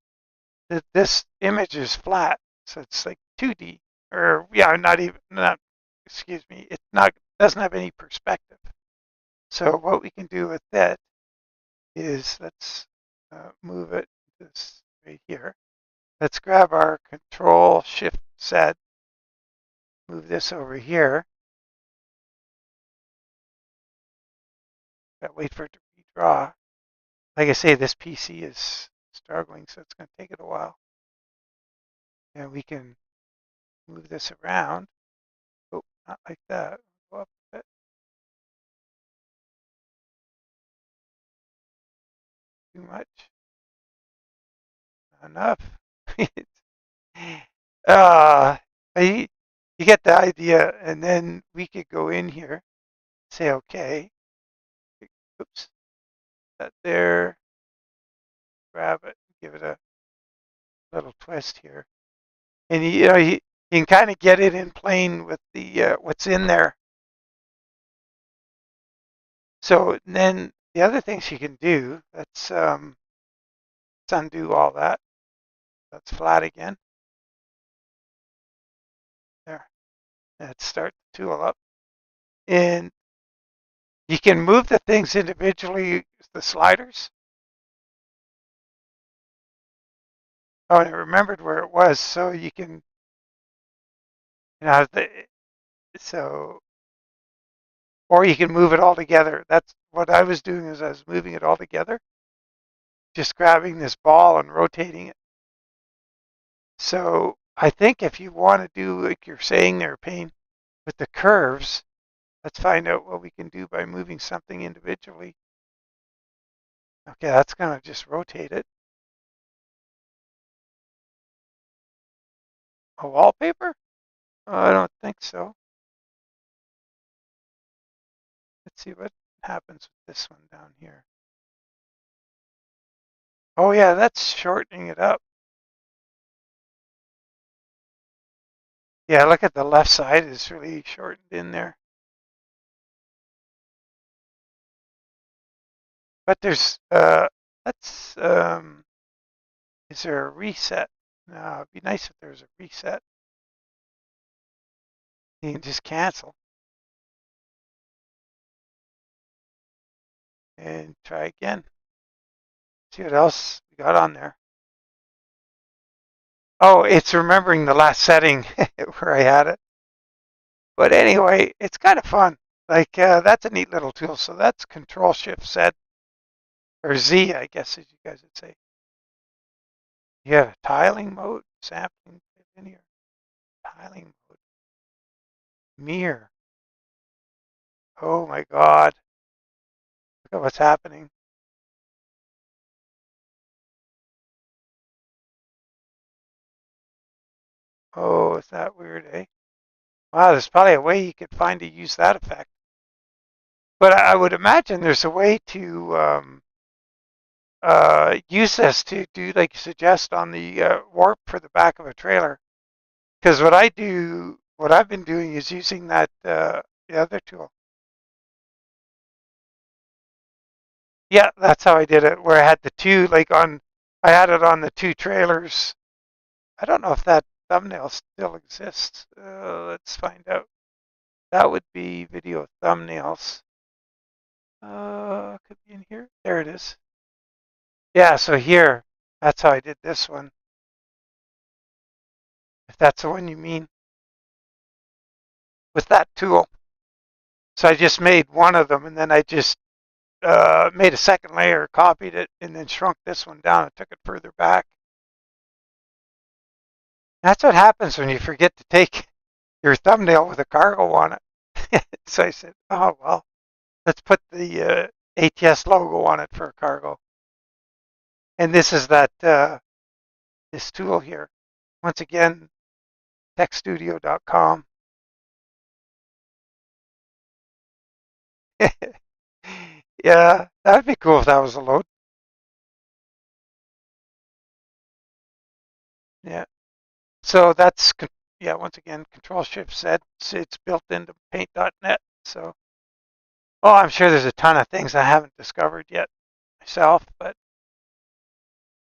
This image is flat, so it's like 2D, or yeah, not. Excuse me, it's not doesn't have any perspective. So what we can do with that is let's move it this right here. Let's grab our Control Shift Z, move this over here. Gotta wait for it to redraw. Like I say, this PC is struggling, so it's going to take it a while. And we can move this around. Oh, not like that. Go up a bit. Too much. Not enough. uh, you, you get the idea. And then we could go in here, say okay. Oops. That there. Grab it. Give it a little twist here. And you can kind of get it in plane with the what's in there. So then the other things you can do, let's undo all that. That's flat again. There. Let's start the tool up. And you can move the things individually, the sliders. Oh, and I remembered where it was, so you can, so, or you can move it all together. That's what I was doing is I was moving it all together, just grabbing this ball and rotating it. So I think if you want to do, like you're saying there, Payne, with the curves, let's find out what we can do by moving something individually. Okay, that's going to just rotate it. A wallpaper? Oh, I don't think so. Let's see what happens with this one down here. Oh yeah, that's shortening it up. Yeah, look at the left side is really shortened in there. But there's, let's, is there a reset? No, it'd be nice if there was a reset. You can just cancel. And try again. See what else we got on there. Oh, it's remembering the last setting where I had it. But anyway, it's kind of fun. Like, that's a neat little tool. So that's Control Shift Z, or Z, I guess, as you guys would say. You have tiling mode, sampling, linear, tiling mode, mirror. Oh my God. Look at what's happening. Oh, is that weird, eh? Wow, there's probably a way you could find to use that effect. But I would imagine there's a way to use this to do like you suggest on the warp for the back of a trailer. Because what I've been doing is using that the other tool. Yeah, that's how I did it. Where I had the two I had it on the two trailers. I don't know if that thumbnail still exists. Let's find out. That would be video thumbnails. Could be in here. There it is. Yeah, so here, that's how I did this one. If that's the one you mean, with that tool. So I just made one of them, and then I just made a second layer, copied it, and then shrunk this one down and took it further back. That's what happens when you forget to take your thumbnail with a cargo on it. So I said, oh, well, let's put the ATS logo on it for a cargo. And this is this tool here. Once again, techstudio.com. Yeah, that'd be cool if that was a load. Yeah. So that's, yeah, once again, Control Shift Z. It's built into paint.net. So, oh, I'm sure there's a ton of things I haven't discovered yet myself. But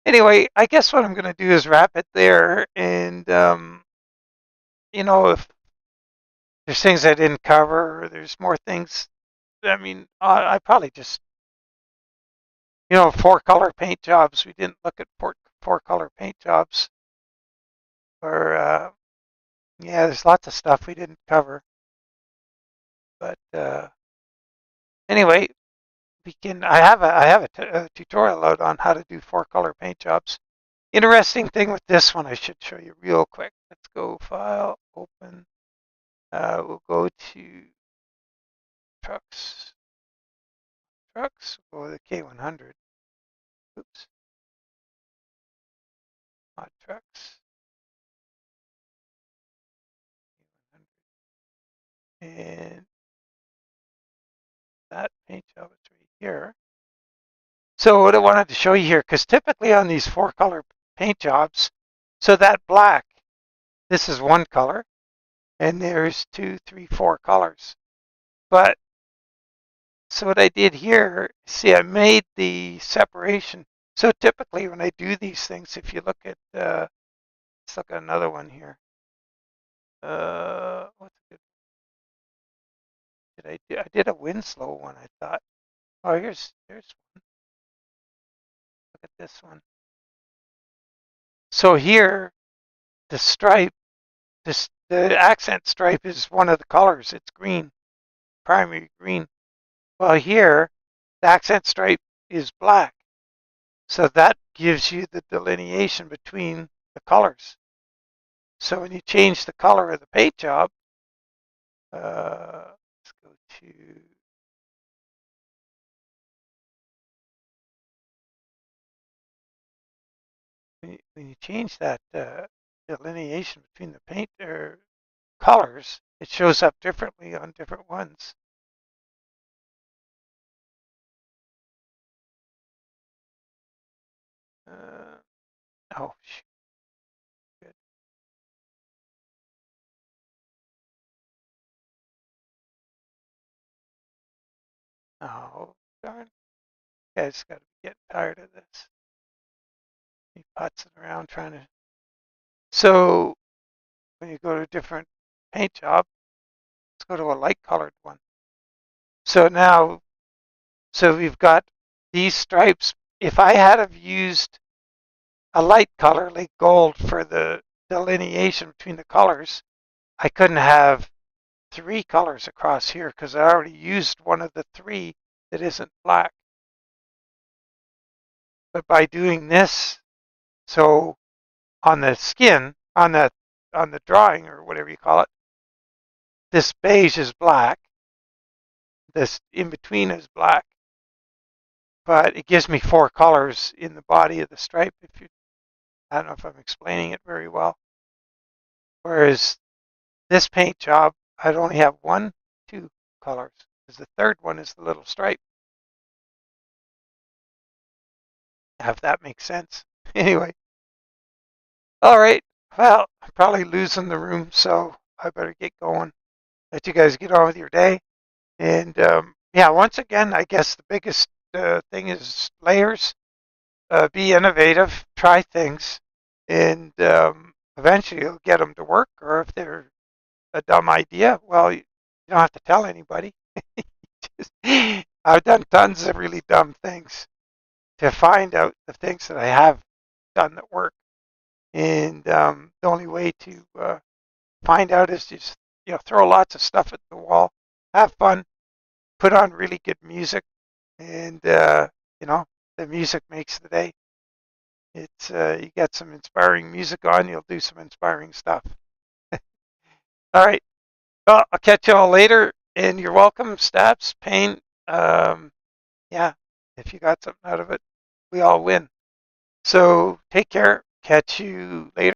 anyway, I guess what I'm going to do is wrap it there. And, if there's things I didn't cover, or there's more things, I mean, I probably just, four color paint jobs. We didn't look at four color paint jobs. Or, yeah, there's lots of stuff we didn't cover. But anyway, I have a tutorial out on how to do four color paint jobs. Interesting thing with this one, I should show you real quick. Let's go File, Open. We'll go to Trucks. We'll go to the K100. Oops. Mod Trucks. And that paint job is right here. So what I wanted to show you here, because typically on these four color paint jobs, so that black, this is one color, and there's 2, 3, 4 colors. But so what I did here, see, I made the separation. So typically when I do these things, if you look at, let's look at another one here. What's good? Did I do? I did a Winslow one, I thought. Oh, here's one. Look at this one. So here, the stripe, the accent stripe is one of the colors. It's green, primary green. Well, here, the accent stripe is black. So that gives you the delineation between the colors. So when you change the color of the paint job, let's go to, when you change that delineation between the paint or colors, it shows up differently on different ones. Oh, good. Oh, darn. I just got to get tired of this. He putzing around trying to. So when you go to a different paint job, let's go to a light colored one. So now, so we've got these stripes. If I had have used a light color like gold for the delineation between the colors, I couldn't have three colors across here because I already used one of the three that isn't black. But by doing this, so on the skin, on the drawing or whatever you call it, this beige is black. This in between is black. But it gives me four colors in the body of the stripe. I don't know if I'm explaining it very well. Whereas this paint job, I'd only have one, two colors, because the third one is the little stripe. if that makes sense. Anyway, all right. Well, I'm probably losing the room, so I better get going. Let you guys get on with your day. And yeah, once again, I guess the biggest thing is layers. Be innovative, try things, and eventually you'll get them to work. Or if they're a dumb idea, well, you don't have to tell anybody. Just, I've done tons of really dumb things to find out the things that I have done that work. And the only way to find out is just throw lots of stuff at the wall, have fun, put on really good music, and the music makes the day. It's you get some inspiring music on, you'll do some inspiring stuff. All right. Well, I'll catch you all later, and you're welcome. Stabs, pain. Yeah, if you got something out of it, we all win. So take care. Catch you later.